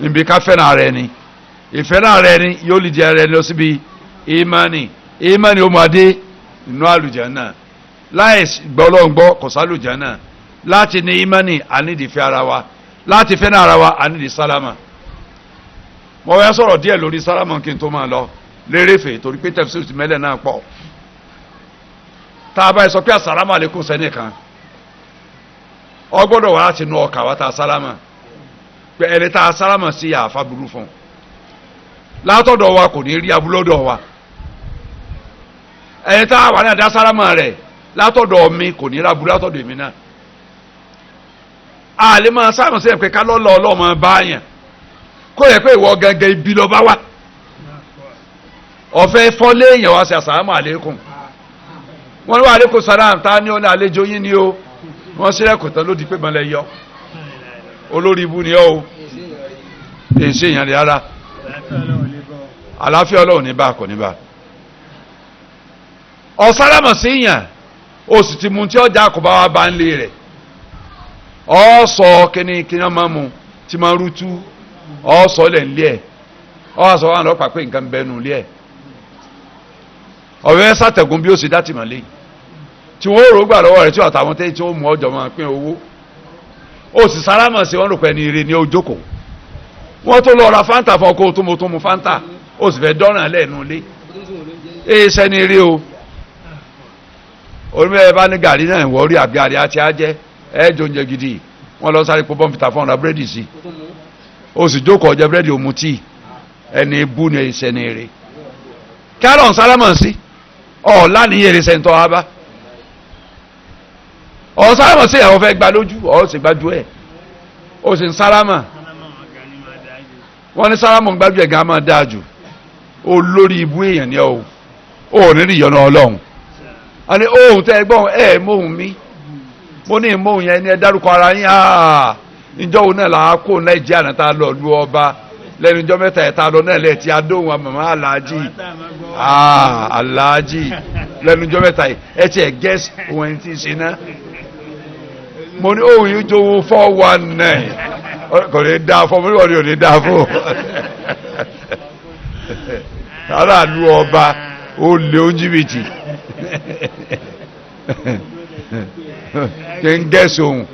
níbi ká fẹ́ràn ara ẹni ìfẹ́ràn ara ẹni yóò lè jẹ́ ara ẹni lọ síbi ìmánì ó máa dé inú àlùjánnà láì gbọ́ Ọlọ́run gbọ́ kò sálùjánnà láti ní ìmánì ànídìí fẹ́ ara wa láti fẹ́ràn ara wa ànídìí sálámà. mo fẹ́ sọ̀rọ̀ díẹ̀ lórí sálámà kí n tó máa lọ lérèfé torí pé tẹ̀síìrì ti mẹ́lẹ̀ náà pọ̀. tá a bá yẹ sọ pé àsàlámù àlékún sẹ́nìkan ọ gbọ́dọ̀ wá láti nu ọkà wá tá a sálámà pé ẹni tá a sálámà sí àfa burú fún un látọ̀dọ̀ wa kò ní rí abúlọ́dọ̀ wa ẹni tá a wà ní àdá sálámà rẹ̀ látọ̀dọ̀ mi kò ní rí abúlọ́ látọ̀dọ̀ èmi náà àlè máa sálámà sí ẹ̀ pé ká lọ́lọ́ ọlọ́mọ báyàn kó yẹ pé ìwọ gẹ́gẹ́ ibi lọ bá wà ọ̀fẹ́ fọ́lé èèyàn wá sí àsàlámù àlékún wọ́n ní wà àlékún sàlámù tá a ní ọ̀nà àlejò yín ni o wọ́n sílẹ̀kùn tán ló di pé mọ́lẹ̀ yọ olórí ibu ni ọ́ o èsì èèyàn rẹ̀ ara àláfíà Ọlọ́run ní bá kò ní bá ọ̀sálámọ̀ sí yàn o sì ti mú tí ọjà kò bá wá bá ń lé rẹ̀ ọ sọ kíní máa mu tí máa rútú ọ sọ lẹ̀ ń lé ẹ̀ ọ sọ wọn lọ́pàá pé nǹkan bẹ́ẹ̀ nù lé ẹ̀ ọ̀rẹ́ sàtẹ̀gùn bí ó sì dá tìmọ̀lé tí wọ́n rò gbà lọ́wọ́ rẹ̀ tí àtàwọn tẹ́ tí ó mú ọjọ́ máa pín owó ó sì sálámọ̀ sí wọn rò pé ní ire ní ojókòó wọ́n tó lọ ra fanta fún ọkọ̀ tó mu fanta ó sì fẹ́ dọ́ràn lẹ́nu ilé èyí sẹ́ni rí o onímọ̀ ẹ bá ní gàrí náà wọ́n rí àbí àrí àti ajẹ́ ẹ jọ oúnjẹ gidi wọ́n lọ sáré pọ́ bọ́ǹfìtà fún ọ̀nà búrẹ́dì sí ó sì jókòó ọjọ́ búrẹ́dì òmu tíì ẹni bú ni èyí sẹ́ni rí kí á lọ́n sálámọ̀ sí ọ̀ lánìí èrè sẹ́ńtọ́ wa bá ọ̀ sálámà sí àwọn fẹ́ gba lójú ọ̀ sì gbájú ẹ̀ ó sì ń sálámà wọ́n ní sálámà ń gbájú ẹ̀ gan máa dáa jù olórí ibú èèyàn ni ọ́ ò ní rí ìyọ́nú Ọlọ́run a ní ohun tẹ́ ẹ gbọ́n ẹ̀ móhùn mi mo ní móhùn yẹn ni ẹ dárúkọ ara yín ìjọ òun náà là á kó Nàìjíríà náà tá a lọ lu ọba lẹ́nu ìjọ mẹ́ta ẹ̀ tá a lọ náà lẹ́ẹ̀ tí a dóhùn àmàmà aláàjì aláàjì lẹ́nu ìjọ mẹ́ta ẹ̀ tí ẹ̀ gẹ́sì òun ẹ̀ ti ṣe náà mo ní òun yìí tó wo 419 kò ní dáa fún mo ní wọ́n ní ò ní dáa fún aráàlú ọba ó lé oúnjìbìtì kí n gẹ́sì òun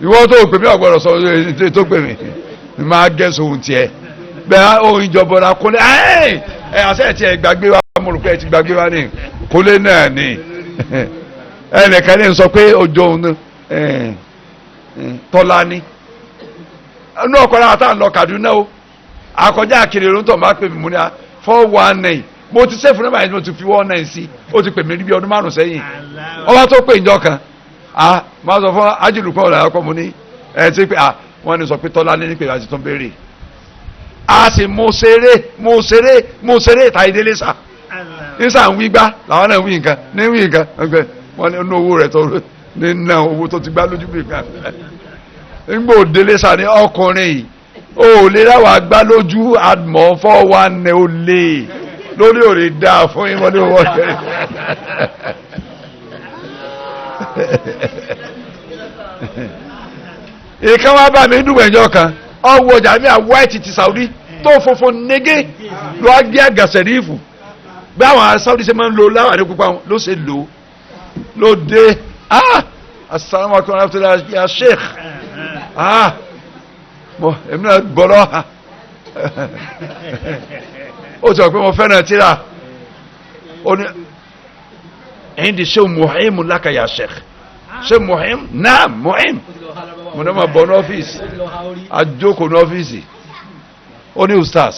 ìwọ́n tó pè mí ọ̀gbọ́dọ̀ sọ tó pè mí máa gẹ́sì òun tiẹ̀ bẹ́ẹ̀ òun ìjọba ọ̀la kólé àṣẹ tiẹ̀ gbàgbé wa mo rò pé ẹ ti gbàgbé wa ní kólé náà ni ẹnìkan ní sọ pé ojú òun náà tọ́lá ní inú ọkọ̀ náà tá à ń lọ Kaduna o akọjá àkèrè ló ń tọ̀ máa pè mí mú ní 419 mo ti sẹ́fù nọ́mbà yẹn mo ti fi 19 sí ó ti pè mí níbi ọdún márùn sẹ́yìn ọba tó pè ìjọ kan máa sọ fún ajílùpọ̀ ọ̀la ọkọ̀ mo ní ẹ̀ ti pé wọ́n ní sọ pé tọ́lá ní pé àti tó ń béèrè a sì mo ṣeré ìta ìdílé sà ní sà ń wí gbá làwọn náà ń wí nǹkan ní wí nǹkan wọ́n ní owó rẹ̀ tó nínú owó tó ti gbá lójú bí kan nígbà òdélé sani ọkùnrin yìí ó lè ráwà gbá lójú àmọ́ 419 ó lè lórí òrè dáa fún ìwọ́n ní owó rẹ̀ ìkan wá bá mi dùgbò ẹ̀jọ́ kan ọwọ́ jàmíà white ti Saudi tó funfun négé ló wá gbé àgàsẹ̀ rífù bí àwọn Saudi ṣe máa ń lo láwàní pupa ló ṣe lò ló dé assalamu alaikum warahmatullahi ya sheikh mo èmi náà gbọ́rọ̀ ó ti wà pé mo fẹ́ràn tíra ó ní ẹ̀yìn di ṣe muhim laka ya sheikh ṣe muhim náà muhim mo náà máa bọ̀ ní ọ́fíìsì àjókòó ní ọ́fíìsì ó ní ustaz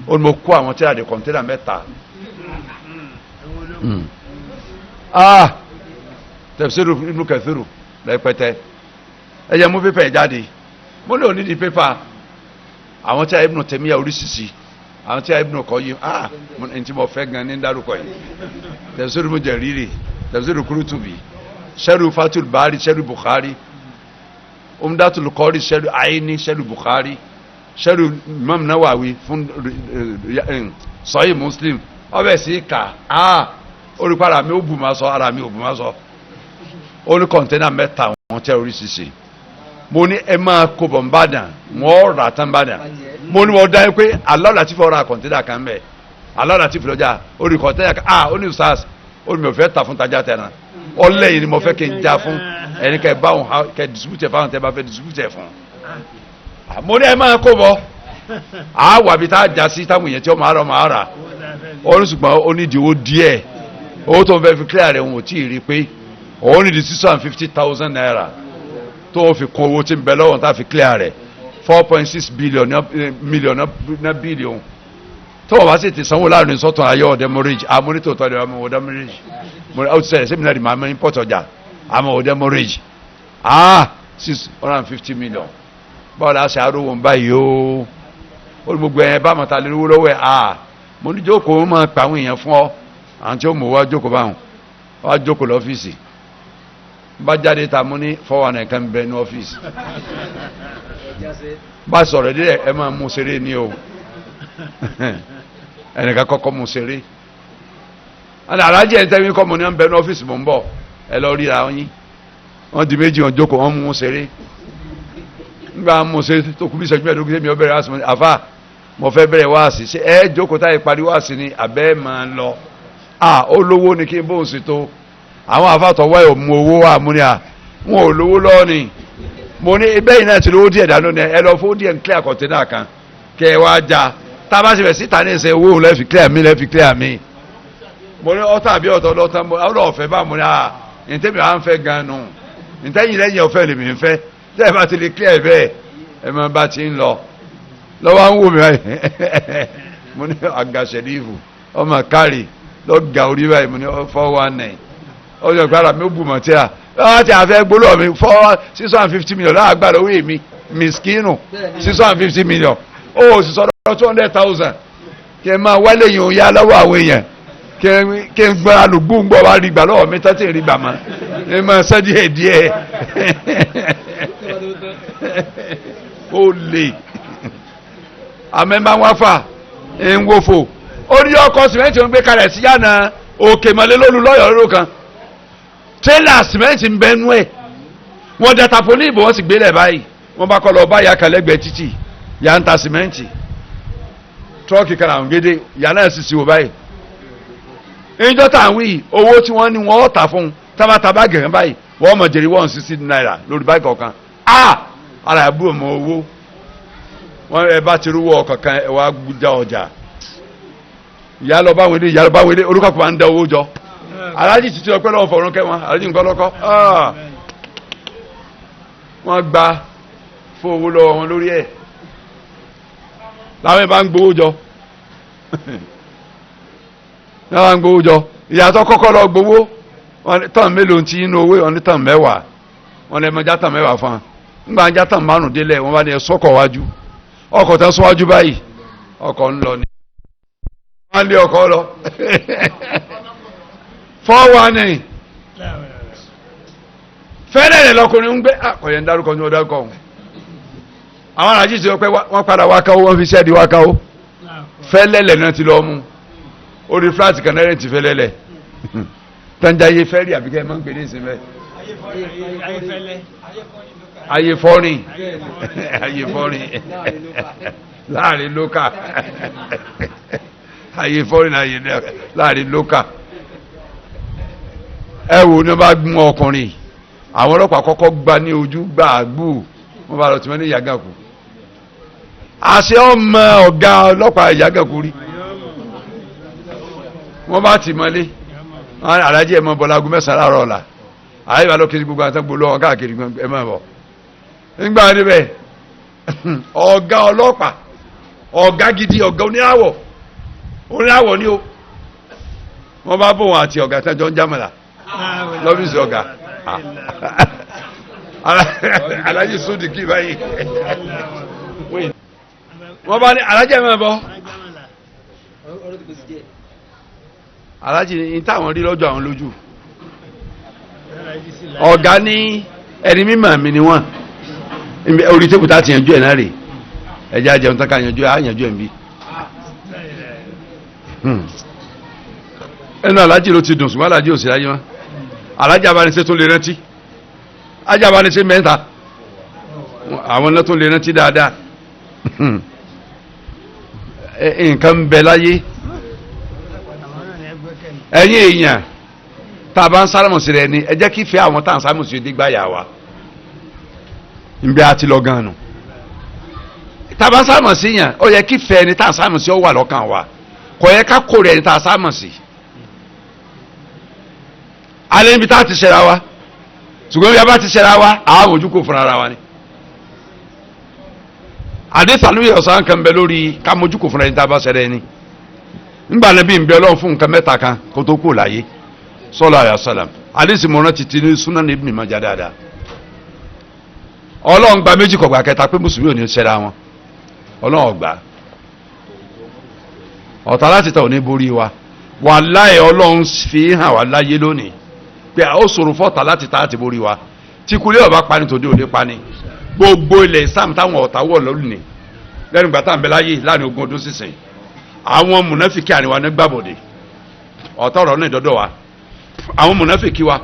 ó ní mo kó àwọn tíra di kọ̀ǹtẹ́nà mẹ́ta tafsiru Ibn Kathir lẹ́pẹ́tẹ́ ẹ̀yẹ mú pépà ẹ̀ jáde mo ní òní di pépà àwọn tí a Ibn Taymiyyah oríṣiríṣi àwọn tí a Ibn Qayyim ẹni tí mo fẹ́ gan ní dárúkọ yìí tafsiru Mujariri tafsiru Qurtubi sharhu Fathul Bari sharhu Bukhari Umdatul Qari sharhu Aini sharhu Bukhari sharhu Imam Nawawi fún Sahih Muslim ọbẹ̀ sí ká orúkọ ara mi ó bù máa sọ ara mi ò bù máa sọ ó ní kọ̀ǹtẹ́nà mẹ́ta wọn tẹ́ oríṣiríṣi mo ní ẹ máa kó bọ̀ nbàdàn wọ́n rà tán nbàdàn mo ní mo dá yín pé aláwọ̀ láti fọ́ ra kọ̀ǹtẹ́nà kan bẹ́ẹ̀ aláwọ̀ láti fi lọ́jà orí kọ̀ǹtẹ́nà kan ó ní sars ó ní mi ò fẹ́ ta fún tajà tẹ̀nà ọlẹ́yìn ni mo fẹ́ kí n já fún ẹni kẹ́ bá wọn kẹ́ distribute fáwọn tẹ́ bá fẹ́ distribute fún mo ní ẹ máa kó bọ́ wà bí tá a já sí táwọn èèyàn tí ó máa rà ó ní ṣùgbọ́n ó ní ìdíwó díẹ̀ owó tó ń fẹ́ fi clear rẹ̀ wọn ò tí ì rí pé ó ní di 650,000 naira tó fi kún owó tí ń bẹ lọ́wọ́ tá a fi clear rẹ̀ 4.6 million na billion tó wọ́n bá sì ti sanwó láàrin sọ́tún ayọ́ ọ̀dẹ́ mortgage amúnítò tọ́lẹ̀ ọmọ ọ̀dẹ́ mortgage ó ti sẹ́yìn sẹ́mìnà ìmọ̀ àmọ́ import ọjà àmọ́ ọ̀dẹ́ mortgage 650 million báwo la ṣe arówó ń báyìí o ó ní gbogbo ẹ̀yẹn bá mọ̀ta lè rówó lọ́wọ́ ẹ̀ mo ní jókòó máa pa àwọn èèyàn fún ọ àwọn tí ó mọ̀ wá jókòó báwọn wá jókòó lọ́fíìsì bá jáde ta mo ní 419 kan bẹ ní ọ́fíìsì bá sọ̀rọ̀ díẹ̀ ẹ máa mú ṣeré ní o ẹnìkan kọ́kọ́ mú ṣeré alájẹ ẹ̀ ń tẹ́wé kọ́ mo ní wọ́n bẹ ní ọ́fíìsì mò ń bọ̀ ẹ lọ ríra yín wọ́n di méjì wọn jókòó wọ́n mú ṣeré nígbà mú ṣeré tó kú bí ìṣẹ́jú mẹ́ẹ̀ẹ́dógún tẹ́mi ọ bẹ̀rẹ̀ wáàsí àfà mo fẹ́ bẹ̀rẹ̀ wáàsí ṣe ẹ jókòó táyé parí wáàsí ni àbẹ́ máa lọ ó lówó ni kí n bóun sì tó àwọn àfàtọ̀ wáyé ò mú owó wà mú ni wọn ò lówó lọ́ọ́ ni mo ní ibẹ̀ yìí náà ti lówó díẹ̀ dànù ni ẹ lọ fún díẹ̀ ń clear kọ̀ǹtẹ́nà kan kẹ ẹ wá já tá a bá ṣe bẹ̀ síta ní ìṣe owó òun lẹ́fi clear mi mo ní ọ̀tá àbí ọ̀tọ̀ lọ́tàn mo ọ̀fẹ́ bá mo ní ntẹ́mi à ń fẹ́ gan nù ntẹ́yìn lẹ́yìn ọ̀fẹ́ lèmi ń fẹ́ tẹ́ ẹ bá ti lè clear bẹ́ẹ̀ ẹ máa bá ti ń lọ lọ́wọ́ ń wò mí báyìí mo ní àgàṣẹ́lífù ọmọ kárì lọ́gà orí báyìí mo ní 419 ọjọ́ ìgbàlá mi ó bù mọ̀ tí a láti àfẹ́ gbólọ́ mi 650 million láàgbà lọ́wọ́ èmi miskinu 650 million ó sì sọ̀rọ̀ 200,000 kí ẹ máa wálé yìí ó yá lọ́wọ́ àwọn èèyàn kí ẹ gbọ́n alùgbò ń gbọ́ wá rí gbà lọ́wọ́ mi tẹ́tí rí gbà mọ́ ẹ máa sẹ́ díẹ̀ díẹ̀ ó lè àmẹ́ máa wá fà ń wòfò orí ọkọ̀ sìmẹ́ntì ń gbé kalẹ̀ sí yànnà òkè mọ́lẹ́ lọ́yọ̀ọ́ lóru kan tẹ́lá sìmẹ́ntì ń bẹnu ẹ̀ wọ́n dẹ́ta fún ìbò wọ́n sì gbélẹ̀ báyìí wọ́n bá kọ́ lọ bá ya kẹlẹ́gbẹ̀ẹ́ títì ya ń ta sìmẹ́ntì tírọ́ọ̀kì kan àwọn gédé ya náà sì sí wò báyìí ìjọ tàwọn yìí owó tí wọ́n ní wọ́n tà fún tábàtàbà gẹ̀gẹ́ báyìí wọ́n mọ̀ jẹ́rìí 160 naira lórí báyìí kọ̀ọ̀kan ara àbúrò mọ owó wọ́n ẹ bá ti rúwọ́ ọ̀kọ̀ọ̀kan ẹ wá gbúdá ọjà ìyá lọ báwọn ilé olùkọ́ máa ń dá owó jọ aláàjì títí ọpẹ́ lọ́wọ́ fọ̀rọ̀ kẹwọn aláàjì nǹkan lọ́kọ́ wọ́n gba fún owó lọ́wọ́ wọn lórí ẹ̀ láwọn ìbá ń gbowó jọ láwọn ń gbowó jọ ìyàtọ̀ kọ́kọ́ lọ gbowó tán mélòó ti inú owó wọn ní tán mẹ́wàá wọn lè mọjá tán mẹ́wàá fún un ńgbà ń já tán márùn délẹ̀ wọn bá ní ẹ sọ́kọ̀ wájú ọkọ̀ tán sọ́wájú báyìí ọkọ̀ ń lọ ni wọ́n lé ọkọ̀ lọ 419 fẹ́rẹ̀ rẹ̀ lọkùnrin ń gbé àkọ̀yẹ̀ ń dárúkọ ní ọdárúkọ ọ̀hún àwọn arájí ti pẹ́ wọ́n padà wákáwó wọ́n fi ṣẹ́ẹ̀dì wákáwó fẹ́lẹ́lẹ̀ náà ti lọ mú orí fúláàtì kan náà ti fẹ́lẹ́lẹ̀ tánjáyé fẹ́rì àbíkẹ́ máa ń pè ní ìsinmi ayé fọ́rin láàrin lókà ayé fọ́rin láàrin lókà ẹ wò ní wọ́n bá gún ọkùnrin àwọn ọlọ́pàá kọ́kọ́ gbá ní ojú gbàgbù wọ́n bá lọ tí wọ́n ní ìyàgàkú àṣẹ ọmọ ọ̀gá ọlọ́pàá ìyàgàkú rí wọ́n bá ti mọ́lé alájẹ́ ẹ̀mọ́ bọ́lágún mẹ́sàn-án láàárọ̀ ọ̀la àyíbá lọ kiri gbogbo àtàgbò lọ́wọ́ káàkiri ẹ̀mọ́ bọ̀ nígbà níbẹ̀ ọ̀gá ọlọ́pàá ọ̀gá gidi ọ̀gá oníráwọ̀ ni ó wọ́n bá bọ̀ wọn àti ọ̀gá tẹ́jọ́ ń jámọ̀lá lọ́fíìsì ọ̀gá alájí sódì kí báyìí wọ́n bá ní alájẹ́ mọ́ bọ́ alájí ní táwọn rí lọ́jọ́ àwọn lójú ọ̀gá ní ẹni mímọ̀ mi ni wọ́n orí tẹ́kù tá ti yanjú ẹ̀ náà rè ẹjẹ́ ajẹun tán ká yanjú ẹ̀ á yanjú ẹ̀ ń bí ẹnu alájí ló ti dùn ṣùgbọ́n alájí ò sí láyé wọn alájí abánisẹ́ tó lè rántí ajá abánisẹ́ mẹ́ta àwọn náà tó lè rántí dáadáa nǹkan bẹ láyé ẹ̀yin èèyàn tá a bá ń sálámù sí rẹ ni ẹ jẹ́ kí ìfẹ́ àwọn tá à ń sálámù sí dígbà yà wá nbẹ àti lọ gan nù tá a bá ń sálámù sí yàn ó yẹ kí ìfẹ́ ẹni tá à ń sálámù sí ó wà lọ́kàn wa kò yẹ ká kórè ẹni tá a sálámù sí alẹ́ níbi tá a ti ṣẹra wa ṣùgbọ́n bí a bá ti ṣẹra wa àwọn ojú kò fúnra ara wa ni àdéhùn ọ̀sán kan bẹ lórí ká mojú kò fúnra ẹni tá a bá ṣẹra ẹni ńgbà níbi ń bẹ Ọlọ́run fún nǹkan mẹ́ta kan kó tó kú láyé sallallahu alaihi wasallam àdéhùn mọ́ná títí ní Sunan Ibn Majah dáadáa Ọlọ́run gba méjì kọ̀gbà kẹta pé mùsùlùmí ò ní ṣẹra wọn Ọlọ́run ọgbà ọ̀tá láti tà ò ní borí wa wàláhì Ọlọ́run fi hàn wá láyé lónìí pé ó ṣòro fọ́tà láti tà àti borí wa tí kulé ọba pani tòde òde pani gbogbo ilẹ̀ Islam táwọn ọ̀tá wọ̀ lónìí lẹ́nu gbà tá à ń bẹ láyé láàrin ogún ọdún sísìn àwọn mùnáfíkì àríwá ní gbàbọ̀dé ọ̀tá ọ̀rọ̀ náà dọ́dọ̀ wa àwọn mùnáfíkì wa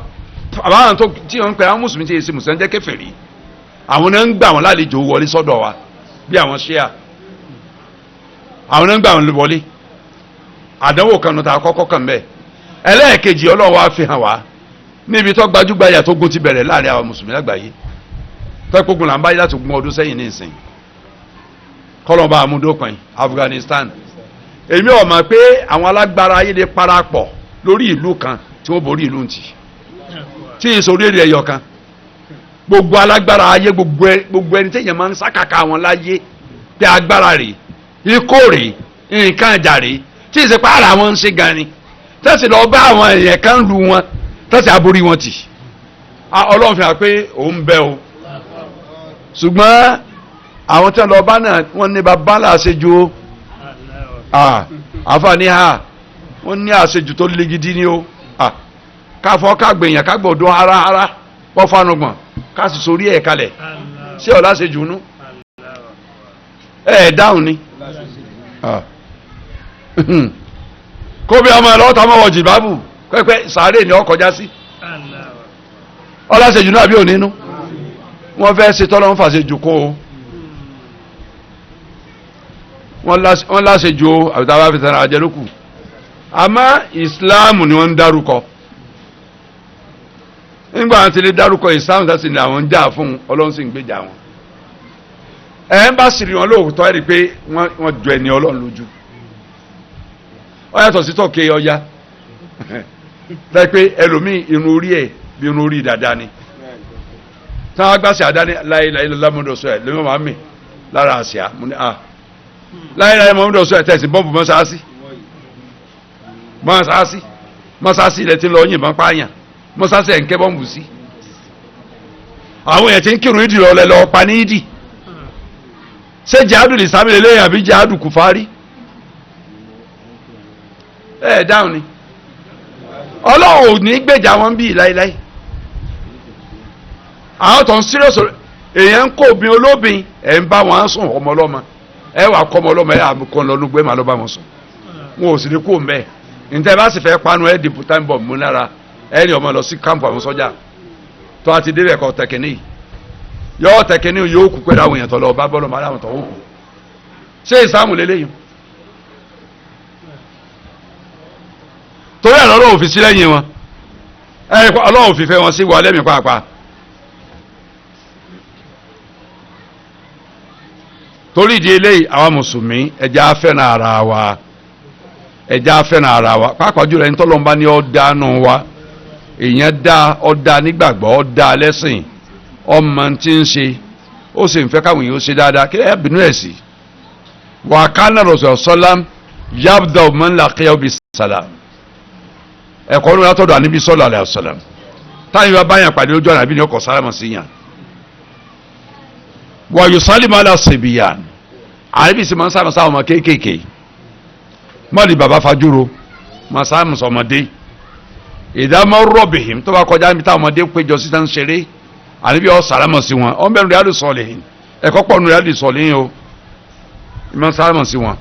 àbáwọn tó tí wọ́n ń pẹ́ àwọn mùsùlùmí tí yẹ sí mùsùlùmí jẹ́ kèfèrí àwọn náà ń gbà wọn lálejò wọlé sọ́dọ̀ wa bí àwọn ṣíà àwọn náà ń gbà wọn wọlé àdánwò kan nù tá a kọ́kọ́ kàn bẹ́ẹ̀ ẹlẹ́ẹ̀kejì Ọlọ́run wa fi hàn wá níbi tó gbajúgbajà tó gún ti bẹ̀rẹ̀ láàrin àwọn mùsùlùmí lágbàáyé tọ́pọ̀gùn là ń báyìí láti gún ọdún sẹ́yìn ní ìsìn kọ́lọ́mbà amúdópin Afghanistan èmi ò mọ̀ pé àwọn alágbára ayé lè parapọ̀ lórí ìlú kan tí wọ́n borí ìlú ntì tí ìsòrí èrè ẹ̀yọ̀ kan gbogbo alágbára ayé gbogbo ẹni tẹ̀yẹ̀ máa ń sákàkà wọn láyé pé agbára rè ikó rè nǹkan ìjà rè tí ìsèpá ara wọn ń ṣe gan ni tẹ̀sí lọ bá àwọn èèyàn kan lu wọn tẹ̀sí aborí wọn tì Ọlọ́run fi hàn pé òun bẹ o ṣùgbọ́n àwọn tí wọ́n lọ bá náà wọ́n ní bàbá là àṣejù o àfààní ha wọ́n ní àṣejù tó le gidi ni o káfọ́ kágbèyàn kágbọ̀dọ̀ ara wọ́n fanugbọ̀n ká sì sórí ẹ̀ kalẹ̀ ṣé ọ̀la ṣejù nú ẹ̀ dáhùn ni kóbi ọmọ ẹ̀ lọ́wọ́ tá a mọ̀ wọ̀ jìbábù pẹ́pẹ́ sàárè ni ọ kọjá sí ọ̀la ṣejù náà bí ò nínú wọ́n fẹ́ ṣe tọ́lọ́ ń fàṣejù kó o wọ́n láṣejù o àbíta bá fi tẹ̀ra àjẹlókù àmọ́ ìsìláàmù ni wọ́n ń dárúkọ nígbà wọn ti lè dárúkọ ìsìláàmù tó sì ní àwọn ń jà fún Ọlọ́run sì ń gbèjà wọn ẹ̀ ń bá sì rí wọn lóòótọ́ ẹ̀ rí i pé wọ́n jọ ẹni Ọlọ́run lójú ó yàtọ̀ sí tọ́kẹ́ ọya láì pé ẹlòmíì irun orí ẹ̀ bí irun orí dáadáa ni táwọn agbáṣe àdáni láìláì lọ́mọdé sọ ẹ̀ lóyún màmí lára àṣìá mo ní láìláì mọ́mọdé sọ ẹ̀ tẹ̀sí bọ́ǹbù mọ́sáàsì ilẹ̀ tí ń lọ yìnbọn pààyàn mọ́sáàsì ẹ̀ ń kẹ́ bọ́ǹbù sí àwọn èèyàn tí ń kírun ìdì lọ́lẹ̀ lọ pa ní ìdì ṣé jihadu lè sábẹ́ lẹ́yìn àbí jihadu kùfárí ẹ̀ dáhùn ni Ọlọ́run ò ní gbèjà wọn bíi láìláì àwọn tó ń serious èèyàn ń kó obìnrin olóbìn ẹ̀ ń bá wọn sùn ọmọ ọlọ́mọ ẹ wà kọ́ ọmọ ọlọ́mọ ẹ àkọ́ lọ́nugbẹ́ màá lọ́ bá wọn sùn wọn ò sì ní kó mbẹ́ ntẹ́ bá sì fẹ́ panu ẹ dìbò time bomb mú lára ẹ ní ọmọ lọ sí kámpù àwọn sọ́jà tó a ti débẹ̀ kọ́ tẹ̀kínì yọ tẹ̀kínì yóò kú pẹ̀lú àwọn èèyàn tó lọ bá bọ́ọ̀lù máa láwọn tó wò kú ṣé ìsáàmù lélẹ́yìn torí àná Ọlọ́run fi sí lẹ́yìn wọn Ọlọ́run fi fẹ́ wọn sí wa lẹ́mìí pàápàá torí ìdí eléyìí àwọn mùsùlùmí ẹja fẹ́ràn ara wa pàápàá jùlọ ẹni tọ́lọ́mbá ní ọ̀dà nù wa èèyàn dá ọ̀dà nígbàgbọ́ ọ̀dà lẹ́sìn ọmọ tí ń ṣe ó sì ń fẹ́ káwọn èèyàn ó ṣe dáadáa kí ẹ bínú ẹ̀ sí wà kánà rọ̀ṣọ̀ sọ́lám yabda man laqiya bis salam ẹ̀kọ́ ní látọ̀dọ̀ àníbi sallallahu alaihi wasallam táyì bá báyàn pàdé lójú ọ̀nà àbí ní ọkọ̀ sálámà sí yàn wà yusallimu ala sibiyan àníbi sì máa ń sáàmù sáwọn ọmọ kéékèèké mọ́ọ̀lì bàbá fajúro máa sáàmù sọmọdé ìdámọ́ rọ̀bìhìm tó bá kọjá níbi táwọn ọmọdé péjọ sí tán ṣeré àníbi ọ̀ sálámà sí wọn ọ̀n bẹ́ẹ̀ Riyadus Salihin ẹ̀kọ́ pọ̀ nù Riyadus Salihin o ìmọ̀ sálámà sí wọn.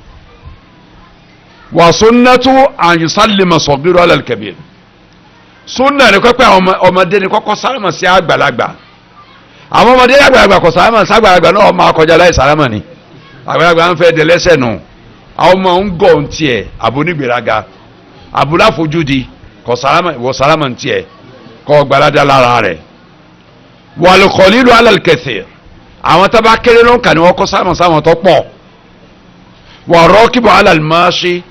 wà sunnatu an yusallima saghiru ala al-kabir sunna ni kọ́kọ́ àwọn ọmọdé ni kọ́kọ́ sálámà sí àgbàlagbà àwọn ọmọdé àgbàlagbà kò sálámà sí àgbàlagbà náà máa kọjá láì sálámà ni àgbàlagbà ń fẹ́ dẹlẹ́sẹ̀ nù àwọn ọmọ ń gọ̀ ń tiẹ̀ àbónígbèraga àbúláfojúdi kọ sálámà ìwọ sálámà ń tiẹ̀ kọ́ gbalada lára rẹ̀ wal qalilu ala al-kathir àwọn tó bá kéré ló ń kà ní wọ́n kọ́ sálámà sáwọn tó pọ̀ wa rakibu ala al-mashi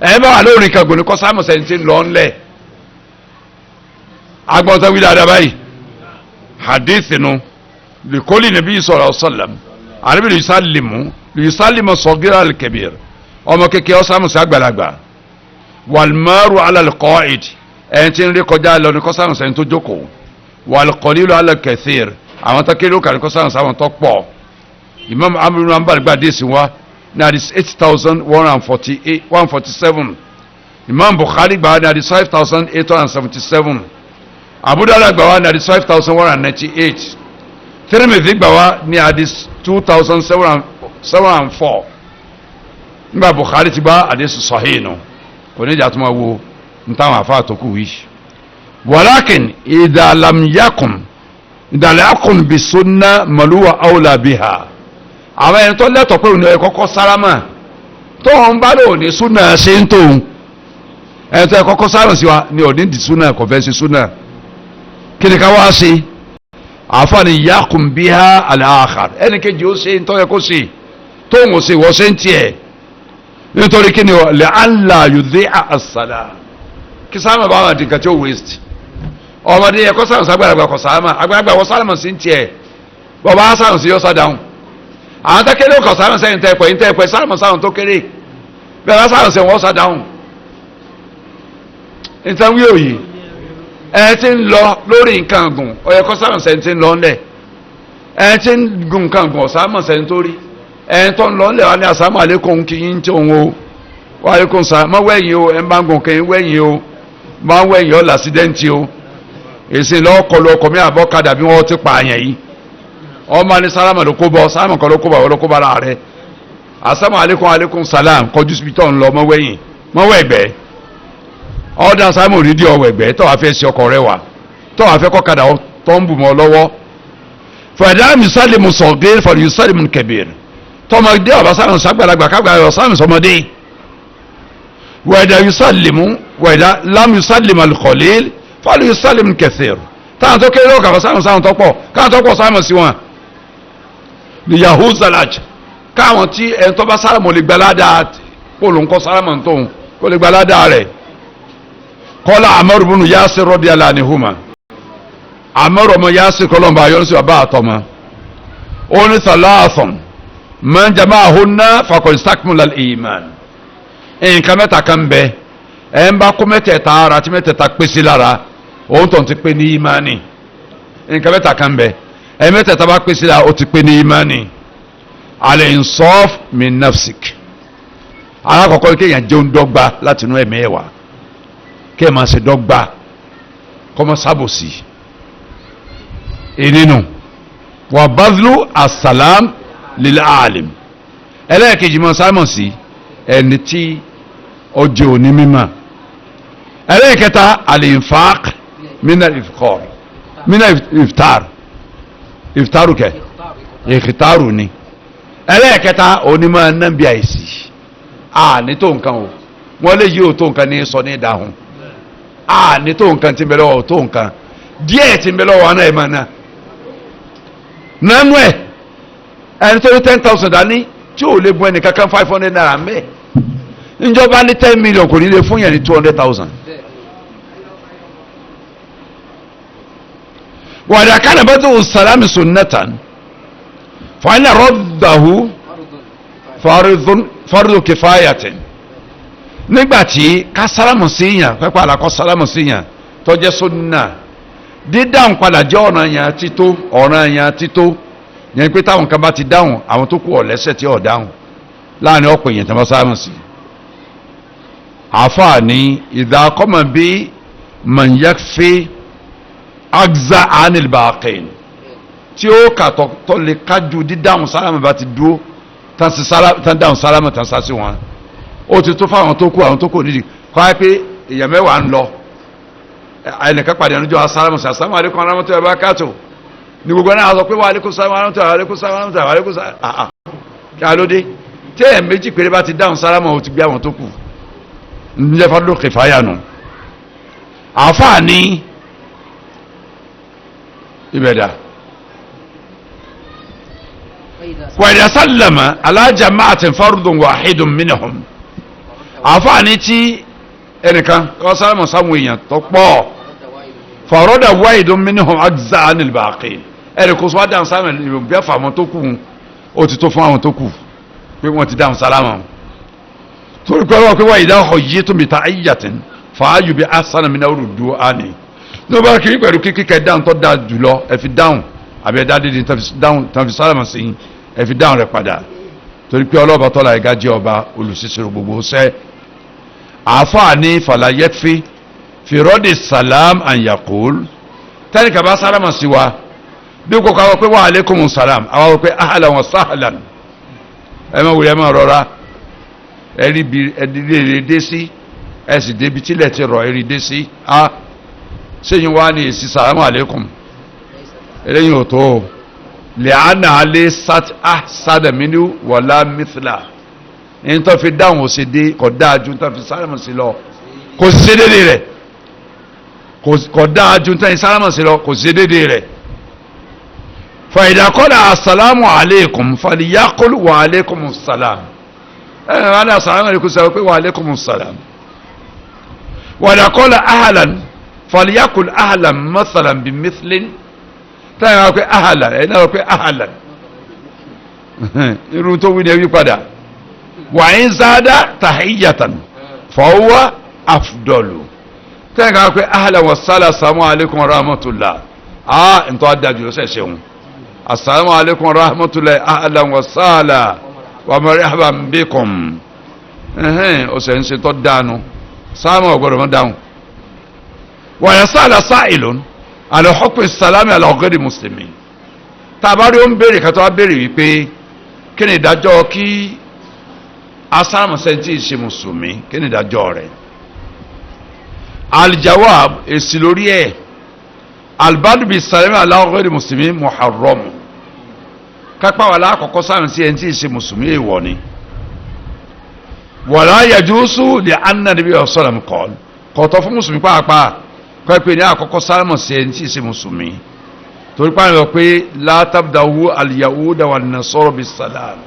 ẹ̀ bá wà lórí nǹkan gùn ní kọ́ sálámà sẹ́ni tí ń lọ ńlẹ̀ agbọ́ntàn wí dáadáa báyìí hadith nu likoli nabi sallallahu alaihi wasallam àníbi lùsálìmù sọ̀gírà al-kabir ọmọ kékeré ọ̀sán sí àgbàlagbà wàlmọ́rù alàlùkọ́ìd ẹni tí ń rí kọjá lọ ní kọ́sánù sẹ́ni tó jókòó wàlùkọ́lílù alàkẹ́sìr àwọn tó kéré òkàrí kọ́sánù sáwọn tó pọ̀ imam amúlùmọ́ àmbàlùgbà dé sí wa ní àdìs 8147 imam bukhari gbà wá ní àdìs 5877 abudulayi gbà wá ní àdìs 5198 tirmidhi gbà wá ní àdìs 2704 nígbà bukhari ti bá àdìs sahih nù kò ní ìjà tó máa wo ntáwọn àfa àtọkù yìí walakin ìdàlẹ́kùn bí sunna maluwa awla biha àwọn ẹni tó lẹ́tọ̀ pé òní ẹ̀kọ́kọ́ sáramà tó ń bá lò ní sunna ṣe ń tóun ẹni tó ẹ̀kọ́kọ́ sáramà sí wa ní òní di sunna kò fẹ́ sí sunna kí ni ká wá sí àfààní yakùn biha al-akhar ẹni kejì ó ṣe ń tọ́ yẹ kó ṣe tóun ò ṣe wọ́n ṣe ń tiẹ̀ nítorí kí ni lè allah yudhi as-salam kí sáàmà bá wọn di nǹkan tí ó waste ọmọdé yẹ kó sáàmù sàgbàlagbà kọ sáàmà àgbàlagbà wọ sáàmù sí ń tiẹ̀ bọba sáàmù sí yọ sádàhùn àwọn tó kéré kọ sáàmù sẹ́yìn tẹ́pẹ́ ń tẹ́pẹ́ sáàmù sáàmù tó kéré bẹ́ẹ̀ bá sáàmù sẹ́yìn wọ́n sádàhùn nǹkan wí òye ẹ ti ń lọ lórí nǹkan gùn ó yẹ kó sáàmù sẹ́yìn ti ń lọ ńlẹ̀ ẹ ti ń gun nǹkan gùn sáàmù sẹ́yìn tó rí ẹ̀ńtọ́ ńlọ́lẹ̀ wa ní asàmù àlékún kí yín tí òun o wà àlékún sá má wẹ̀yìn o ẹ̀ ń bá ń gùn kẹ́yìn wẹ̀yìn o má wẹ̀yìn ọ́ làṣídẹ́ǹtì o èsì lọ́kọlù ọkọ̀ mi àbọ̀kadà bí wọ́n ti pa àyàn yìí ọmọ ní sálámà ló kó bọ́ sálámà kan ló kó bọ́ àwọn ló kó bára rẹ̀ asàmù àlékún sálàm kọjú síbi tó ń lọ mọ́ wẹ̀yìn mọ́ wẹ̀gbẹ́ ọ̀dà sálámù òdìdí ọ̀wẹ̀gbẹ́ tó wàá fẹ́ sí ọkọ̀ rẹ̀ wà tó wàá fẹ́ kọ́kadà tó ń bù mọ́ lọ́wọ́ fàdá misalimu sọ̀gẹ́ fàdá misalimu kẹbìr tọmọdé ọbasáwọn sàgbàlagbà kágbà ọsàn sọmọdé wẹ̀dà yusallimu wẹ̀dà lam yusallimu al-qalil fàlù yusallimu kathir táwọn tó kéré ọkà ọsàn sáwọn tọpọ káwọn tọpọ sáwọn sí wọn ní yahoo zalaj káwọn tí ẹni tó bá sálámù lè gbalada olùkọ́ sálámù tóun kó lè gbalada rẹ̀ kọ́lá Amr ibn Yasir radiyallahu anhuma Amr ọmọ Yasir kọlọ́mbà ayọ́nsì ọba àtọ́mọ ó ní thalathun man jama'ahunna faqad istakmala al-iman nǹkan mẹ́ta kan bẹ ẹ̀ ń bá kó mẹ́tẹ̀ẹ̀ta ara tí mẹ́tẹ̀ẹ̀ta pèsè lára òun tó ń ti pé ní imani nǹkan mẹ́ta kan bẹ ẹ̀ mẹ́tẹ̀ẹ̀ta bá pèsè lára ó ti pé ní imani al-insaf min nafsik alákọ̀ọ́kọ́ kéèyàn jẹun dọ́gba láti inú ẹ̀mí ẹ̀wà kéèyàn máa ṣe dọ́gba kọ́ máa sábòsí ìnínú wa badlu as-salam lil-alim ẹlẹ́ẹ̀kejì mọ́ sámọ̀ sí ẹni tí ọjọ́ òní mímọ̀ ẹlẹ́ẹ̀kẹta al-infaq mina ifkar mina iftaru kẹ ìfitaru ni ẹlẹ́ẹ̀kẹta onímọ̀ nàbí àìsí ní tó nǹkan o wọ́n lè yí o tó nǹkan ní sọ ní ìdáhùn ní tó nǹkan tí ń bẹ lọ́wọ́ tó nǹkan díẹ̀ tí ń bẹ lọ́wọ́ náà ẹ̀ máa ná nánú ẹ̀ ẹni tó ní 10,000 dání tí ò lè bu ẹnì kankan 500 naira mẹ́ ìjọba ní 10 million kò ní lè fún yẹn ní 200,000. wàdà kánà bá tó sàlámì sunnatan fàánà rọ́dàhù fardu kifayatin nígbàtí ká sálámù síyàn pẹ́pẹ́ àlàkọ́ sálámù síyàn tó jẹ́ sunna dídáhùn padà jẹ́ ọ̀ranyàn tító yẹn pé táwọn kan bá ti dáhùn àwọn tó kú ọ̀lẹ́sẹ̀ tí ọ̀ dáhùn láàrin ọ̀pọ̀ èèyàn tí wọ́n sálámù sí àfáà ní idha qama bí man yakfi agza anil baqin tí ó kà tó lè kájú dídáhùn sálámù bá ti dúró tán dáhùn sálámù tán sá sí wọn ó ti tó fáwọn tó kú àwọn tó kú nídìí kọ́ ẹ pé èèyàn mẹ́wàá ń lọ ẹnìkan pàdé ẹnìjọ́ asálàmù sí assalamu alaikum warahmatullahi wabarakatuh ní gbogbo náà sọ pé wa alaikum salam warahmatullahi wabarakatuh kí a ló dé tí ẹ̀ méjì péré bá ti dáhùn sálámà ó ti gbé àwọn tó kù níjẹ́ fadlu kifaya nù àfààní ìbẹ̀dà wa idha sallama ala jama'atin fardun wahidun minhum àfààní tí ẹnìkan kọ́ sálámà sáwọn èèyàn tó pọ̀ farada wahidun minhum ajza anil baqi ẹ̀rì kò sọ wá dáhùn sálámà bí ẹ̀fà àwọn tó kù ó ti tó fún àwọn tó kù pé wọ́n ti dáhùn sálámà torí pé wọ́n pé wáyé dáhùn ọ̀yẹ́ tó mi ta ayyatin fàáyù bí asana mi náà rúdú àní ní ọba kiri pẹ̀lú kíkẹ́ dáhùn tó dáa jùlọ ẹ fi dáhùn àbí ẹ dáadé ní tàn fi sálámà sí ẹ fi dáhùn rẹ padà torí pé ọlọ́ba tọ́lá ẹ̀gá jẹ́ ọba olùṣiṣẹ́ gbogbo sẹ́ àfààní fàlàyẹ́fì fìrọ́dì sàlám ànyàkùl tẹ́nìkà bá sálámà sí wa bí kò káwọ́ pé wa alaikumus salam àwọn wọ́n pé ahlan wa sahlan ẹ máa wùlẹ̀ ẹ máa rọra ẹ̀rí bi ẹ̀dílé dé sí ẹ̀sì débi tílẹ̀ ti rọ̀ ẹ̀rí dé sí a sẹ́yìn wá ní èsì salamu alaikum ẹlẹ́yìn ò tó lẹ́ànà alẹ́ sádàmínú wọ̀lá mithla ẹni tó fi dáhùn ó ṣe dé kò dáa ju tó fi sálámù sí lọ kò sí ṣe déédéé rẹ̀ kò dáa ju tó fi sálámù sí lọ kò sí ṣe déédéé rẹ̀ فإذا قال السلام عليكم فليقل وعليكم السلام أنا السلام عليكم سأقول وعليكم السلام وإذا قال أهلا فليقل أهلا مثلا بمثل تقول أهلا أنا أقول أهلا يرونتو وين يبدا وإن زاد تحية فهو أفضل تقول أهلا وسهلا السلام عليكم ورحمة الله أنتوا أدى جلسة assalamu alaikum rahmatullahi ahlan wa sala wa marhaban bikum o se nse to danu sama ogboro mo dáhùn wa yasala sa'ilun ala hukm salam ala ghayri muslimin tabari o nbéèrè kan tó wá béèrè wí pé kíni ìdájọ́ kí asalamu senti ṣe mùsùlùmí kíni ìdájọ́ rẹ̀ aljawab èsì lórí ẹ̀ albadu bi salami ala ghayri muslimin muharram kápá wà lákọ̀ọ́kọ́ sáàrùn sí ẹni tí ì ṣe mùsùlùmí èèwọ̀ ni wala yajusu li anna nabi sallam qal kọ̀tọ̀ fún mùsùlùmí pàápàá pẹ́pẹ́ ní àkọ́kọ́ sáàrùn sí ẹni tí ì ṣe mùsùlùmí torí pàápàá lọ pé la tabda'u al-yahuda wan-nasara bis-salam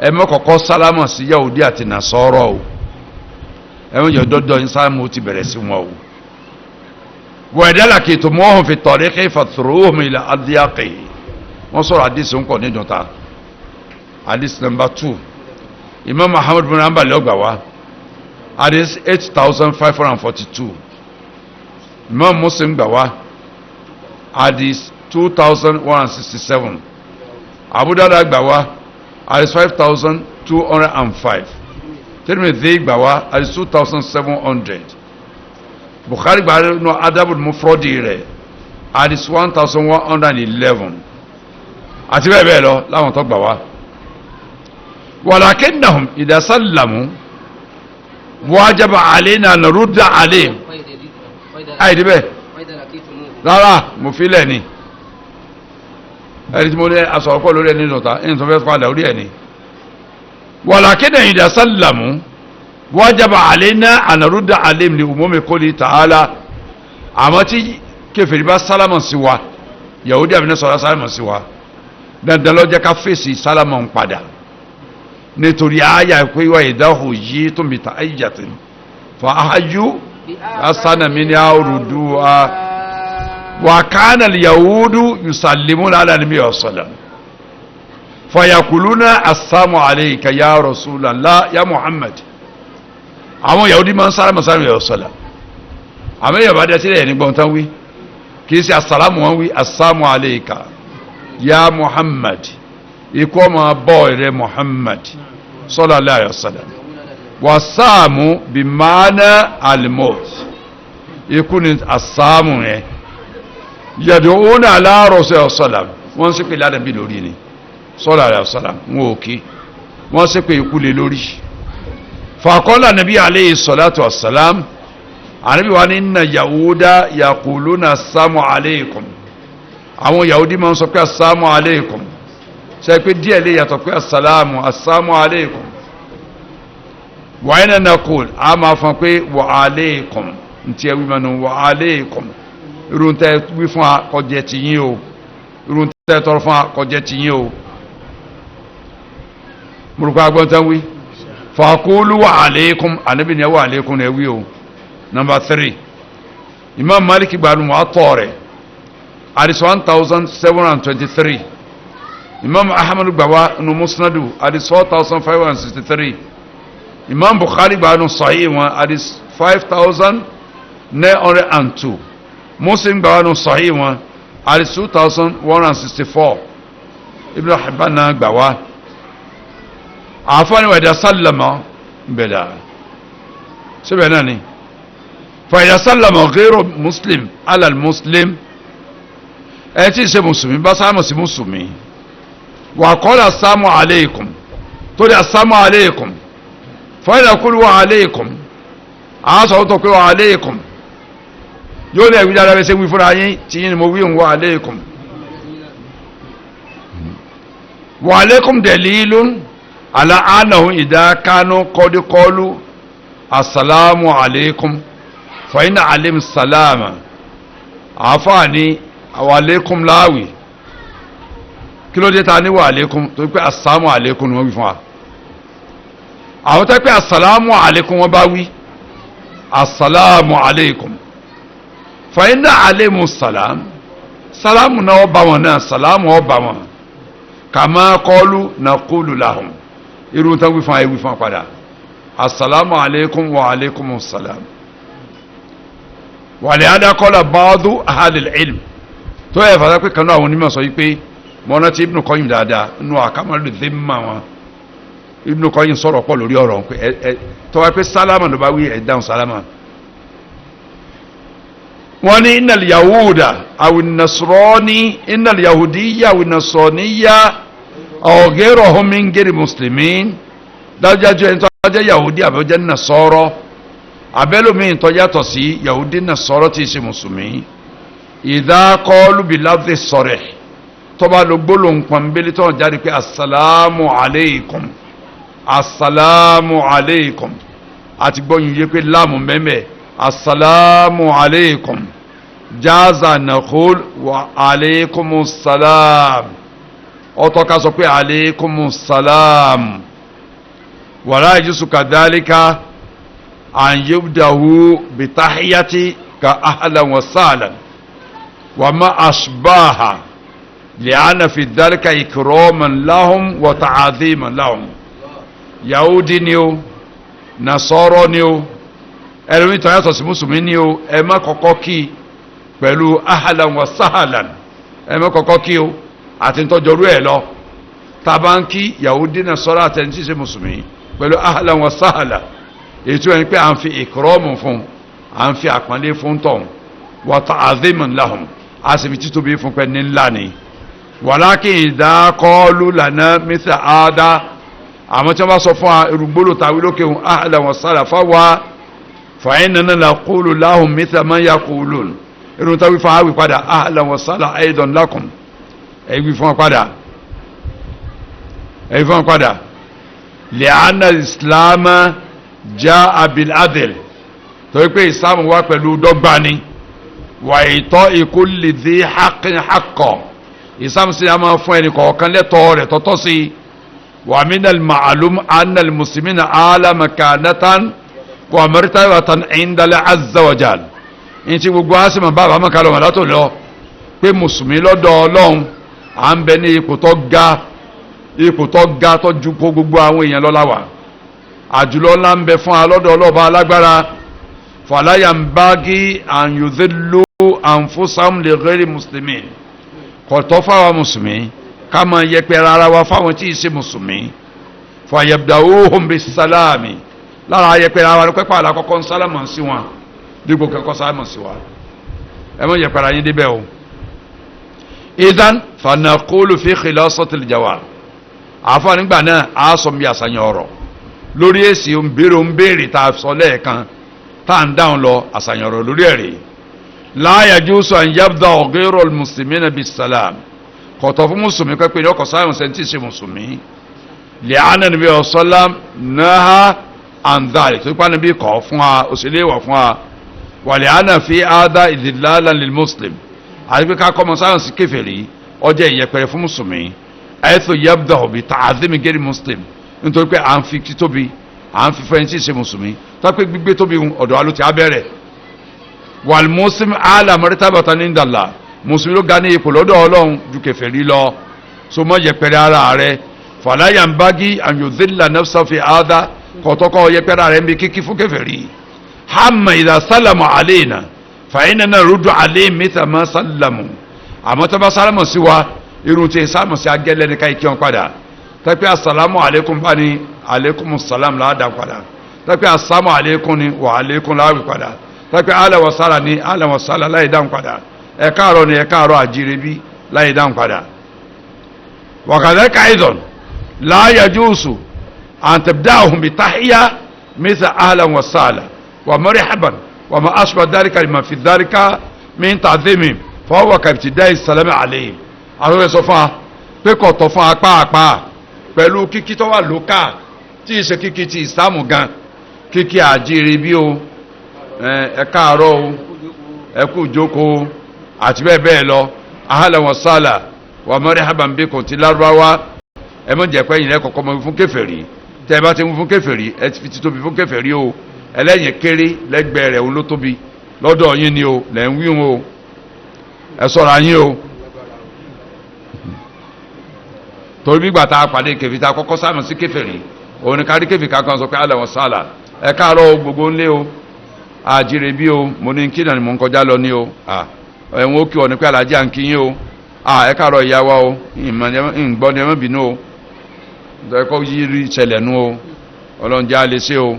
ẹ mọ́ kọ́kọ́ sálámọ̀ sí yahudi àti nasara o ẹ mọ́ jẹ́ dọ́dọ̀ ní sáàmù ó ti bẹ̀rẹ̀ sí wọn o وإذا لقيتموهم في الطريق فاثروهم إلى أضيقه wọ́n sọ̀rọ̀ hadith ń kọ̀ ní ìjọta hadith number 2 Imam Muhammad bin Hanbal ọgbà wa hadith 8542 Imam Muslim gbà wa hadith 2167 Abu Dawud gbà wa hadith 5205 Tirmidhi gbà wa hadith 2700 Bukhari gba no adabul mufradi rẹ̀ hadith 1111 àti bẹ́ẹ̀ bẹ́ẹ̀ lọ láwọn tó gbà wá walakinnahum idha sallamu wajaba alayna narudda alayhim àìdí bẹ́ẹ̀ rárá mo fi lẹ̀ ni ẹni tí mo ní asọ̀rọ̀pọ̀ lórí ẹni lọ́ta ẹni tó fẹ́ padà orí ẹni walakinnahum idha sallamu wajaba alayna an narudda alayhim li umumi qawli ta'ala àmọ́ tí kèfèrí bá sálámà sí wa yahudi àbínẹ́ sọ̀rọ̀ sálámà sí wa dandan ló jẹ́ ká fèsì sálámà ń padà nítorí àyà pé wà ìdáhù yìí tó mìta ayyatin fa ahayyu asana min yawruduha wa kana al-yahudu yusallimuna ala nabi sallam fa yaquluna assalamu alayka ya rasulallah ya muhammad àwọn yahudi man sálámà sálámà sallam àmọ́ yaba de tire ni gbon tan wí kì ṣe assalamu wọn wí assalamu alayka ya muhammad ikọ́ ma bọ́ ìrẹ muhammad sallallahu alaihi wasallam wasamu bí mana almot ikú ni asamu rẹ yad'una ala rasul sallam wọ́n sì pè ládàá bí lórí ni sallallahu alaihi wasallam wọn ò kí wọ́n sì pè ikú lé lórí faqala nabi alayhi salatu wassalam ànábì wa ní inna yahuda yaquluna assalamu alaykum àwọn yahudi máa ń sọ pé assalamu alaykum ṣe pé díẹ̀ lè yàtọ̀ pé assalamu alaikum wa inna naqul a máa fọn pé wa alaikum ntí ẹ wí mẹ́nu wa alaikum irun tẹ́ wí fún akọjẹ tìyín o irun tẹ́ tọrọ fún akọjẹ tìyín o mùrùkọ́ agbọ́ntán wí faqulu wa alaikum anabi ni wa alaikum na wí o. Number 3 Imam Malik gbanu Muwatta rẹ̀ hadith 1723 Imam Ahmad gbawa nu Musnadu hadith 4563 Imam Bukhari gbanu Sahih wọn hadith 5902 Muslim gbawa nu Sahih wọn hadith 2164 Ibn Hibban na gbawa afani wa da sallama bela sebe nani فإذا سلم غير مسلم على المسلم أنتي شيء مسلم بس أنا مسلم وقال السلام عليكم تقول السلام عليكم فإذا يقول وعليكم عاصوا تقول وعليكم يقول لك إذا لم يسوي فرعين تين مويهم وعليكم وعليكم دليل على أنه إذا كانوا قد قالوا السلام عليكم fàyínà alim salama àfáàní àwọn aleikum láàwì kí ló dé ta ní wà aleikum tó pé assalamu aleikum ni wọ́n wí fún wa àwọn tó pé assalamu aleikum wọ́n bá wí assalamu aleikum fàyínà alimu salam salamu náà ọba wọn náà salamu ọba wọn kàmá kọlu na kúlù lahum irú tó wí fún wa wí fún wa padà assalamu aleikum wa aleikum salam. ولهذا قال بعض أهل العلم tó yẹ fàdá pé kanú àwọn onímọ̀ sọ wípé mọ́ná tí Ibn Qayyim dáadáa nínú àkámọ́lù dhimma wọn Ibn Qayyim sọ̀rọ̀ pọ̀ lórí ọ̀rọ̀ pé tó wá pé sálámà ló bá wí ẹ̀dáhùn sálámà wọ́n ní innal yahuda awin nasrani innal yahudiyya awin nasraniyya aw ghayrahum min ghayri muslimin dájájú ẹni tó jẹ́ yahudi àbẹ́jẹ́ nasara abẹ́lómi tó yàtọ̀ sí yahudi nasara tí í ṣe mùsùlùmí idha qalu bi lafzi sarih tó bá lo gbólóhùn pọ̀nbélé tó jáde pé assalamu alaykum àti gbọ́yìn yé pé láàmù mẹ́mẹ́ assalamu alaykum jaza naqul wa alaykumus salam ọ̀tọ̀ ká sọ pé alaykumus salam wala yajuzu kadhalika an yubdahu bi tahiyati ka ahlan wa sahlan wa ma ashbaha li'anna fi dhalika ikraman lahum wa ta'dhiman lahum yahudi ni o nasoro ni o ẹlòmí tó yàtọ̀ sí mùsùlùmí ni o ẹ má kọ́kọ́ kí pẹ̀lú ahlan wa sahlan ẹ má kọ́kọ́ kí o àti ntọ́jọ́rú ẹ̀ lọ tabanki yahudi nasoro àtẹnjí sí mùsùlùmí pẹ̀lú ahlan wa sahlan ètò ẹni pé à ń fi ìkọ́rọ́mù fún à ń fi àpọ́nlé fún tọ̀hún wa ta'dhiman lahum a sì fi títóbi fún pẹ́ ní ńlá ni walakin idha qalu lana mithla hada àmọ́ tí wọ́n bá sọ fún wa irúgbólò tàwí lókè hùn ahlan wa sahlan fáwa fa innana naqulu lahum mithla ma yaqulun irun tàwí fún àwì padà ahlan wa sahlan aidan lakum ẹ̀wí fún wọn padà li'anna al-islam jaa bil-adl tó pé islam wá pẹ̀lú dọ́gba ni wa ita'i kulli dhi haqqin haqqahu islam sì máa fún ẹnì kọ̀ọ̀kan lẹ́tọ̀ọ́ rẹ̀ tọ́tọ́ sí wa min al-ma'lum anna al-muslimina ala makanatan wa martabatan inda Allah azza wa jal inti gbogbo asima baba makalo ma lato lọ pé mùsùlùmí lọ́dọ̀ Ọlọ́hun à ń bẹ ní ipò tó ga tó ju gbogbo àwọn èèyàn lọ láwà àjùlọ ńlá ń bẹ fún alọ́dọ̀ ọlọ́ba alágbára fala yanbaghi an yudhillu anfusahum li ghayri muslimin kò tọ́ fáwọn mùsùlùmí ká máa yẹpẹrẹ ara wa fáwọn tí ì ṣe mùsùlùmí fa yabda'uhum bis salami lára yẹpẹrẹ ara wa pẹ́pẹ́ àlàkọ́kọ́ ń sálámà sí wọn dípò kẹ́kọ́ sálámà sí wa ẹ mọ̀ yẹpẹrẹ yín débẹ̀ o. idan fa naqulu fi khilasatil jawab àfọ̀ nígbà náà a sọ bí àṣàyàn ọ̀rọ̀ lórí èsì ń béèrè tá a sọ lẹ́ẹ̀kan tá à ń dáhùn lọ àṣàyàn ọ̀rọ̀ lórí ẹ̀rí la yajuzu an yabda ghayru al-muslimina bis salam kọ̀tọ̀ fún mùsùlùmí pẹ́pẹ́ ní ọkọ̀ sáyẹ̀nsì sẹ́ńtì ṣe mùsùlùmí lẹ́yìn ànábì ọ̀sọ́lá náà àǹdàlì tó pàánù bí kọ̀ fún wa òṣèlè wà fún wa wàlẹ̀ àná fi àdá ìdìlálà lil muslim àti pé ká kọ́mọ sáyẹ̀nsì kèfèrí ọjọ́ ìyẹpẹrẹ fún mùsùlùmí ẹ̀ẹ́dọ̀ yabda bi ta'zimi gẹ́rì muslim nítorí pé à ń fi títóbi à ń fi fẹ́ǹtì ṣe mùsùlùmí tó pé gbígbé tóbi ọ̀dọ̀ wa ló ti abẹ́rẹ́ wal muslim ala martabatan indallah mùsùlùmí ló ga ní ipò lọ́dọ̀ ọlọ́run ju kèfèrí lọ so mọ́ yẹpẹrẹ ara rẹ fala yanbaghi an yudhilla nafsa fi àdá kọ̀tọ́kọ́ yẹpẹrẹ ara rẹ ń bí kíkí fún kèfèrí hamma idha salamu alayna fa innana naruddu alayhim mithla ma sallamu àmọ́ tó bá sálámù sí wa irun tí sálámù sí agẹ́lẹ́ ní káyìí kí wọ́n padà tẹ́pẹ́ asàlámù alaykum bá ní alaykum salam láàdá padà tẹ́pẹ́ asàlámù alaykum ní wà alaykum láàwì padà tẹ́pẹ́ ala wa sala ní ala wa sala láì dáhùn padà ẹ káàárọ̀ ní ẹ káàárọ̀ àjíire bí láì dáhùn padà. wa kadhalika aidan la yajuzu an tabda'uhum bi tahiyya mithla ahlan wa sala wa marhaban wa ma ashba dhalika liman fi dhalika min ta'dhimihim fọwọ́ kàbìtìdá ìsàlámì àlẹ́yìn àwọn ẹ̀sọ́ fún wa pé kọ̀tọ̀ fún apá pẹ̀lú kíkí tó wà lókà tí ìṣe kíkí ti ìsàmù gan kíkí àjíire bí o ẹ káàárọ̀ o ẹ kú jókòó àti bẹ́ẹ̀ bẹ́ẹ̀ lọ ahlan wa sala wa marhaban bikum ti lárúbáwá ẹ mọ̀ jẹ́ pé yìí lẹ́kọ̀ọ́kọ́ mọ̀ fún kèfèrí tẹ́ ẹ bá ti mú fún kèfèrí ẹ ti fi ti tóbi fún kèfèrí o ẹlẹ́yìn kéré lẹ́gbẹ̀ẹ́ rẹ̀ òun ló tóbi lọ́dọ̀ yín ni o lẹ́ ń wí wọn o ẹ ṣọ́ra yín o torí bí gbàtà pàdé kèfèrí tá kọ́kọ́ sáàmù sí kèfèrí òun ni kárí kèfèrí kankan sọ pé alẹ́ wọn sálà ẹ káàárọ̀ gbogbo ńlé o àjíire bí o mo ní kí náà ni mo ń kọjá lọ ní o ẹ̀wọ̀n ó kí ọ ní pé alájí à ń kí yín o ẹ káàárọ̀ ìyá wa o ìgbọ́ ni ẹ má bínú o nítorí kọ́ yí ìṣẹ̀lẹ̀ nú o ọlọ́run jẹ́ àlè ṣe o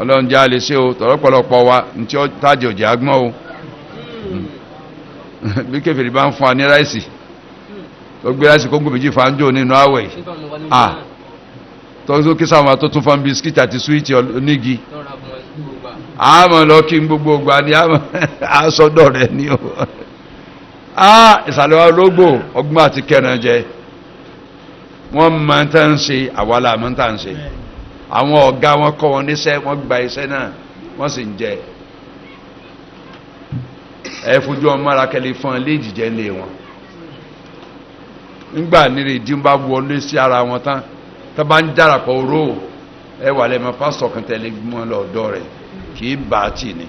ọlọ́run jẹ́ àlè ṣe o tọ̀rọ̀pọ̀lọpọ̀ wa ní tí ó tájì òjì agbọ́n o bí kèfèrí bá ń fún wa ní ráìsì tó gbé ráìsì kó gbòmìjì fàájò nínú àwẹ̀ tó kí sáwọn tó tún fún bisikíìtì àti súwìtì onígi àmọ́ lọ kí n gbogbo ògbà ní àsọdọ̀ rẹ̀ ní o ìsàlẹ̀ wa ológbò ọgbọ́n àti kẹran jẹ wọ́n máa ń tẹ́ ń ṣe àwàlà máa ń tà ń ṣe àwọn ọ̀gá wọn kọ́ wọn níṣẹ́ wọ́n gba iṣẹ́ náà wọ́n sì ń jẹ ẹ fojú ọmọ ara kẹlẹ fún ẹ léèjì jẹ lé wọn nígbà nílé ìdí ń bá wọlé sí ara wọn tán tó bá ń dárapọ̀ oró ẹ wà lẹ́mọ pásítọ̀ kan tẹ̀lé mọ́ lọ́dọ̀ rẹ̀ kì í bá a tì ní.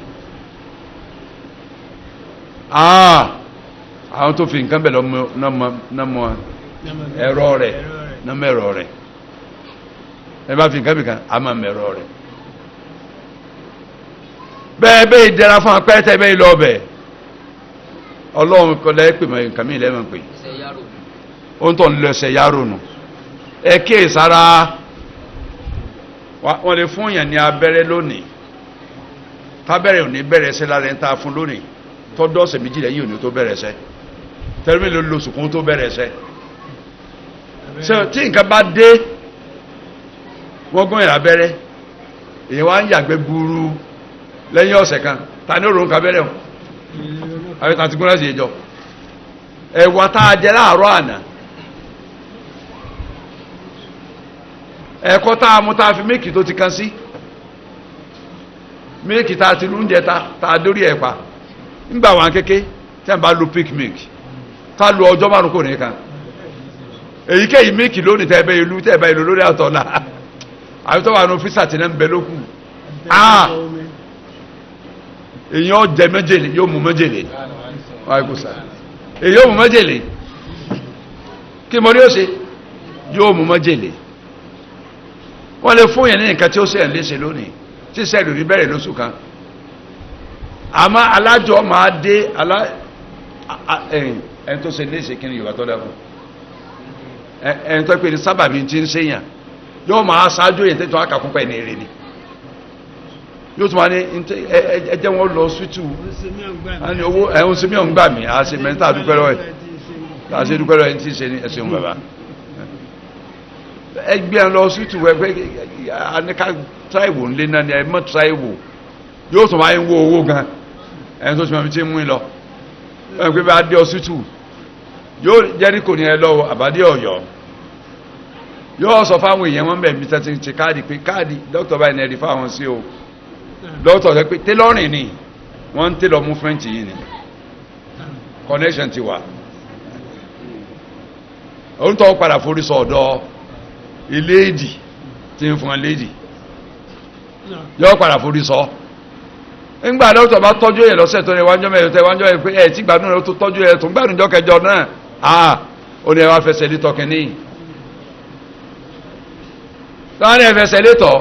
àwọn tó fi nǹkan bẹ̀ lọ́mọ ẹ̀rọ rẹ̀ nọ́mọ ẹ̀rọ rẹ̀ ẹ bá fi nǹkan bẹ̀ kan a máa mẹ̀rọ rẹ̀ bẹ́ẹ̀ bẹ́ẹ̀ ìdẹ́ra fún apẹ́tẹ́ bẹ́ẹ̀ lọ bẹ́ẹ̀ ọlọ́run kọlẹ̀ pè mọ̀ nǹkan mí lẹ́mọ̀ pé ó ń tọ́ ń lọ ẹsẹ̀ yárò nù ẹ kéè sára wọ́n lè fún yàn ní abẹ́rẹ́ lónìí tábẹ́rẹ́ ò ní bẹ̀rẹ̀ ẹsẹ̀ lára ẹ̀ ń ta fún lónìí tọ́dọ̀ ọ̀sẹ̀ méjì lẹ́yìn òní tó bẹ̀rẹ̀ ẹsẹ̀ tẹ́lẹ̀mí ló lo sùkún tó bẹ̀rẹ̀ ẹsẹ̀ tí nǹkan bá dé wọ́n gún yàn abẹ́rẹ́ èyí wá ń yàgbẹ́ gbúrú lẹ́yìn ọ̀sẹ̀ kan ta ní òrùn kabẹ́rẹ́ wọn àwọn ìtàn àti gúnlẹ̀ sí ìjọ ẹ̀wà tá a jẹ láàárọ̀ àná ẹ̀kọ́ tá a mú tá a fi méèkì tó ti kan sí méèkì tá a ti lóúnjẹ tá a dórí ẹ̀pà nígbà wọn kéke tí a bá lo picnic tá a lo ọjọ́ márùn kò ní kan èyíkéyìí méèkì lónìí tẹ́ ẹ bẹ́ ìlú tẹ́ ẹ bá ìlú lórí àtọ̀là àbí tó wà ní ọ́fíìsì àti náà ń bẹ lókù èyàn jẹ méjèlé yóò mú méjèlé èyí yóò mú méjèlé kí mo rí ó ṣe yóò mú méjèlé wọ́n lè fún yẹn ní nǹkan tí ó sẹ́yìn léṣe lónìí tí sẹ́yìn rí bẹ̀rẹ̀ lóṣù kan àmọ́ alájọ máa dé ẹni tó ṣe léṣe kí ni Yorùbá tó dábò ẹni tó pè ní sábàbí tí ń ṣèyàn yóò máa ṣáájú yẹn tẹ́tọ́ àkàkùn pẹ̀ ní èrè ni yóò tún wá ní ẹjẹ́ wọn lọ sútù owó ẹ̀hún sí mìíràn gbà mí àṣẹ mẹ́ta àdúpẹ́ lọ́wọ́ ẹ̀ àṣẹ dúpẹ́ lọ́wọ́ ẹ̀ tí ń ṣe ní ẹ̀sìn bàbá ẹgbẹ́ ẹ̀ lọ sútù ẹgbẹ́ aníká tíráìwò ńlẹ́ náà ni ẹ mọ́ tíráìwò yóò tún wá ń wo owó gan ẹni tó ti máa fi ti mú in lọ ẹgbẹ́ bá dé ọsútù yóò Jẹ́ríkò ní ẹ lọ́wọ́ àbádé Ọ̀yọ́ yóò sọ fáwọn èèyàn wọn bẹ̀ bí tẹ́tí ti káàdì pé káàdì dókítà báyìí ní ẹ̀rí fáwọn sí o dókítà rẹ pé tẹ́lọ́rìn ni wọ́n ń tẹ́lọ̀ mú French yìí ni connection ti wà òun tó padà forí sọ ọ̀dọ̀ iléèdì tí ń fún ẹ léèdì yóò padà forí sọ ńgbà dókítà bá tọ́jú ẹ̀ lọ́sẹ̀ tó ní wájọ́ mẹ́rin tẹ́ wájọ́ ẹ̀ pé ẹ̀ tí gbádùn rẹ̀ tó tọ́jú ẹ̀ tó ń gbádùn jọ́ kẹjọ náà ó ní ẹ wá fẹsẹ̀ lé tọkẹ́ni láàrin ẹ̀fẹsẹ̀ létọ̀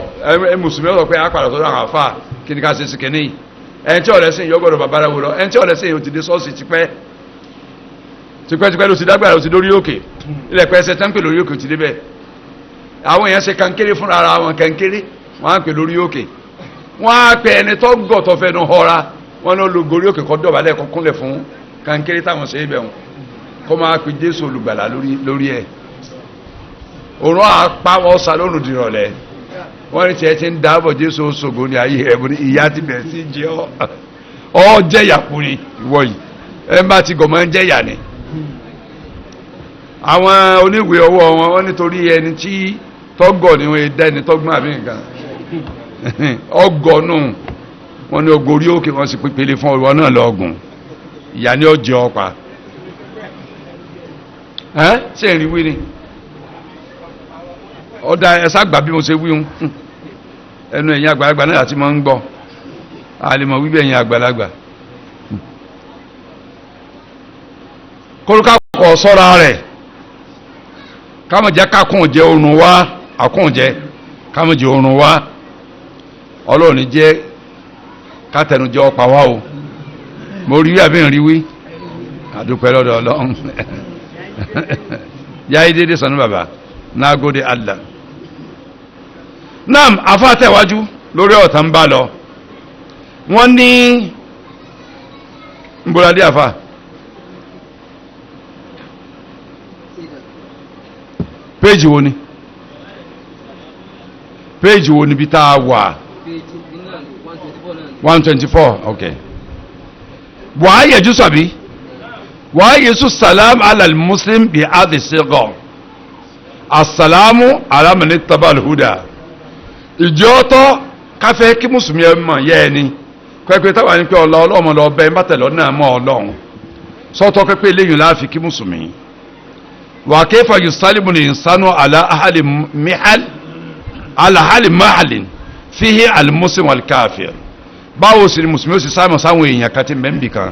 ẹ mùsùlùmí ọ̀rọ̀ pé àpàdà tó dáhùn àfà kí ni ká ṣe sí kẹ́ni ẹni tí ọ̀rẹ́ sìn yóò gbọ́dọ̀ bàbá rẹ̀ wò lọ ẹni tí ọ̀rẹ́ sìn yóò ti dé sọ́ọ̀sì tipẹ́ ló ti dágbára ló ti lórí òkè ilẹ̀ pẹ́ ẹsẹ̀ tán pè lórí òkè ti débẹ̀ àwọn èèyàn ṣe kankéré fúnra ara wọn kankéré wọ́n á pè lórí òkè wọ́n á pè ẹni tó gọ̀ tó fẹ́ nu họra wọ́n lọ lo gorí òkè kọ́ dọ̀bálẹ̀ kọ́ kúnlẹ̀ fún kankéré táwọn ṣe é bẹ̀ wọn kó máa pe Jésù olùgbàlà lórí ẹ̀ òun àpá wọn sá lónìí dìrọ̀lẹ́ wọ́n ní tiẹ̀ ti ń dáàbọ̀ Jésù ṣògo ní ayé ẹ̀ bọ́ni ìyá ti bẹ̀rẹ̀ sí jẹ́ ọ́ jẹ́yà kùnrin ìwọ yìí ẹ̀ ń bá ti gọ̀mọ́ ń jẹ́yà ni. àwọn oníwèé ọwọ́ wọn nítorí ẹni tí tọ́gọ̀ ni wọ́n dá ẹni tọ́gbọ́n àbí nǹkan ọgọ́nù wọn ní ogorí òkè wọn sì pépele fún ọwọ́ náà lọ́gùn ìyá ni ó jẹ ọ pa ṣé èrì wí ni ọ̀dà ẹ̀sà gbà bí mo ṣe wíhun ẹnu ẹ̀yin àgbàlagbà náà àti máa ń gbọ́ àlèmọ̀ wíbẹ̀ ẹ̀yin àgbàlagbà kórúkà kọ̀ sọ́ra rẹ̀ kámọ̀ jẹ́ kákùn jẹ́ oorun wá àkùn jẹ́ kámọ̀ jẹ́ oorun wá ọlọ́run jẹ́ kátẹnu jẹ́ ọ̀pá wá o mo rí àbí ń rí wí àdúpẹ́ lọ́dọ̀ ọlọ́run yáyé dédé sọnù bàbá nágóde Allah nam afátẹ̀wájú lórí ọ̀tá ń bá lọ wọ́n ní mbọ́ládé àfà péjì wo ni péjì wo ni bí tá a wà 124 ok wàá yẹjú sàbí wàá yẹjú salam alal muslim bi adi sigar asalamu alamani tabal huda ìjọ tó káfẹ́ kí mùsùlùmí ẹ mọ̀ yẹ́ ẹni pẹ́pẹ́ táwọn ẹni pé ọlọ́mọ lọ bẹ́ẹ̀ bá tẹ̀lọ́ náà mọ́ ọlọ́run sọ́tọ́ pẹ́pẹ́ eléyìí láàfi kí mùsùlùmí wà kéfà yusalimu ní ìsánú alahali mahalin fihi alimusin walkafir báwo sì ni mùsùlùmí ó sì sáàmù sáwọn èèyàn kan ti mẹ́mbì kan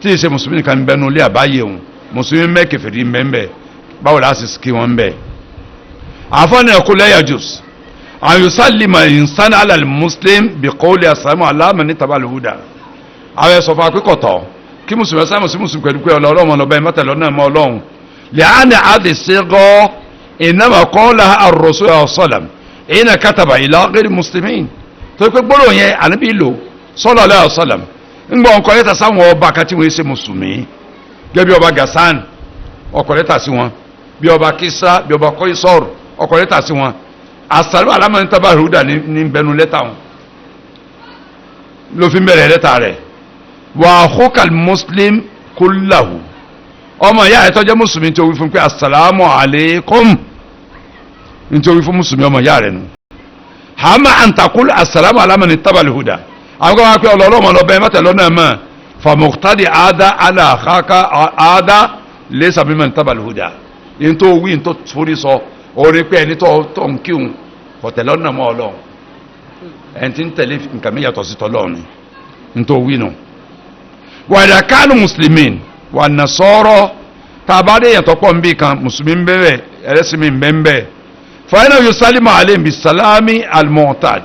tí ì ṣe mùsùlùmí kan bẹnu lé àbáyé òun mùsùlùmí mẹ́kẹfẹ̀rí mẹ́mbẹ̀ báwo láti kí wọ́n bẹ̀ àfọ́nà ẹ̀kú lẹ́yà jùs an yusallima insan ala muslim bi qawli assalamu ala man tabal huda awe sọ fa pikoto kí musulmi sa musulmi pẹ̀lú pé Ọlọ́run mo lo be mata lo na mo Ọlọ́run li ana adi sigo inma qala ar-rasul sallam ina kataba ila ghayr muslimin tó pé gboro yẹn Ànábì lò sallallahu alaihi wasallam ngbo nko leta sáwọn ọba kan tí wọ́n ṣe musulmi gẹ́ bí ọba Gasan ó leta sí wọn bí ọba Kisra bí ọba Qaisar ó leta sí wọn asalamu alamani tabar huda ní bẹnu lẹ́tà wọn ló fi bẹ̀rẹ̀ lẹ́tà rẹ̀ wà hókàl muslim kullahu ọmọ ìyá rẹ̀ tó jẹ́ mùsùlùmí tó wí fún pé asalamu alaikum nítorí fún mùsùlùmí ọmọ ìyá rẹ̀ nù hama antakul asalamu alamani tabar huda àwọn kan wá pé ọlọ́mọ lọ bẹ́ẹ̀ mẹ́tẹ̀lọ́ náà mọ̀ famuktadi ada alahaka ada lẹ́sà mímọ̀ tabar huda yìí tó wí tó forí sọ orí pé ẹni tó ń kíhun kọ̀tẹ̀lọ́ náà mọ́ Ọlọ́run ẹni tí ń tẹ̀lé nǹkan méjàtọ̀ sí tọ́lọ́run ní tó wí nù wàdà kánù mùsùlùmí wà nà sọ́rọ́ tàbádé yàtọ̀ pọ̀ nbí kan mùsùlùmí ń bẹ̀rẹ̀ ẹlẹ́sìn mi ń bẹ̀rẹ̀ fàyínà yóò sálímù alẹ́ bí sálámì almu'tad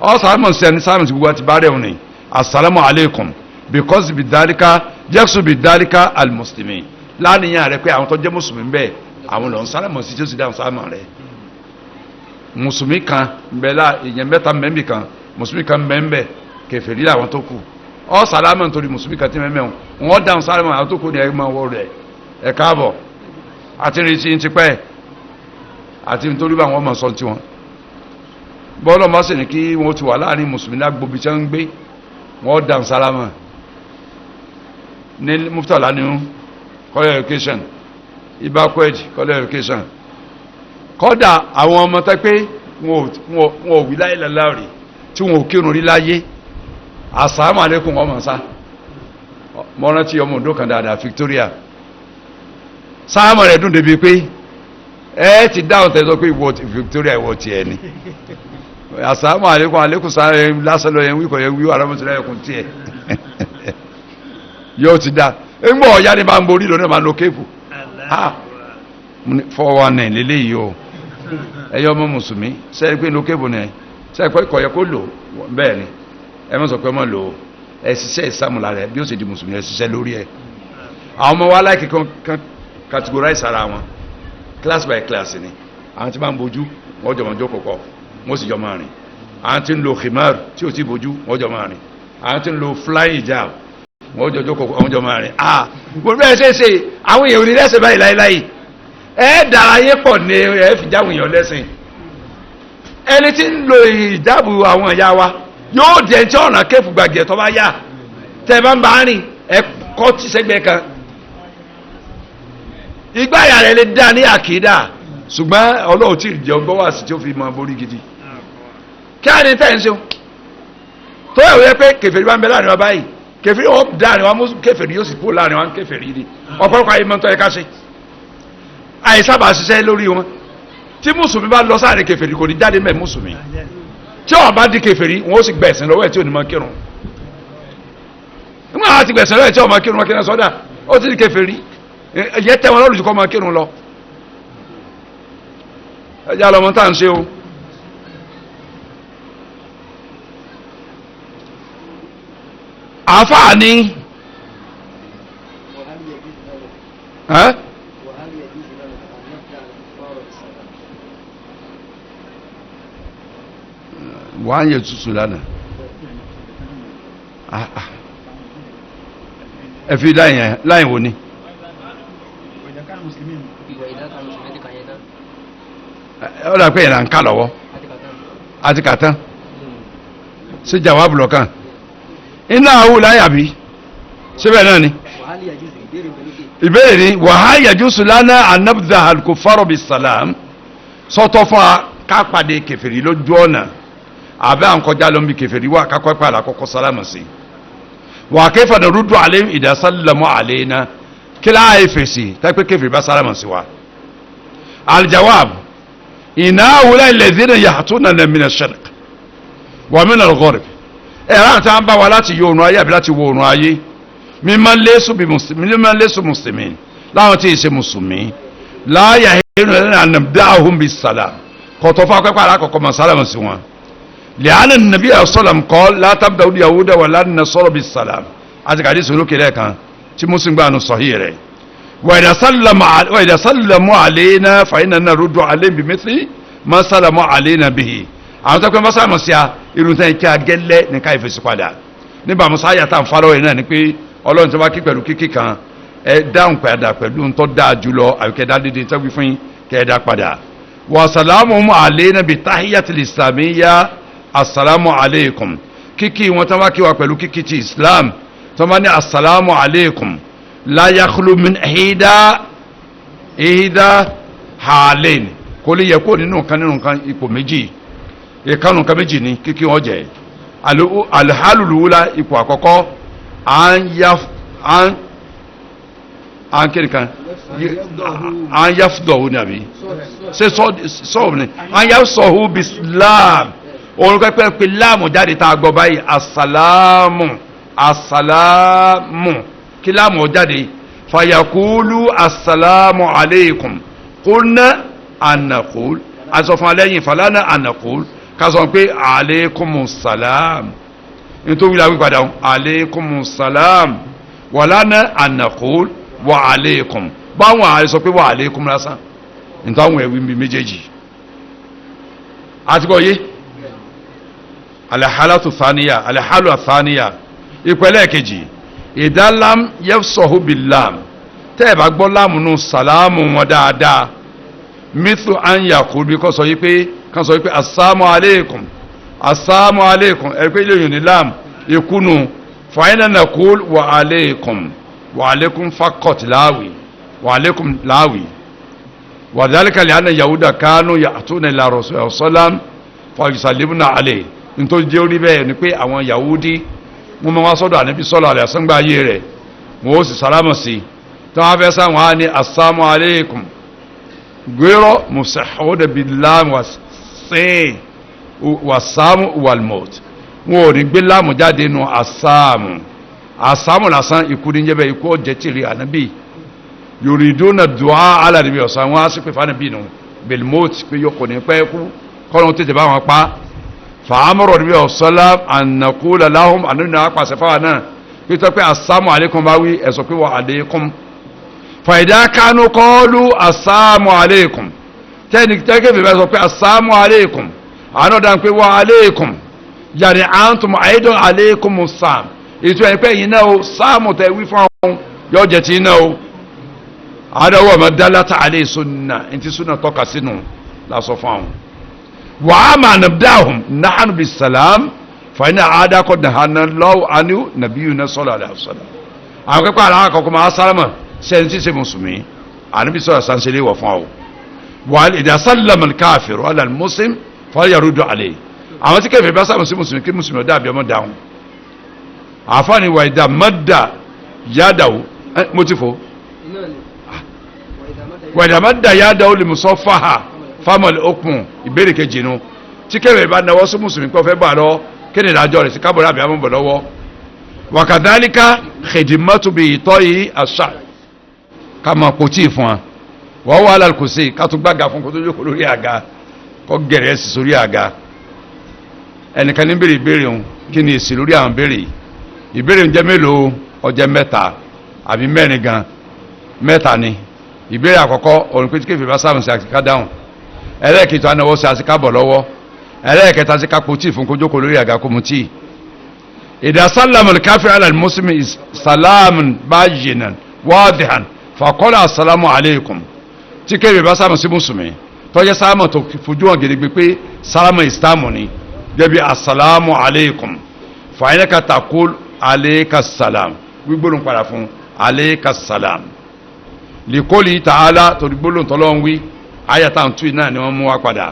ọ sàlámù sẹ́ni sàlámù sí gbogbo àti bàrẹ̀ òní asàlámù alaykum because bí dálíkà jẹ́sù bí dálíkà almùsùlùmí láàníyàn rẹ pé àwọn tó jẹ́ mùsùlùmí bẹ́ẹ̀ àwọn lọ ń sálámù sí tí ó sì dáhùn sálámù rẹ mùsùlùmí kan bẹ́ẹ̀la ìyẹn mẹ́ta mẹ́mbì kan mùsùlùmí kan mẹ́mbẹ̀ kèfèrí làwọn tó kù ọ sálámù nítorí mùsùlùmí kan tí mẹ́mbẹ̀ wọn dáhùn sálámù àwọn tó kù ní ẹgbẹ́ wọn rẹ ẹ káàbọ̀ àti ìrìnsì ti pẹ́ àti nítorí báwọn ọmọ sọ tiwọn bọ́ọ̀lù ọmọ sì ní kí wọ́n ti wà láàrin mùsùlùmí lágbóbi tí wọ́n ń gbé wọ́n dáhùn sálámù ní muftala ní kọ́lẹ̀ education backward college education kódà àwọn ọmọ tó pé wọn ò wí láyé lọ́láàrí tí wọn ò kírun rí láyé assalamu alaikum ọmọ sá mọ́rán tí ọmọ òdó kan dáadáa Victoria sáàmù rẹ̀ dùn débi pé ẹ ti dáhùn tẹ́sọ pé ìwọ Victoria ìwọ ti ẹ̀ ni assalamu alaikum sáré lásán lọ yẹn wíkọ̀ yẹn wíwọ́ arámọ́sílẹ̀ ẹ̀kùn tí ẹ̀ yóò ti dá ẹgbọ́ ọ̀yá ni máa ń borí lónìí máa ń lo kéèpù 419 lélẹ́ yìí o ẹyọ ọmọ mùsùlùmí sẹ́yìn pé lo kéèpù ni sẹ́yìn pé ìkọ̀yẹ kó lò bẹ́ẹ̀ ni ẹ mọ́ sọ pé mọ́ lò ó ẹ ṣiṣẹ́ ìsàmùlà rẹ̀ bí ó sì di mùsùlùmí ẹ ṣiṣẹ́ lórí ẹ àwọn ọmọ wa láìkí kan categorize ara wọn class by class ni àwọn tí máa ń bojú wọ́n jọ máa jókòó pọ̀ wọ́n sì jọ máa rìn àwọn tí ń lo khimar tí ò tí bojú wọ́n jọ máa rìn àwọn tí ń lo flying hijab wọ́n jọ jókòó wọ́n jọ máa rìn gbogbo ẹ̀ ṣe àwọn èèyàn ò ní lẹ́sẹ̀ báyìí láíláí ẹ dára yé pọ̀ ní ẹ fi jáwé èèyàn lẹ́sìn ẹni tí ń lo ìjáàbù àwọn ìyá wa yóò jẹ́ tí ọ̀nà kéfù gbàgẹ̀ tó bá yá tẹ́ bá ń bá rìn ẹ kọ́ tí sẹ́gbẹ́ kan ìgbáyà rẹ̀ lè dá ní àkídà ṣùgbọ́n ọlọ́run tí ìjọ gbọ́ wà sí tí ó fi mọ borí gidi kí á ní tẹ́ ń ṣeun tó yẹ wípé pé kèfèrí bá ń bẹ láàrin wa báyìí kèfèrí wọn dáàrin wa kèfèrí yóò sì kó láàrin wa kèfèrí ni ọ̀pọ̀lọpọ̀ ayé mọ́tọ́ ẹ̀ká ṣe àìsábà ṣiṣẹ́ lórí wọn tí mùsùlùmí bá lọ sáàrin kèfèrí kò ní jáde mẹ́ mùsùlùmí tí ó bá di kèfèrí wọn ó sì gbẹ̀sìn lọ́wọ́ ẹ̀ tí ò ní mọ kírun nígbà wọn ti gbẹ̀sìn lọ́wọ́ ẹ̀ tí ò mọ kírun wọn kí sọ́dà ó ti di kèfèrí ẹ̀yẹ tẹ́ wọn lọ́rùn jù kọ́ mọ kírun lọ ẹjá lọmọ tá à ń ṣe o àáfàá ni wàá yẹ tutù lánàá ẹ fi láyìn wo ni. ó dà pé ìlànà ń ká lọ́wọ́ àti kàtán sí jawabu lọ́kàn iná àwò láyàbí síbẹ̀ náà ni ìbéèrè ni wàhálà yajusu lana anabdha al-kuffar bis-salam sọ́tọ̀ fún a ká pàdé kèfèrí lójú ọ̀nà àbẹ́ à ń kọjá lọ́nbi kèfèrí wà ká kọ́pẹ́ àlàkọ́kọ́ sálámù sí wà kayfa naruddu alayhim idha sallamu alayna kí láàyè fèsì tẹ́pẹ́ kèfèrí bá sálámù sí wa al-jawab inna haula alladhina yahtuna min ash-sharq wa min al-gharb ẹ̀rọ àti àwọn bá wa láti yọ òrùn ayé àbí láti wo òrùn ayé mímọ́ lẹ́sù mùsùlùmí láwọn tí ì ṣe mùsùlùmí láàyè àhẹ́rù ẹ̀rọ ànàbdáhùn bí sàlám kọ̀tọ̀ fún akẹ́kọ̀ọ́ alákọ̀ọ́kọ́ mọ̀ sálàmù sí wọn lẹ́yìn nàbí àṣọlám kọ́ látàbdáwùdí yahuda wà lánàá sọ̀rọ̀ bí sàlám àti kàdí sòlókè lẹ́ẹ̀kan tí mùsùlùmí gbà nù sọ̀hí rẹ̀ wà ìdá sálàmù àlẹ́nà fàyínà náà rúdù àlẹ́ bí mẹ́sì má sálàmù àlẹ́nà bìhì àwọn tó kọ́ bá sálàmù sí a irun tẹ́ kí a gẹ́lẹ́ ní ká ìfèsì padà nígbà musa ayàtà ń falọ́ yìí náà ni pé ọlọ́run tó bá kí pẹ̀lú kíkí kan ẹ dáhùn padà pẹ̀lú ń tọ́ dáa jùlọ àbíkẹ́dá dídí tẹ́gbí fún kẹ́ẹ̀dá padà wa salamu alayna bi tahiyatil islamiyya assalamu alaykum kíkí wọn tó bá kí wa pẹ̀lú kíkí ti islam tó bá ní assalamu alaykum la yakhlu min ihda halayn kò lè yẹ kó nínú kan ipò méjì ìkànnù kan méjì ní kíkí wọn jẹ alhaluluwula ipò àkọ́kọ́ an kiri kan an yafdọ̀hu ni àbí ṣe sọ́ọ̀bù ni an yafsọ̀hu bislam orúkọ pé láàmù jáde tá a gbọ́ báyìí asalamu kí láàmù jáde fayakulu asalamu aleikum kulna anakul asọ̀fún alẹ́yìn falana anakul kásán pé aleikumussalam nítorí wíwá wípadà aleikumussalam wàlánà anakul wà aleikum báwọn ààrẹ sọ pé wà aleikum lásán nítawọn ẹ̀wí bí méjèèjì àti bọ́ yé alẹ́hálàtù thaniya alẹ́hálù àthaniya ìpẹ́lẹ̀ kejì ìdálám yẹ́fṣọ̀hù bìlám tẹ́ẹ̀bà gbọ́ láàmùnú sàlámù wọn dáadáa mithlu an yakul bí kọ́ sọ yí pé kan sọ pé assalamu alaikum ẹgbẹ́ ilé yìí ní lam ikúnu fàyínà nàkúl wà alaikum fakọt láàwì wa alaykum láwì wa dhalika li anna yahuda kanu ya'tuna ila rasulillah sallam fa yusallimuna alayhi nítorí jẹ́ orí bẹ́ẹ̀ ni pé àwọn yahudi wọ́n máa wá sọ́dọ̀ ànábì sallallahu alaihi wasallam gbá ayé rẹ̀ wọ́n ó sì sálámà sí tí wọ́n fẹ́ sáwọn á ní assalamu alaykum gbérò musahawuda bilam wasamu walmot wọn ò ní gbé láàmù jáde nù asáàmù lásán ikú ní jẹ́bẹ̀ ikú ọjẹ́ tìrì ànábì yuriduna du'a ala nabi ọ̀sán wọn á sì pè fánàbì nù bilmot pé yóò kò ní pẹ́ kú kọ́nà tètè bá wọn pa fàámọ̀rọ̀ nabi ọ̀sọ́lá ànàkúlà láhùn ànúnà àpàṣẹ fáwọn náà pé tọ́ pé asáàmù alaykum bá wí ẹ̀sọ̀ pé wà alaykum fàìdá kánú kọ́ọ́lù asáàmù alaykum tẹ́ni tẹ́kẹ́fẹ́ bá sọ pé asáàmù alaykum ànọ́dá pé wà alaykum yàrá àǹtùm àìdán alaykum sáàm ètò ẹni pé yìí náà o sáàmù tẹ́ wí fún àwọn yóò jẹ́ ti náà o àdáwọ̀ ọmọ dálátà alẹ́ sunna ntí sunna tọ́ka sínú lásọ fún àwọn wàá mà nàbdáhùn nàánù bí sàlám fàyínà àdàkọ̀ nàánà lọ́wọ́ àníw nàbíyù náà sọ́lá àlàfsọ́lá àwọn kẹ́kọ̀ọ́ àlàkọ̀ kọ́kọ́ máa sálámà sẹ́yìn tí ṣe mùsùlùmí àníbi sọ́lá sánsẹ́lẹ̀ wọ̀ fún àwọn wàá ìdá sálàmù káfíìrù alal muslim fọlá yàrá dùn àlẹ́ àwọn tí kẹfẹ́ bá sábà sí mùsùlùmí kí mùsùlùmí ọ̀dà àbí ọmọ dáhùn àfáàní wà ìdá mọ́dà yádàwó mo ti fò wà ìdá mọ́dà yádàwó lè mú sọ fáhà fámọ̀lì okùn ìbéèrè kejì nu tí kẹfẹ́ bá náwó sí mùsùlùmí pé ó fẹ́ bà lọ kí ni ìdájọ́ rẹ̀ sí kábọ̀rọ̀ àbí àmọ́ bọ̀ lọ́wọ́ wàkàdálíkà xèdìmọ́tò bí ìtọ́ yìí àṣà ká máa kó tí ì fún wa wọ́n wà lálùkùsí ká tún gbága fún kó tó jókòó lórí àga kó gẹ̀rẹ́ sí sórí àga ẹnìkan ní béèrè ìbéèrè òun kí ni èsì lórí àwọn béèrè ìbéèrè ń jẹ́ mélòó ọjẹ́ mẹ́ta àbí mẹ́rin gan mẹ́ta ni ìbéèrè àkọ́kọ́ òun pé tí kéfì bá sáàmù sí àsìká dáhùn ẹlẹ́ẹ̀kejì anáwó sí àsìká bọ̀ lọ́wọ́ ẹlẹ́ẹ̀kẹta sí ká kó tíì fún kó jókòó lórí àga kó mu tíì ìdá sálàmù káfíń alal mùsùlùmí sàlámù báyìnà wádìhàn fàkọ́lá assalamu alaykum tí kéfì bá sáàmù sí mùsùlùmí tọ́jẹ́ sáàmù tó fojú hàn gẹ́gẹ́ pé sáàmù ìsìlámù ni gẹ́bí assalamu alaykum fàyínẹ́ka takul alaykasalam gbígbólóhùn padà fún alaykasalam likoli ta'ala torí gbólóhùn tọ́lọ́hún wí ayata ń tún náà ni wọ́n mú wá padà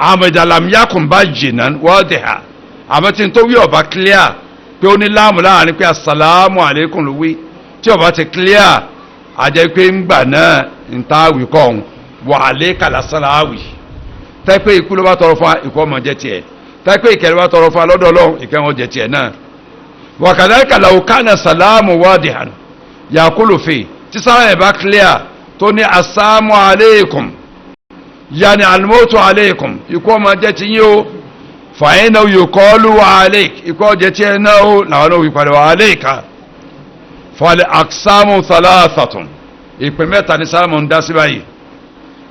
àmọ̀dàlám yakùn bá jìnnà wọ́ọ̀dẹ̀ha àmọ́ tí n tó wí ọba clear pé ó ní láàmù láàrin pé assalamu alaykum ló wí tí ọba ti clear àjẹ́ pé ńgbà náà ń ta àwì kọ́ ọ̀hún wà alaykalasalawi tẹ́pẹ́ ikú ló bá tọrọ fún ikú ọmọ jẹ tiẹ̀ tẹ́pẹ́ ìkẹ́ ló bá tọrọ fún alọ́dọ̀ ọlọ́run ìkẹ́ wọn jẹ tiẹ̀ náà wa kadhalika law kana salamu wadihan yakulu fi tí sára ẹ̀ bá clear tó ní assalamu alaykum yanni almotu alaykum ikú ọmọ jẹ ti yín o fa inna yuqalu wa alayk ikú ọjẹ tiẹ̀ náà o làwọn náà wí padà wa alayka fal aqsamu thalathatun ìpè mẹ́ta ní sára mọ̀ ń dá sí báyìí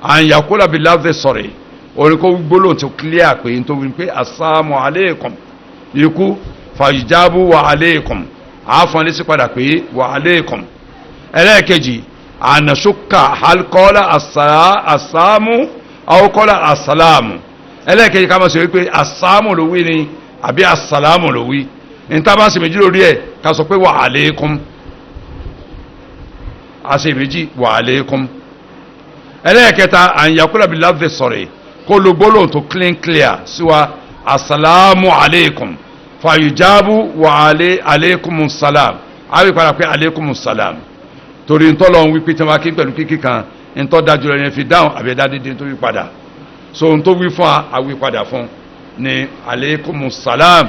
an yakula bil lafzi sọ̀rọ̀ orúkọ gbólóhùn tó clear pé n tó wí pé assalamu alaykum ikú fàyíjábù wa alaykum àáfọn sí padà pé wa alaykum ẹlẹ́ẹ̀kejì ànàṣùkà halkọ́lá assalamu àwòkọ́lá assalamu ẹlẹ́ẹ̀kejì ká máa sọ wípé assalamu ló wí ni àbí assalamu ló wí ní tá a bá ń ṣe méjì lórí ẹ̀ ká sọ pé wa alaykum àṣẹ méjì wa alaykum ẹlẹ́ẹ̀kẹta àyàkúlà bí láfẹ́ sọ̀rọ̀ kó ló gbólóhùn tó clear sí wa assalamu alaykum fàyíjábù wà alaykum salam àwí padà pé alaykum salam torí ntọ́lọ́ ń wí pé tí wọ́n kí pẹ̀lú kíkí kan ntọ́ dájú rẹ̀ fi dáhùn àbẹ̀dá dídí tó wí padà so n tó wí fún àwí padà fún ní alaykum salam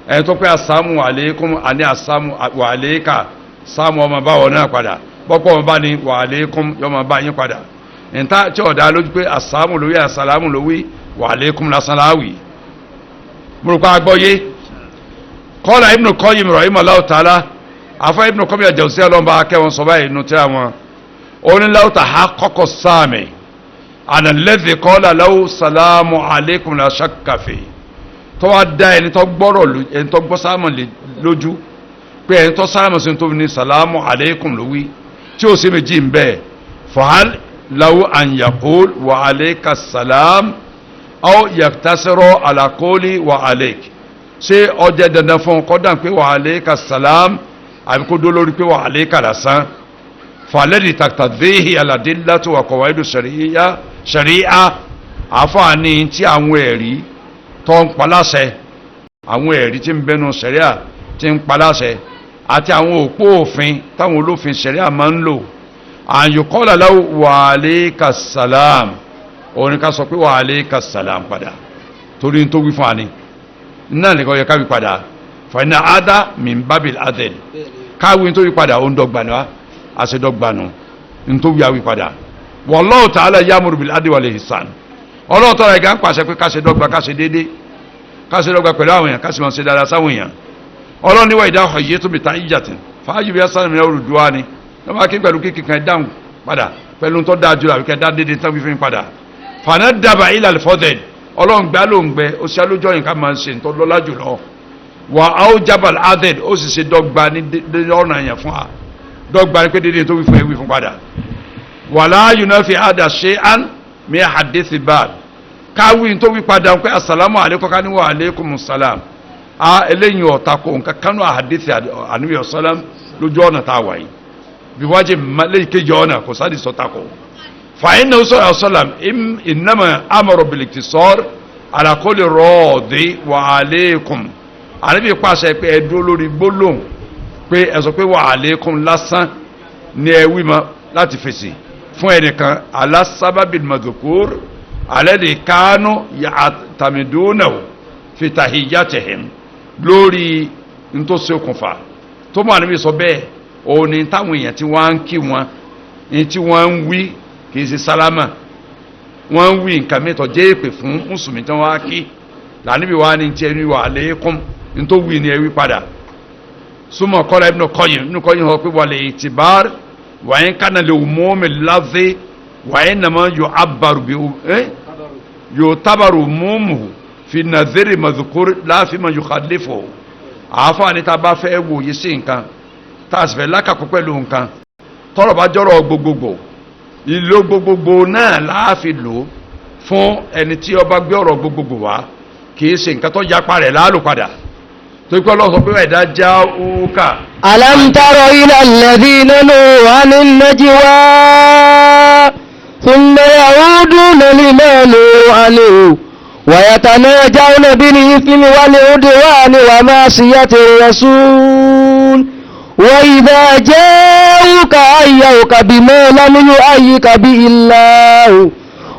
ẹ̀ tó pé assalamu alaykum àní assalamu wà alayka sáàmù ọmọ báwọ̀ náà padà bọ́pọ̀ ọmọ bá ní wà alaykum yọmọ bá yín padà nta tí ọ̀dà lójú pé assalamu lówí assalamu lówí wa alaykum lásán láwì múrùkọ́ agbọ́yé kọ́lá Ibn Qayyim rahimahullahu ta'ala afọ́ Ibn Qayyim al-Jawziyya ọlọ́mọba akẹ́wọn sọ báyìí nù tí àwọn oníláwù tahaqqaqa sáàmì àná alladhi qala lahu salamu alaykum la shakka fi tó wá dá ẹni tó gbọ́rọ̀ ẹni tó gbọ́ sáàmù lójú pé ẹni tó sáàmù sí tó ní salamu alaykum lówí tí ó sì méjì ń bẹ́ẹ̀ fahal law an yaqul wa alayka salam aw yaktasiru ala qawli wa alayk ṣé ọjẹ́ dandan fún kọ́dà pé wa alayka salam àbí kó dó lórí pé wa alayka lásán falẹ́dì tàtàdéhì aládélátò àkọ̀wáìdù ṣẹ̀ríà àfààní tí àwọn ẹ̀rí tó ń paláṣẹ àwọn ẹ̀rí tí ń bẹnu ṣẹ̀ríà tí ń paláṣẹ àti àwọn òpó òfin táwọn olófin ṣẹ̀ríà máa ń lò àyùkọ́lá láwù wàhálẹ́kà sàlám òní ká sọ pé wàhálẹ́kà sàlám padà torí tó wí fún àní náà nìkan yẹ káwí padà fàìnà ádá mìíbábìl adẹ́l káwí tó wí padà ó ń dọ́gbanú àṣẹdọ́gbanú tó wí àwí padà wallahu ta'ala ya'muru bil adli wal ihsan ọlọ́run tọ́ra ẹ̀gá ń pàṣẹ pé káṣẹ dọ́gba káṣẹ dédé káṣẹ dọ́gba pẹ̀lú àwọn èèyàn káṣẹ máa ṣe dáadáa sáwọn èèyàn ọlọ́run níwà ìdá ọ̀yẹ́ tó bìtá ìjàtìn fàájì bí asánà mi olùdúwà ni lọ́wọ́ akí pẹ̀lú kíkì kan dáhùn padà pẹ̀lú tó dáa jùlọ àbíkẹ́ dá dédé tán fífi padà fàánà dàbà ilà fọ́dẹ̀d ọlọ́run gbá ló ń gbẹ ó ṣe alójọ́ yìí ká máa ṣe ń tọ́ lọ́lá jùlọ wà á ó jabal aded ó sì ṣe dọ́gba ní ọ̀nà yẹn fún wa dọ́gba ní pé dédé tó wí fún ẹ wí fún padà wàlá yunafi ada shay'an mi hadithi bad káwí tó wí padà pé assalamu alaikum ká ní wa alaikum salam eléyìí ọ̀ta kò nǹkan kanú hadithi àníbi ọ̀sálàm lójú ọ̀nà tá a wà yìí bí wájú lẹ́yìn kejì ọ̀nà kò sáà di sọ́ta kò fàáyín náà sọ̀rọ̀ ọ̀sálàm innama amara bil iktisar ala kulli radi wa alaikum àníbi pàṣẹ pé ẹ dúró lórí gbólóhùn pé ẹ sọ pé wa alaikum lásán ní ẹ wí mọ́ láti fèsì fún ẹnìkan ala sababil madhkur alladhi kanu ya'tamidunahu fi tahiyyatihim lórí ntòsí okùnfà tó mọ̀ níbi sọ bẹ́ẹ̀ òun ni táwọn èèyàn tí wọ́n ń kí wọn ní tí wọ́n ń wí kì í ṣe sálámà wọ́n ń wí nǹkan mẹ́tọ̀ jẹ́ èpè fún mùsùlùmí tí wọ́n á kí lànàbí wa ni tí ẹni wà alaykum ntó wí ni ẹ wí padà súnmọ́ kọ́lá Ibn Qayyim hàn pé wàlẹ̀ ìtìbár wàyí kánà lè umumi lafzi wàyí nàmá yóò tábàrù mumuhu fi nàzẹ́rì mazkur láàfin ma yukhalifu àáfàá ní ta bá fẹ́ wòye sí nǹkan tá a sì fẹ́ lákàkọ́ pẹ̀lú nǹkan tọ́rọ̀ bá jọ́rọ̀ gbogbogbò ìlò gbogbogbò náà láàfin lò fún ẹni tí ó bá gbé ọ̀rọ̀ gbogbogbò wá kì í ṣe nǹkan tó yapa rẹ̀ láàlù padà tó kí ọlọ́sọ pé ẹ̀dá já òkà. alam tara ila alladhina nuhu anin najwa thumma ya'uduna lima nuhu anhu ويتناجون بالإثم والعدوان ومعصية الرسول وإذا جاءوك حيوك بما لم يحيك به الله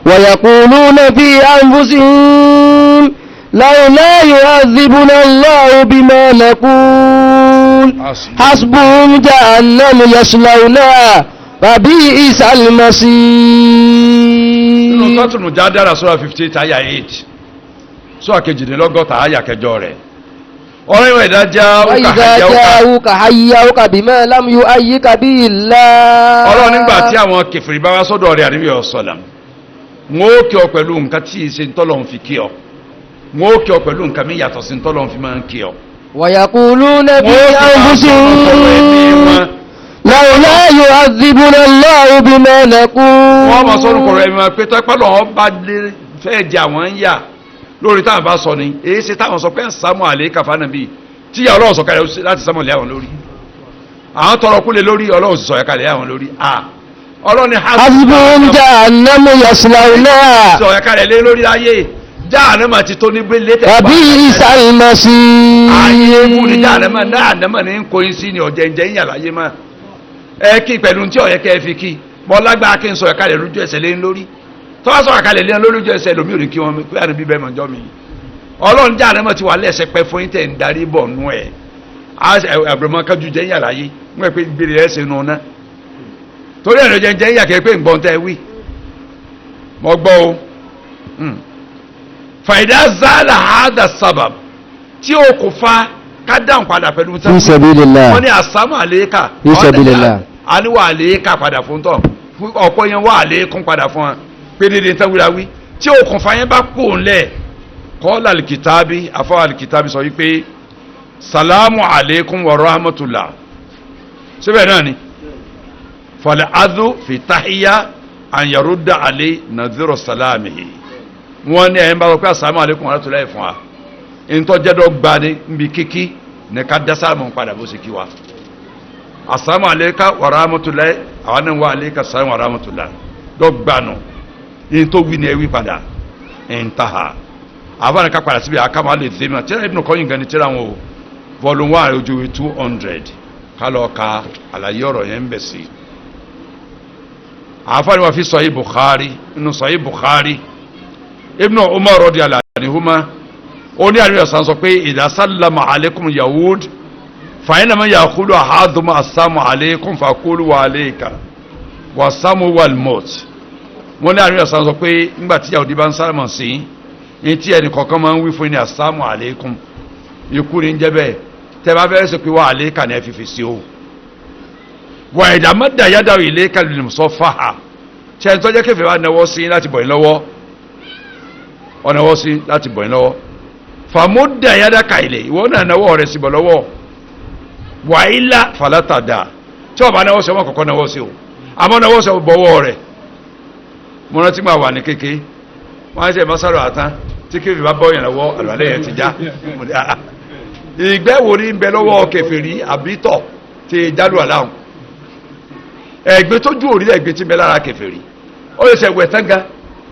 ويقولون في أنفسهم لولا يعذبنا الله بما نقول حسبهم جهنم يصلونها فبئس المصير. nínú sọ́ọ̀tù Mujadala sura 58 àyà 8 sọ́ọ̀ kejìdínlọ́gọ́ta àyà kẹjọ rẹ̀ ọ̀rọ̀ ìwà ìdájá òkà hayyauka bima lam yuhayyika bihi Allah. ọ̀rọ̀ nígbà tí àwọn kèfèrí bá wá sọ́dọ̀ rẹ̀ àníbi ọ̀sọ̀làm wọ́n ó kí ọ pẹ̀lú nǹkan tí ìṣe ntọ́lọ̀ ń fi kí ọ wọ́n ó kí ọ pẹ̀lú nǹkan mi yàtọ̀ sí ntọ́lọ̀ ń fi máa ń kí ọ. wa yaquluna fi anfusihim lawla yu'adhibuna Allahu bima naqul. wọ́n máa sọ́dún kọ̀rọ̀ ẹ̀mí máa pé tọ́pẹ́lọ́ wọn bá fẹ́ jẹ àwọn ń yà lórí táwọn bá sọ ni èyí ṣe táwọn sọ pé ń sàmù àlè kàfánà bíi tíyà ọlọ́run sọ̀kalẹ̀ láti sàmù àlè àwọn lórí àwọn tọrọ kúlẹ̀ lórí ọlọ́run sì sọ̀kalẹ̀ àwọn lórí ọlọ́run ni hasbuhum jahannamu yaslawnaha sọ̀kalẹ̀ lé lórí ayé jahannama ti tó ní gbélé tẹ̀ wa bi'sal masir. ayé kú ni jahannama ní ń kóyin sí ni ọ̀jẹ̀ ǹjẹ́ ń yà láyé máa ẹ kí pẹ̀lú tí ọ̀yẹ́ kẹ́ fi kí bọ́ lágbára kí n sọ̀rọ̀ kalẹ̀ lójú ẹsẹ̀ lé lórí tó bá sọ̀rọ̀ kalẹ̀ lé lójú ẹsẹ̀ lómi ò ní kí wọn pé àná bíbẹ́ mọ̀jọ́ mi ọlọ́run jáde mọ̀ ti wà lẹ́sẹ̀ pẹ́ fún yín tẹ̀ ń darí bọ̀ nú ẹ̀ àbùrọ̀mọ́ kájú jẹ́ yàrá yé wọ́n pé gbére ẹsẹ̀ nù ná torí ẹ̀rọ jẹ́ yà kẹ́ pé ń gbọ́n tẹ́ wí mọ́ gbọ́ o fàìdá zálà hádà sábàb tí ó kò fa ká dáhùn padà pẹ̀lú fi sabilillah. wọ́n ní àsámù àléékà fi sabilillah. a ní wà àléékà padà fún tọ̀ ọ̀pọ̀ yẹn wà àléékún padà fún wọn pé dédé ń tẹ́wúra wí tí òkùnfà yẹn bá kó ńlẹ̀ kọ́lá alìkìtàbí afọ́ alìkìtàbí sọ wípé salamu aleikum wa rahmatullah síbẹ̀ náà ni fọlẹ̀ adú fi táhíyá àyàrúdà alẹ́ nàzírò salamihi wọ́n ní ẹ̀yìn bá wọ́n pé assalamu aleikum wa rahmatullah fún wa ìtọ́jẹ́dọ̀ gba ní nbí kíkí ní ká dá sáàmù padà bó ṣe kí wa assalamu alayka wa rahmatullahi àwọn náà wà alayka salaam wa rahmatullah dọ́gbànù yìí tó wí ni ẹ wí padà intaha àwọn ká padà síbi àkàmọ́ lè dé mi tíra Ibn Qayyim gan ni tíra wọn o volume 1 ojú 200 kálọ̀ ka àlàyé ọ̀rọ̀ yẹn ń bẹ̀ sí. àfáàní wa fi Sahih Bukhari inú Sahih Bukhari Ibn Umar radiyallahu anhuma ó ní àríwá sàn sọ pé idha sallama alaykum yahud fa innama yaqulu ahaduma assalamu alaykum faqulu wa alayka wa samu wal maut. wọ́n ní àríwá sàn sọ pé nígbà tí yahudi bá ń sálámà sí ní tí ẹnì kọ̀ọ̀kan máa ń wí fún ní assalamu alaykum ikú ní jẹ́ bẹ́ẹ̀ tẹ́ bá fẹ́ sọ pé wa alayka ní ẹ fífi sí o. wà idha madda yadahu ilayka lil musafaha tí ẹni tó jẹ́ kẹfẹ́ wa náwó sí láti bọ̀ yín lọ́wọ́ ọ̀nàwọ́ sí láti bọ̀ yín lọ́wọ́ fàmúdà yadaka ilẹ̀ ìwọ náà náwó rẹ̀ sí bọ̀ lọ́wọ́ wàhálà fàlátàdà tí ọba náwó sí ọmọ kọ̀ọ̀kan náwó sí o àmọ́ náwó sí bọ̀wọ́ rẹ̀ mo rántí máa wà ní kéke wọ́n á ṣe masaro àtàn tí kẹfẹ́ bá bọ́ yẹn lọ́wọ́ àlùbálẹ̀ yẹn ti já ìgbẹ́ wo ni ń bẹ lọ́wọ́ kèfèrí àbítọ̀ ti jálù àláhùn ẹ̀gbẹ́ tó ju òrí ẹ̀gbẹ́ tí bẹ lára kèfèrí ó lè ṣe ẹ̀wẹ̀ tánga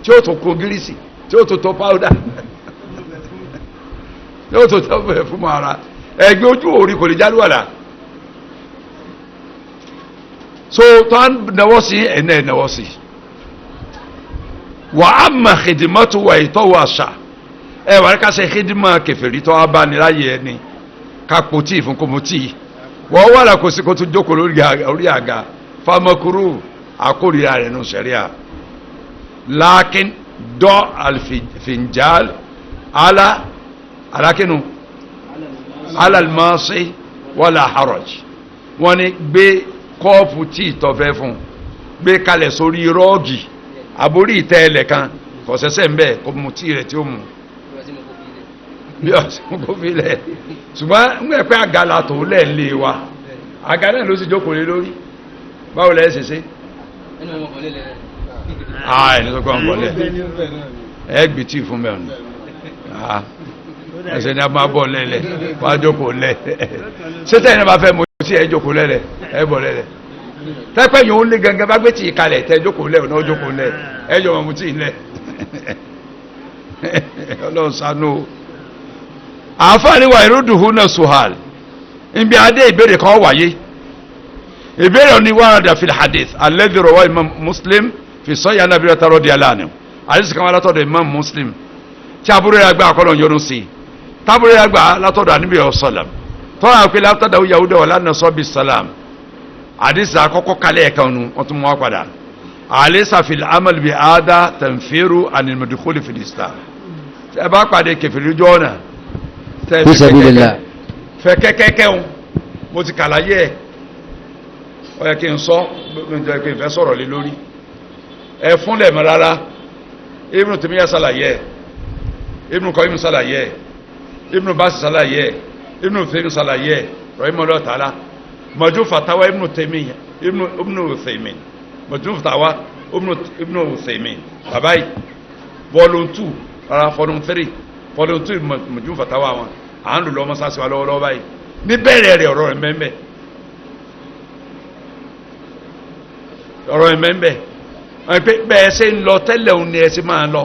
tí ó tó kó gírísì tí ó tó tó páúdà tí ó tó tó bẹ̀ fún ara ẹ̀gbẹ́ ojú òrí kò lè jálù àlá so tó ń náwó sí ẹ̀nà ẹ̀náwó sí wà á mà xidimatu wà ìtọ́wò àṣà ẹ̀ wà á ká ṣe xidima kèfèrí tó wá bá ní láyé ẹni ká pò tí fún kò mú tí wọ́n wà lá kó sí kó tó jókòó lórí àga famakuru akórira rẹ̀ nù sẹ̀ríà lakin dọ́ alfinjal alakinu alalmasi wala haraj wọ́n ní gbé kọ́ọ̀pù tí tọ́fẹ́ fún gbé kalẹ̀ sórí rọ́ọ̀gì àbórí ìtẹ́ẹ̀lẹ̀ kan kọ̀sẹ̀sẹ̀ ń bẹ̀ kó mu tí rẹ̀ tí ó mu bí ọ̀sẹ̀ mú kó fi lẹ̀ ṣùgbọ́n ń gbẹ̀ pé àga la tó lẹ̀ ń lé wa àga náà ló sì jókòó lé lórí báwo lẹ́ ṣe ṣe ẹni tó kọ́ ń bọ̀ lẹ́ ẹ gbì tí fún mẹ́rin ẹsẹ̀ ni a máa bọ̀ lẹ́lẹ̀ wá jókòó lẹ́ ṣẹ́tẹ̀ ẹni bá fẹ́ mú sí ẹ jókòó lẹ́lẹ̀ ẹ bọ̀ lẹ́lẹ̀ tẹ́pẹ́ yìí ó lé gangan bá gbé tí ìkalẹ̀ tẹ́ jókòó lẹ́ ọ̀nà jókòó lẹ́ ẹ jọ mọ̀ mú tí lẹ́ ọlọ́run ṣàánú àǹfààní wà ìrúdùhù náà suhal ibi adé ìbéèrè kan wáyé ìbéèrè ni warada fil hadith alladhi rawahu imam muslim fi sahih Abi Hurairah radiyallahu anhu àdìsí kan wà látọ̀dọ̀ imam muslim tí àbúrò rẹ̀ gbà àkọlọ̀ yọnu sí tábúrò rẹ̀ gbà látọ̀dọ̀ àníbi ọ̀sọ̀làm tọ́lá pé látọ̀dọ̀ yahuda wà lánàá sọ́bì sàlám àdìsí àkọ́kọ́ kalẹ̀ ẹ̀kan nu wọ́n tún mú wá padà alaysa fil amal bi ada tanfiru anil madkhul fil islam ẹ bá pàdé kẹfìrí jọ́ọ̀nà fẹ́ kẹ́kẹ́kẹ́ mo ti kàlàyé ẹ̀ ó yẹ kí n sọ ǹjẹ́ kí n fẹ́ sọ̀rọ̀ lé lórí ẹ fúnlẹ̀ mọ́ rárá Ibn Taymiyyah ṣàlàyé ẹ̀ Ibn Qayyim ṣàlàyé ẹ̀ Ibn Baz ṣàlàyé ẹ̀ Ibn Uthaymin ṣàlàyé ẹ̀ rahimahullah ta'ala Majmu' Fatawa Ibn Taymiyyah Ibn Uthaymin Majmu' Fatawa Ibn Uthaymin bàbá yìí volume 2 rárá volume 3 volume 2 Majmu' Fatawa wọn à ń lò lọ́mọ sáà sí wa lọ́wọ́lọ́wọ́ báyìí níbẹ̀rẹ̀ rẹ̀ ọ̀rọ̀ rẹ̀ mẹ́mẹ́ ọ̀rọ̀ ìmẹ́ńbẹ̀ bẹ́ẹ̀ ṣe ń lọ tẹ́lẹ̀ òun ni ẹ ṣe máa lọ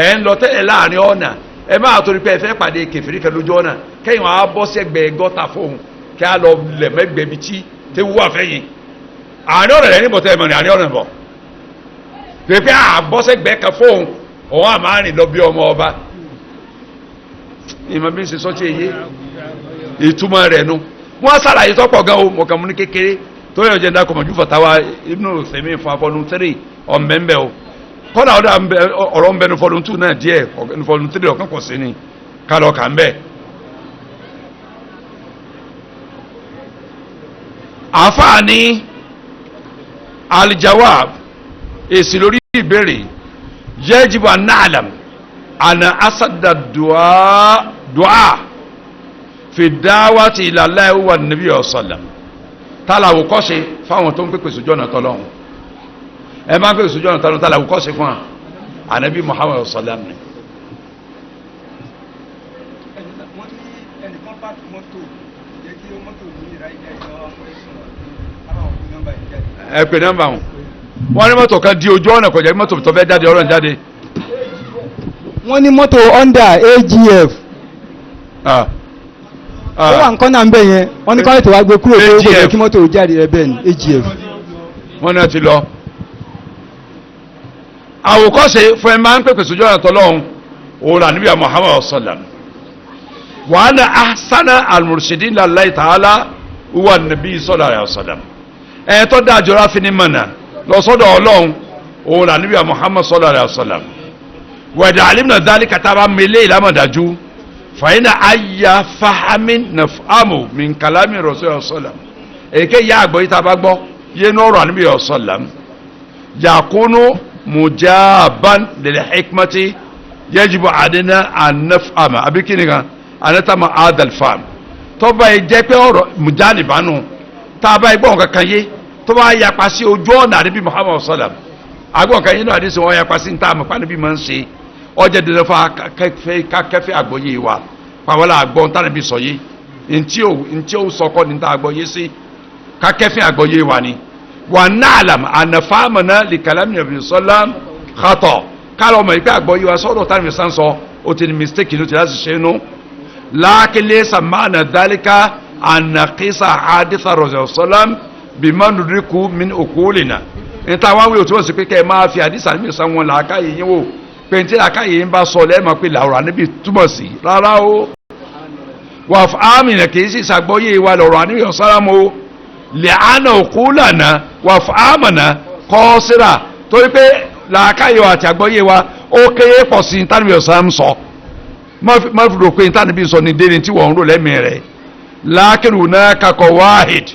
ẹ̀ ń lọ tẹ́lẹ̀ láàrin ọ̀nà ẹ máa torí pé ẹ fẹ́ pàdé kẹfìrí kan lójú ọ̀nà kẹ́yìn wọn á bọ́ sẹ́gbẹ̀ẹ́ gọ́tà fóun kí á lọ lẹ̀ mẹ́gbẹ̀ẹ́ bí tí wúwà fẹ́yìn àárín ọ̀nà rẹ̀ níbọ̀ tẹ́ ẹ mọ̀ ní àárín ọ̀nà bọ̀ pé àbọ́ sẹ́gbẹ̀ẹ́ kan fóun òun àmà rìn lọ bí ọmọ ọba ìmọ̀ bí ń ṣe sọ́tí èyí ìtumọ̀ rẹ̀ nu wọ́n ṣàlàyé tọ́pọ̀ gan o mọ̀kàn mú ní kékeré tó yẹ jẹ́ dákọ̀ Majmu' Fatawa Ibn Uthaymin fún afọ́nù 3 ọ̀mẹ́mbẹ́ o kọ́nà ọ̀rọ̀ ń bẹ ní fọ́nù 2 náà díẹ̀ ní fọ́nù 3 ọ̀kan kò sí ni kálọ̀ kà ń bẹ̀. àfààní al-jawab èsì lórí ìbéèrè yajibu an na'lam ana asada du'a fi da'wati ila Allah wa an-nabi sallam tálàwò kọ́ṣe fáwọn tó ń pèpè sójú ọ̀nà tọ́lọ́hun ẹ máa ń pèpè sójú ọ̀nà tọ́lọ́hun tálàwò kọ́ṣe fún wa ànábì Muhammad sallam ni. wọ́n ní ẹnìkan pàtó mọ́tò jẹ́ kí mọ́tò ní ìráyà ìjọba fún ẹ̀sùn ẹ pè nọ́mbà wọn wọ́n ní mọ́tò kan di ojú ọ̀nà kọjá mọ́tò tó fẹ́ jáde ọ̀rọ̀ jáde. wọ́n ní mọ́tò Honda AGF ó wà nǹkan náà ń bẹ̀ yẹn wọ́n ní kọ́lẹ́tì wá gbé kúrò pé ó kò kí mọ́tò jáde rẹ̀ bẹ́ẹ̀ ni AGF. wọ́n náà ti lọ. àwòkọ́ṣe fún ẹ máa ń pèpè sójú ọ̀nà tọ́lọ́hún òun àníbí Muhammad sallam wa ana ahsana al-murshidin lillahi ta'ala huwa an-nabi sallallahu alaihi wasallam ẹ̀ tó dáa jọra fi ní mọ̀nà lọ́sọ́dọ̀ ọlọ́run òun àníbí Muhammad sallallahu alaihi wasallam wẹ̀dà alimna dhalika taba mele ìlàmọ̀dájú fàyínà ayya fahamin nafamu min kalami rasulillah sallam èké ya àgbọ̀ yìí taba gbọ́ yé nọ́ọ̀rọ̀ àníbí sallam yakunu mujaban lil hikmati yajibu adina an nafama abikini kan anatama adal fam tọ́ba yìí jẹ́ pé ọ̀rọ̀ mujalibanu taba igbó nǹkan yé tọ́ba yapa sí ojú ọ̀nà àníbí Muhammad sallam agbọ̀n kan yín náà àdísì wọn yapa sí ní táàmù pàníbí máa ń ṣe ọjọ́ dandan fún akẹ́fẹ́ àgbọ́yé wa pàwọ́lá àgbọ̀n tánàbí sọ yé ntí ó sọkọ́ ní tá àgbọ́yé sí kakẹ́fẹ́ àgbọ́yé wa ni wà nàlàm ànàfàmànà lìkàlámì nàbì sọlám xatọ kálọ̀ ọmọ ìpè àgbọ́yé wa sọ́dọ̀ tánàbí sàn sọ ó ti ní mistake ní o ti láti ṣe nù lákìlẹ̀ sàmánà dálíkà ànàkísà àdìsà rọ̀ṣẹ̀ sọlám bìmánudíkù min òkúlìnà níta wá wí òtún òsì pé kẹ́ ẹ máa fi àdìsá níbi ìsan wọn làákàyè yín wò pé ní tí làákàyè yín bá sọ lẹ́ẹ̀mọ́ pé làwòrán níbi túmọ̀ sí rárá o wà fàámìnà kì í sì ṣàgbọ́yé wa lọ̀rọ̀ àníbi ọ̀sáram o lẹ́ànà òkú lànà wà fàámìnà kọ́ síra torí pé làákàyè wa àti àgbọ́yé wa ó kéré pọ̀ sí ní tánìbí ọ̀sáram sọ má fi rò pé ní tánìbí sọ ní déni tí wọ́n ń rò lẹ́mìí rẹ̀ lákìrù náà kakọ̀ wáhid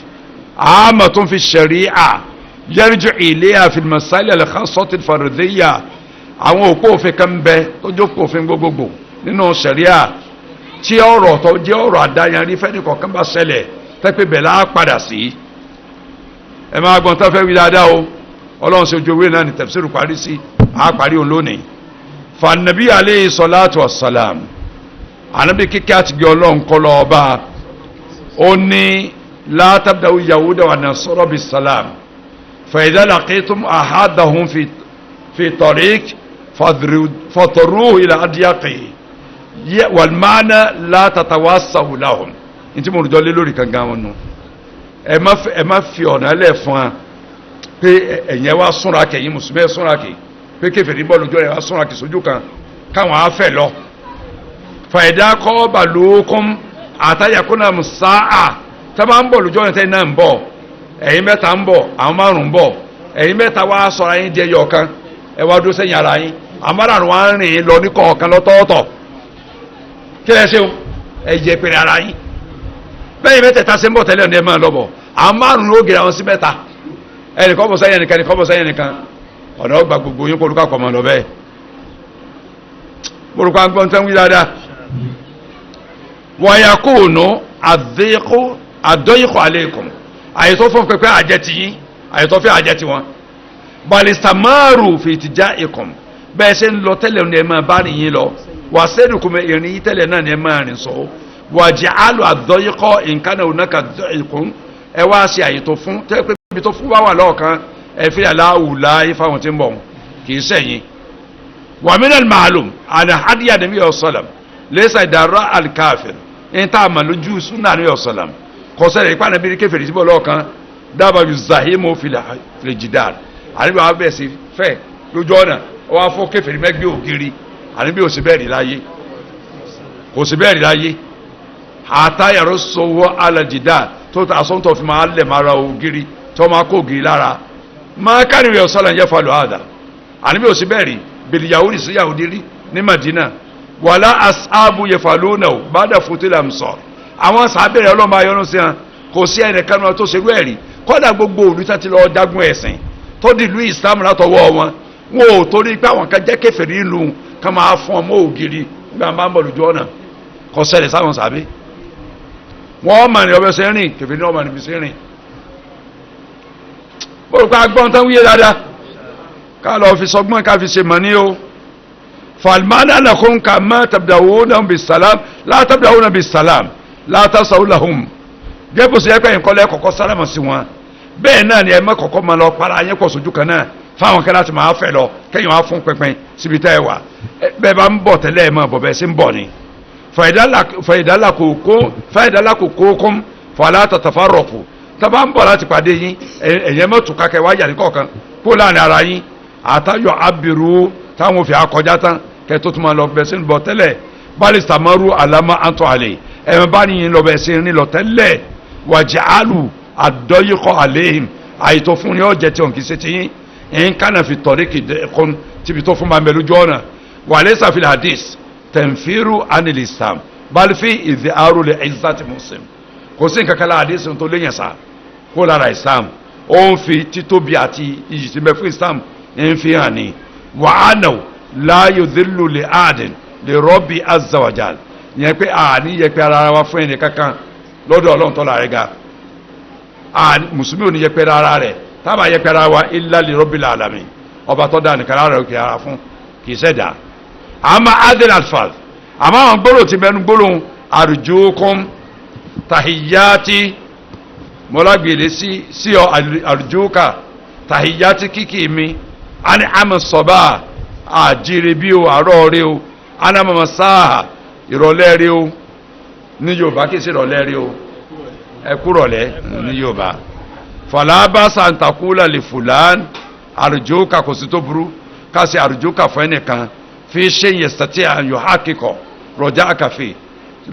àmọ̀ tó ń fi ṣẹ̀ríà yẹrìjọ ìléyà fìlímọ̀sálẹ̀ alẹ́kàsọ́tì fàrẹ̀dẹ́yà àwọn òpó òfin kan bẹ tó jókòó òfin gbogbogbò nínú sẹ̀ríà tí ọ̀rọ̀ tó jẹ́ ọ̀rọ̀ àdáyanrí fẹ́ni kọ̀ọ̀kan bá ṣẹlẹ̀ tẹ́pẹ́ bẹ̀ láà padà sí. ẹ máa gbọ́n tó fẹ́ wí dáadáa o ọlọ́run ṣe ojú ewé náà ní tafsiru parí sí a parí òun lónìí. fànàbí aleyhi sọláàtù wasalam ànábì kíkẹ́ àti gbé ọlọ́run kọ́ lọ ọba ó ní látàbdáwò yahuda wà nasara bisalam فإذا لقيتم أحدهم في طريق فاضطروه إلى أضيقه والمعنى لا تتوسعوا لهم انت mo rujọ lé lórí kan gan wọn nù ẹ má fi ọ̀nà ẹlẹ́ fún wa pé ẹ̀yìn wa súnra kẹ̀ yín mùsùlùmí ẹ̀ súnra kẹ̀ pé kèfèrí bọ́ lójú ẹ̀ wá súnra kẹ̀ sójú kan káwọn á fẹ́ lọ فإذا قابلوكم حتى يكون الساعة tẹ́ bá ń bọ̀ lójú ọ̀nà tẹ́ náà ń bọ̀ ẹ̀yin mẹ́ta ń bọ̀ àwọn márùn-ún bọ̀ ẹ̀yin mẹ́ta wá sọ̀rọ̀ ayín di ẹyọ kan ẹ wá dúró sẹ́yìn ara yín àwọn márùn-ún wá ń rìn lọ ní kọ̀ọ̀kan lọ́tọ̀ọ̀tọ̀ kí lẹ ṣe o ẹ jẹ pèrè ara yín bẹ́ẹ̀ mẹ́tẹ̀ẹ̀ta ṣe ń bọ̀ tẹ́lẹ̀ ní ẹ máa lọ bọ̀ àwọn márùn-ún ó gèrè àwọn sí mẹ́ta ẹnìkan bọ̀ sẹ́yìn ẹnìkan ẹnìkan bọ̀ sẹ́yìn ẹnìkan ọ̀nà ọgbà gbogbo yín kó olùkọ́ àpọ̀ mọ́ lọ bẹ́ẹ̀ morùkọ́ agbọ́n tán wí dáadáa wàyàkùnú àdóyìnkù alaykum àyètò fún pẹpẹ àjẹtì yín àyètò fún àjẹtì wọn balistamaru fìtìjà ikùn bẹ́ẹ̀ ṣe ń lọ tẹ́lẹ̀ ní ẹ máa bá nìyí lọ wà sẹ́dùkùn ìrìn yìí tẹ́lẹ̀ náà ní ẹ máa rìn sọ wà jẹ́ àlọ́ àdọ́yíkọ́ nǹkan náà ònàkà ikùn ẹ wá ṣe àyètò fún tẹ́ pé ibi tó fún wà lọ́ọ̀kan ẹ fi aláwùlá ifáwọn tí ń bọ̀ kì í sẹ́yìn wà mínà màálùm àná hadiya nàbí ọ̀sọ́làm lẹ́sà ìdàrọ́ àlìkáfẹ́ ní tá a mà lójú súnà nàbí ọ̀sọ́làm kọsẹ̀rẹ̀ ipá nàbí ní kẹfẹ̀rẹ̀ síbọ̀ lọ́ọ̀kan dábàá bí zahimu filẹ̀jìdàn àníbi àwọn abẹ́ sí fẹ́ lójú ọ̀nà wọ́n á fọ́ kẹfẹ̀rẹ̀ mẹ́gbẹ́ ògiri àníbi ò sí bẹ́ẹ̀ rí láyé kò sí bẹ́ẹ̀ rí láyé àtàyàrá sọwọ́ alàjìdàn tó ta sọ́ńtọ̀ fi máa lẹ̀ máa ra ògiri tó máa kó ògiri lára máa kánìrì ọ̀sọ́lá yẹ falọ̀ àdà àníbi ò sí bẹ́ẹ̀ rí bèlì yahudi sí yahudi rí ní Madina wàlá asáàbù yẹ falọ̀ náà bàdà fútilà mùsọ̀ àwọn sàbẹ̀rẹ̀ ọlọ́mọ ayọ́nú sí wọn kò sí ẹnìkan náà tó ṣerú ẹ̀rí kọ́dà gbogbo olùtà ti lọ dágún ẹ̀sìn tó di ìlú Islam látọwọ́ wọn wọn ò torí pé àwọn kan jẹ́ kèfèrí ìlú kan máa fún ọmọ ògiri nígbà máa ń bọ̀ lójú ọ̀nà kò ṣẹlẹ̀ sáwọn sàbẹ̀ wọn mọ̀ ní ọbẹ̀ ṣe rìn kèfèrí náà mọ̀ níbi ṣe rìn olùkọ́ agbọ́n tán wíyé dáadáa ká lọ fi sọgbọ́n ká fi ṣe mọ̀ ní o falmana lakum kama tabda'una bisalam la tabda'una bisalam látàṣàwò làhùn gẹ́gbó sí ẹgbẹ́ ìkọlẹ̀ kọ̀kọ́ sálámà sí wọn bẹ́ẹ̀ náà ni ẹ má kọ́kọ́ máa lọ para yẹn pọ̀ sójú kan náà fáwọn kan láti máa fẹ́ lọ kẹ́yìn wá fún pínpín síbi tẹ́ ẹ wà bẹ́ẹ̀ bá ń bọ̀ tẹ́lẹ̀ ẹ máa bọ̀ bẹ́ẹ̀ sí ń bọ̀ ni fàyídàlá kò kókóm fàlà tàtàfàrọ̀kù tàbá ń bọ̀ láti pàdé yín ẹ̀yẹ́ mọ́tò kakẹ́ wáyà ní kọ̀ọ̀kan kó láàrin ara yín àtàyọ̀ abiru táwọn òfin akọjá tán kẹ́ tó tún máa lọ bẹ́ẹ̀ sí ń bọ̀ tẹ́lẹ̀ balista maru alama antọ ale ẹ̀mẹ́ bá níyìn lọ bẹ́ẹ̀ sí ń lọ tẹ́lẹ̀ wàjà alu àdọ́yìkọ́ àléhìm àyètò fún ni ó jẹ́ tí òun kì í ṣe ti yín ẹ̀yin kánà fi tọ̀rí kì í kún tíbi tó fún bàmẹ́ lójú ọ̀nà wàlẹ́ sàfihàn hadith tẹ̀nfìrú anil islam balifi ìdí arú lè ẹ̀yìnsá ti muslim kò sí nǹkan kan lára hadith tó léyìn sá kó lára islam ó ń fi títóbi àti iyì tí bẹ fún islam ń fi hàn ní wàhánà láàyò dìlù lè àdìn lè rọ́bì azawajal yẹn pé àní yẹ pé ara wa fún ẹnì kankan lọ́dọ̀ ọlọ́run tó lára ga mùsùlùmí ò ní yẹ pé ara rẹ̀ tábà yẹ pé ara wa illa li rabbil alamin ọba tó dá nìkan ara rẹ̀ kì í ara fún kì í ṣẹ̀dá àmà adil alfaz àmà àwọn gbólóhùn ti mẹ́nu gbólóhùn arjukum tahiyati mọ́lágbèlé sí ọ arjuka tahiyati kíkì mi ani àmà sọ́bà àjíire bí o àárọ̀ rí o anamama sáà ìrọ̀lẹ́ rí o ní yorùbá kì í sí ìrọ̀lẹ́ rí o ẹkúrọ̀lẹ́ ní yorùbá fàlábà sàǹtàkùlà lè fùlàn àrùjókà kò sí tó burú káṣí àrùjókà fún ẹnìkan fi ṣe yẹ sàtì àyò hákìkọ rọjá àkàfẹ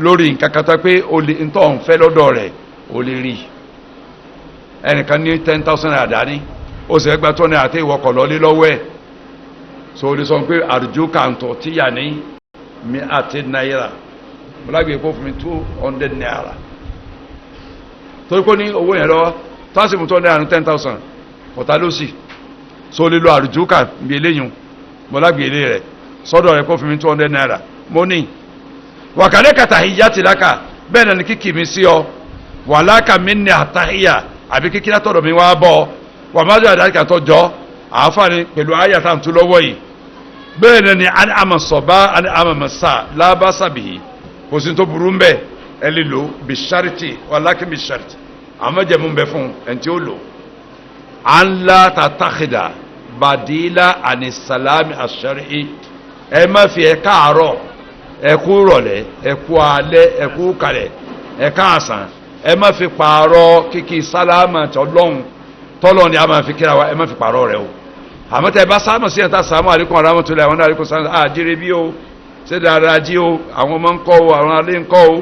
lórí nǹkan kata pé o lè ntọ́ ń fẹ́ lọ́dọ̀ rẹ̀ o lè rí ẹnìkan ní 10,000 naira dání o sì ẹgbẹ́ tó ní àti ìwọkọ̀ lọ́lé lọ́wọ́ ẹ̀ so o lè sọ pé àrùjókà ń tọ́ tíyà ní mi àti náírà mo lágbèé kó fún mi 200 naira torí kó ní owó yẹn lọ́wọ́ tásìmù tó náírà ní 10,000 ọ̀tá ló sì so lílo àrùjúkà bí eléyìn mọ́lágbé ilé rẹ̀ sọ́dọ̀ rẹ̀ kó fún mi 200 naira mo ní wàkàlẹ́ kàtàhíyá ti láka bẹ́ẹ̀ náà ni kíkì mi sí ọ wà láka mi ní àtàhíyá àbí kíkí látọ̀dọ̀ mi wá bọ́ wà má jẹ́ àdáríkà tó jọ àáfààní pẹ̀lú ayé àtàntú lọ́wọ́ yìí bẹ́ẹ̀ náà ni àmà sọ̀bá àmà màsà lábásàbìyí kò sí tó burú mbẹ́ ẹ lè lò bishariti wàlákì bishariti àmọ́jẹ̀mú bẹ fún ẹni tí ó lò à ń la tàtàkìdà bàdílà ànisalami àṣẹrí ẹ má fi ẹ káàárọ̀ ẹ kú rọ̀lẹ́ ẹ kú alẹ́ ẹ kú kalẹ̀ ẹ káàsán ẹ má fi pààrọ̀ kíkí sálámà tọ́lọ́hun ni a máa fi kíra wa ẹ má fi pààrọ̀ rẹ o àmọ́ tẹ bá sáàmù sí ẹ̀ta sàmú àríkùn arámọ́tòlẹ̀ àwọn àríkùn sáàmù àjíire bí o ṣé dáadáa jí o àwọn ọmọ ń kọ́ o àwọn alẹ́ ń kọ́ o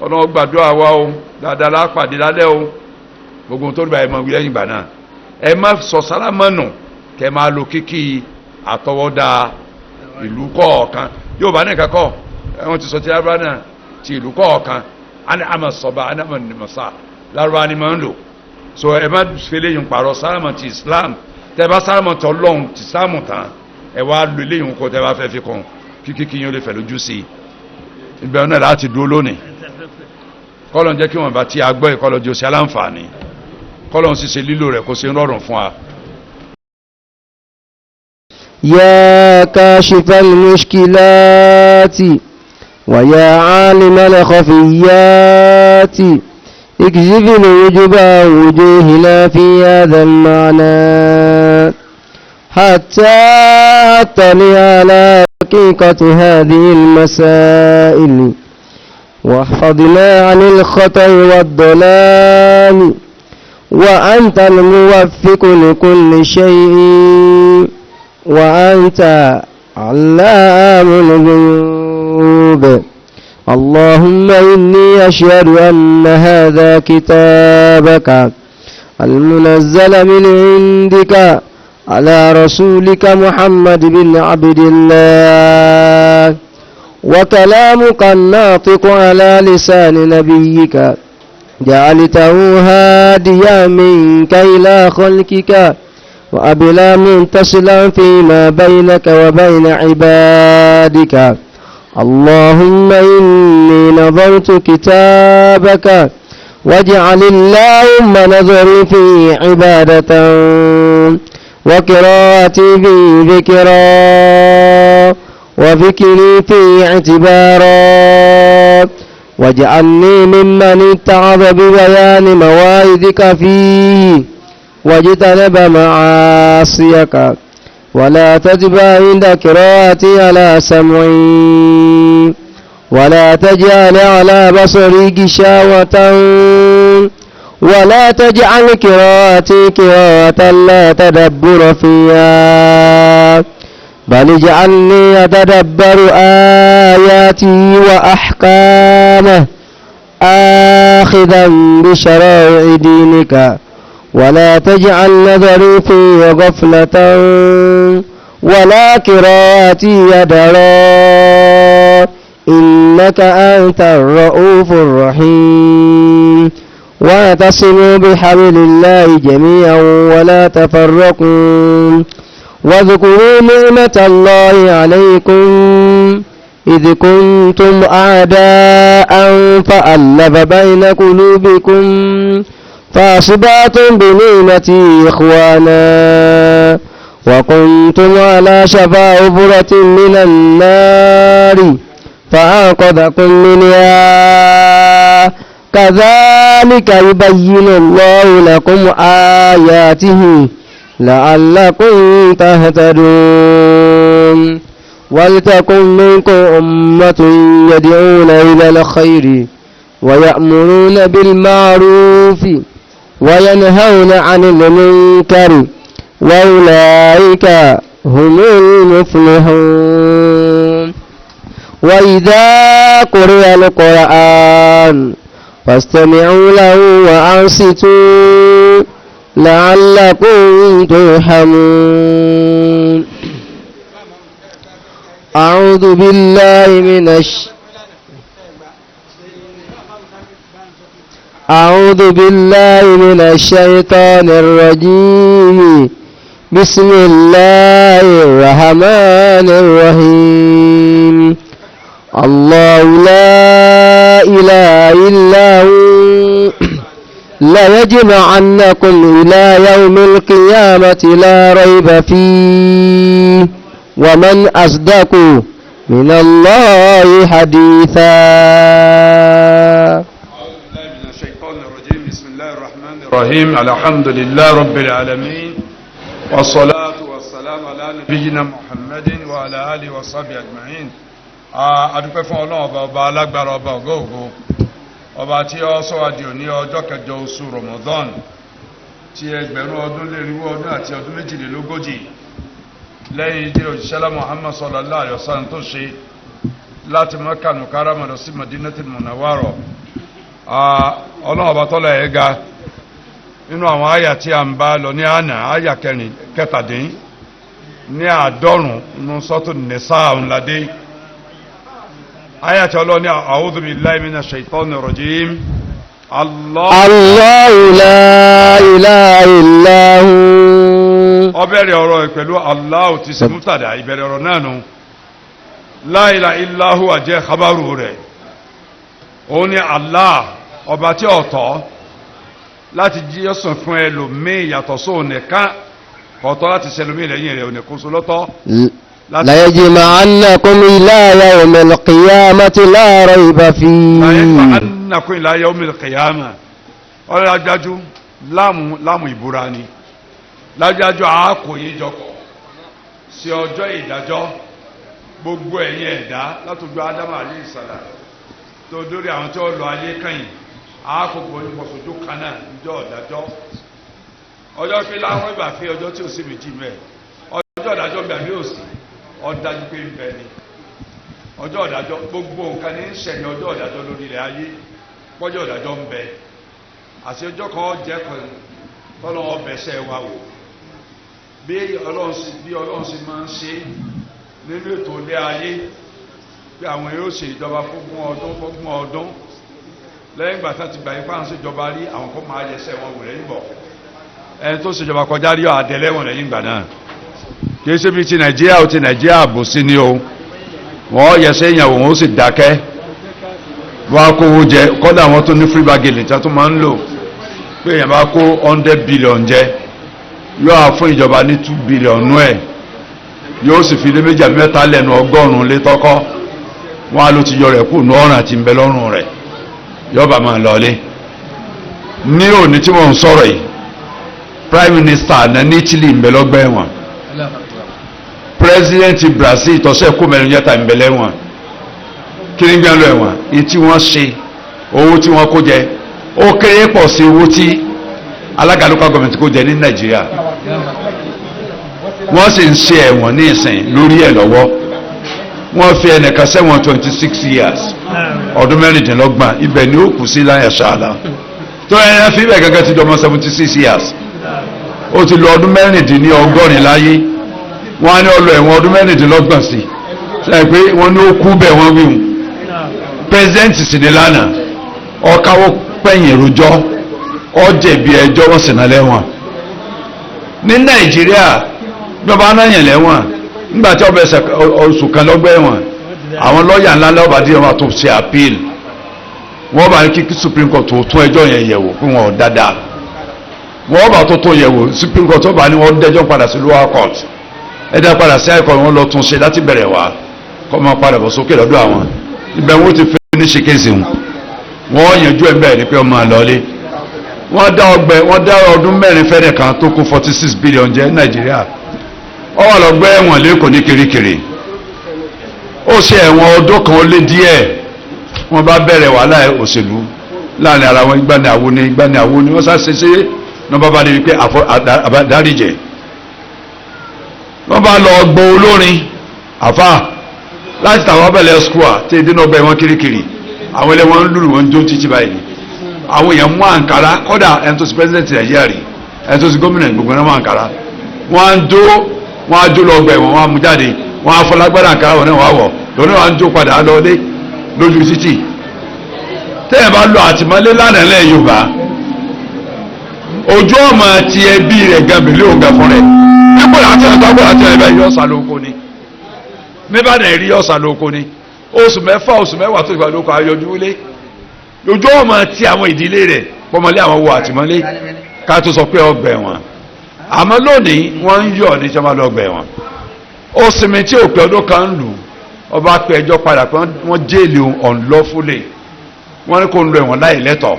ọ̀nà gbàdúrà wa o dáadáa lápàdé lálẹ́ o gbogbo tó bá ẹ mọ wílẹ̀ yìnbà náà ẹ má sọ sálámà nù kẹ máa lo kíkí àtọwọ́dá ìlú kọ̀ọ̀kan yóò bá nìkan kọ́ ẹ̀wọ̀n ti sọ ti lárúbá náà ti ìlú kọ̀ọ̀kan àni àmà sọ̀bà àni àmà nìmọ̀sá lárúbá ni máa ń lò so ẹ má fẹlẹ́ yìí pààrọ̀ sálámà ti Islam tẹ bá sálámà tọ́ lọ́hùn ti sáàmù tán ẹ wá lo eléyìí kó tẹ bá fẹ́ fi kàn kíkí yín ó lè fẹ̀ lójú sí i ìbẹ̀rù náà láti dúró lónìí kọ́lọ̀n jẹ́ kí wọ́n bá tí a gbọ́ ìkọlọ̀ jẹ́ òsì aláǹfààní kọ́lọ̀n sì ṣe lílò rẹ̀ kó ṣe rọrùn fún wa. ya kashifal mushkilati wa ya alimal khafiyati اكشف الوجب وجوهنا في هذا المعنى حتى أطلع على حقيقة هذه المسائل واحفظنا عن الخطأ والضلال وأنت الموفق لكل شيء وأنت علام الغيوب اللهم إني أشهد أن هذا كتابك المنزل من عندك على رسولك محمد بن عبد الله وكلامك الناطق على لسان نبيك جعلته هاديا منك إلى خلقك وأبلا منتصلا فيما بينك وبين عبادك اللهم إني نظرت كتابك واجعل اللهم نظري في عبادة وقراءتي في ذكرا وفكري في اعتبارا واجعلني ممن اتعظ ببيان مواعظك فيه واجتنب معاصيك ولا تتبع عند قراءتي على سمعي ولا تجعل على بصري غشاوة ولا تجعل قراءتي قراءة لا تدبر فيها بل اجعلني أتدبر آياتي وأحكامه آخذا بشرائع دينك ولا تجعل نظري في غفلة ولا قراءتي يدرا إنك أنت الرؤوف الرحيم واعتصموا بحبل الله جميعا ولا تفرقوا واذكروا نعمة الله عليكم إذ كنتم أعداء فألف بين قلوبكم فأصبحتم بنعمتي إخوانا وكنتم على شفا حفرة من النار فأنقذكم منها كذلك يبين الله لكم آياته لعلكم تهتدون ولتكن منكم أمة يدعون إلى الخير ويأمرون بالمعروف وينهون عن المنكر وأولئك هم المفلحون وإذا قرئ القرآن فاستمعوا له وأنصتوا لعلكم ترحمون أعوذ بالله من الشيطان الرجيم بسم الله الرحمن الرحيم الله لا إله إلا هو لا يجمعنكم إلى يوم القيامة لا ريب فيه ومن أصدق من الله حديثا. بسم الله الرحمن الرحيم الحمد لله رب العالمين والصلاة والسلام على نبينا محمد وعلى آله وصحبه أجمعين. adúpẹ́ fún Ọlọ́run ọba alágbára ọba ògo ọba tí ó sọ wá di òní ọjọ́ kẹjọ oṣù Ramadan tí ẹgbẹ̀rún ọdún lérinwó ọdún àti ọdún méjìlélógójì lẹ́yìn ìdí òjíṣẹ́ Muhammad sallallahu alaihi wasallam tó ṣe láti Mákkà Mukarramah lọ sí Madinatul Munawwarah. Ọlọ́run ọba tọ́lá ẹ̀ ga nínú àwọn àyà tí a ń bá lọ ní àná àyà kẹtàdín ní àádọ́rùn nínú sọ́tù Nisa ńládé àyà tí Ọlọ́run ní a'udhu billahi minash shaitanir rajim. Allahu la ilaha illa hu. Ó bẹ̀rẹ̀ ọ̀rọ̀ pẹ̀lú Allahu ti ṣe mútàdá ìbẹ̀rẹ̀ ọ̀rọ̀ náà nù. La ilaha illa hu àjẹ́ khabaru rẹ̀. Òun ni Allah ọba tí ọ̀tọ̀ láti jí ọ̀sán fún ẹlòmíì yàtọ̀ sóun nìkan kọ̀ọ̀tọ̀ láti ṣẹlòmíì lẹ́yìn rẹ̀ òní kóso lọ́tọ̀. la yajma'annakum ila yawmil qiyamati la rayba fihi. la yajma'annakum ila yawmil qiyamah ọ̀rẹ́ ajájú láàmù ìbúra ni lájájú àákòyí jọkọ̀ sí ọjọ́ ìdájọ́ gbogbo ẹ̀yin ẹ̀dá látọjú Ádámù alayhi salam tó dórí àwọn tí ó lọ ayé kẹ́yìn àákòkò ìpọ̀sọ̀jú kanáà níjọ́ ọ̀dájọ́ ọjọ́ pé láwọn ìgbà fi ọjọ́ tí ó sì méjì mẹ́ ọjọ́ ọ̀dájọ́ ń bẹ àbí òsì ọ̀dájú pé ń bẹ ni ọjọ́ ọ̀dájọ́ gbogbo nǹkan ní ń ṣẹ̀yìn ọjọ́ ọ̀dájọ́ lórí ilẹ̀ ayé pọ́jọ́ ọ̀dájọ́ ń bẹ àti ọjọ́ kan jẹ́ kan tọ́lọ́ ọbẹ̀ṣẹ́ wa wò bí Ọlọ́run sì máa ń ṣe nínú ètò ilé ayé pé àwọn yóò ṣe ìjọba fógún ọdún lẹ́yìn ìgbà tán ti gbà ipá ń ṣèjọba rí àwọn kó máa yẹsẹ̀ wọn wò lẹ́yìn bọ̀ ẹni tó ṣèjọba kọjá rí àdẹ́lẹ́wọ̀n lẹ́yìn ìgbà náà kìí ṣe bí ti Nàìjíríà ó ti Nàìjíríà bò sí ni o wọ́n yẹsẹ̀ ìyàwó wọn ó sì dákẹ́ wọ́n á kówó jẹ kọ́dà wọn tó ní free bargain tí wọ́n tó máa ń lò pé èèyàn bá kó 100 billion jẹ yóò á fún ìjọba ní 2 billion nú ẹ̀ yóò sì fi lé méjì àbí mẹ́ta lẹ́nu 100 lé tọ́kọ́ wọ́n á ló ti yọ rẹ̀ kù ní ọ̀ràn àti ìbẹ̀ lọ́rùn rẹ̀ yọba máa lọlé ní òní tí wọ́n ń sọ̀rọ̀ yìí prime minister àná ní Italy ń bẹ lọ́gbà ẹ̀wọ̀n president Brazil tọ́sẹ̀ kó mẹ́rin yẹta ń bẹ lẹ́wọ̀n kí ni gbẹ́ lọ ẹ̀wọ̀n etí wọ́n ṣe owó tí wọ́n kó jẹ ó kéré pọ̀ sí owó tí alága local government kó jẹ ní Nàìjíríà wọ́n sì ń ṣe ẹ̀wọ̀n ní ìsìn lórí ẹ̀ lọ́wọ́ wọ́n fi ẹnìkan sẹ́wọ̀n 26 years ọdún mẹ́rìndínlọ́gbọ̀n ibẹ̀ ni ó kù sí láyé ṣáàlà tó ẹ̀yà fi ibẹ̀ gẹ́gẹ́ ti dọmọ 76 years ó ti lọ ọdún mẹ́rìndínlọ́gọ́rin láyé wọ́n á ní ọlọ ẹ̀wọ̀n ọdún mẹ́rìndínlọ́gbọ̀n sí ṣe pé wọ́n ní ó kú bẹ̀ wọ́n wíwùn president sì ní lánàá ọkàwọ́ pẹ̀yìn rojọ́ ọjẹ̀bi ẹjọ́ wọ́n sì náà lẹ́wọ̀n ní Nàìjíríà bí wọ́n bá náà yàn lẹ́wọ̀n nígbàtí ọbẹ̀ oṣù kan lọ́gbẹ́ ẹ̀wọ̀n àwọn lọ́ọ̀yà ńlá lọ́ọ̀bà díẹ̀ wọn tó ṣe appeal wọ́n bá ní kí Supreme Court tó tún ẹjọ́ yẹn yẹ̀wò fún wọn dáadáa wọ́n bá tó yẹ̀wò Supreme Court tó bá ní wọ́n dẹ́jọ́ padà sí lower court ẹ̀dá padà sí high court wọn lọ tún ṣe láti bẹ̀rẹ̀ wá kọ́ máa padà bọ̀ sókè lọ́dọ̀ àwọn ibẹ̀ wọ́n ti fẹ́ ní ṣèkéṣe wọn yanjú ẹ̀ bẹ́ẹ̀ ni pé ọmọ àlọ́lé wọ́n dá ọdún mẹ́rin fẹ́rẹ̀ kan tó kó 46 billion jẹ́ Nàìjíríà ọwọ́ lọ́gbẹ́ ẹ̀wọ̀n lẹ́kọ̀ọ́ ní kirikiri ó ṣe ẹ̀wọ̀n ọdún kan ó lé díẹ̀ wọ́n bá bẹ̀rẹ̀ wàhálà òṣèlú láàrin ara wọn ìgbani àwo ni wọ́n sáṣe ṣe ní wọ́n bá dé wípé àbádáríjẹ wọ́n bá lọ gbọ́ olórin àfà láti tàwọn abẹ́lẹ̀ skua tí ìdínà ọgbẹ́ wọn kirikiri àwọn ilé wọn ń lùlù wọn jó títí báyìí àwọn èèyàn mú àǹkárá kọ́dà ẹni tó sí president Nàìjíríà rí ẹni tó sí gómìnà gbogbo náà mú àǹkárá wọ́n á jó lọ ọgbẹ́ wọn á mú jáde wọ́n á fọlágbádà àǹkárá wọn náà wà wọ̀ lónà wọn á jó padà lọlé lójú títì tẹ́yẹ̀ bá lọ àtìmọ́lé lánàá lẹ́ Yorùbá ojú ọmọ ti ẹbí rẹ̀ gàmìlì òǹgà fún rẹ̀ nípò láti àtàgbọ̀ àti ẹ̀bẹ̀ yọ̀ọ̀sà lóko ni níbàdàn èrí yọ̀ọ̀sà lóko ni oṣù mẹ́fà oṣù mẹ́wàá tó ìgbà lóko ayọ̀jú wọlé ojú ọmọ ti àwọn ìdílé rẹ̀ pọ́mọlé àwọn wo àtìmọ́lé ká tó sọ pé ọgbà ẹ̀wọ̀n àmọ́ lónìí wọ́n ń yọ̀ ní sọ́mọ́ lọ́gbà ẹ̀wọ̀n ó sinmi tí òpin ọdún kan ń lù ọba pé ẹjọ́ padà pé wọ́n jẹ́ẹ̀lì unlawfully wọ́n ní kó ń lo ẹ̀wọ̀n láì lẹ́tọ̀ọ́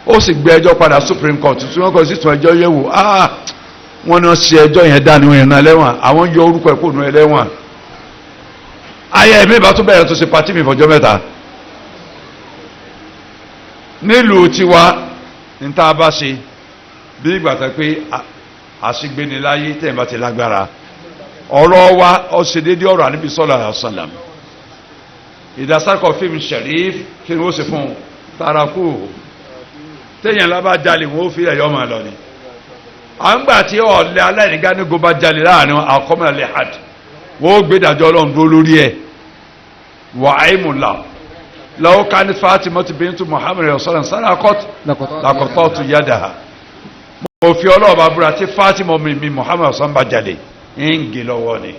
ó sì gbé ẹjọ́ padà Supreme Court tí wọ́n kọ́ sí tún ẹjọ́ yẹ̀wò wọ́n ní wọ́n ṣe ẹjọ́ yẹn dání wọn ìrìnà ẹlẹ́wọ̀n àwọn yọ orúkọ ẹ̀kọ́ ònú ẹlẹ́wọ̀n ayé ẹ̀mí ìbá tún bẹ̀rẹ̀ tó ṣe pàtí mi fọjọ́ mẹ́ta nílùú tiwa ní tá a bá ṣe bí ìgbà tó pé àṣìgbéniláyé tẹ̀ bá ti lágbára ọ̀rọ̀ wa ó ṣe déédé ọ̀rọ̀ Ànábì sallallahu alaihi wasallam ìdásárkọ̀ fíìmù Sharif kí ni ó ṣe fún tààràkù téèyàn lábá jalè wọn ó fi ẹ̀yọ́ máa lọ ni à ń gbà tí ọ̀lẹ́ aláìnígánígo bá jalè láàrin àkọ́mọ̀lẹ́ had wọ́n ó gbé ìdájọ́ Ọlọ́run dúró lórí ẹ̀ wà áìmùlà lọ́wọ́ ká ní Fatimatu bintu Muhammad sallallahu alaihi wasallam lakọ̀tọ̀ yadaha mo fi ọlọ́ọ̀bá búra tí Fatima mi Muhammad sallallahu bá jalè ń gé lọ́wọ́ ni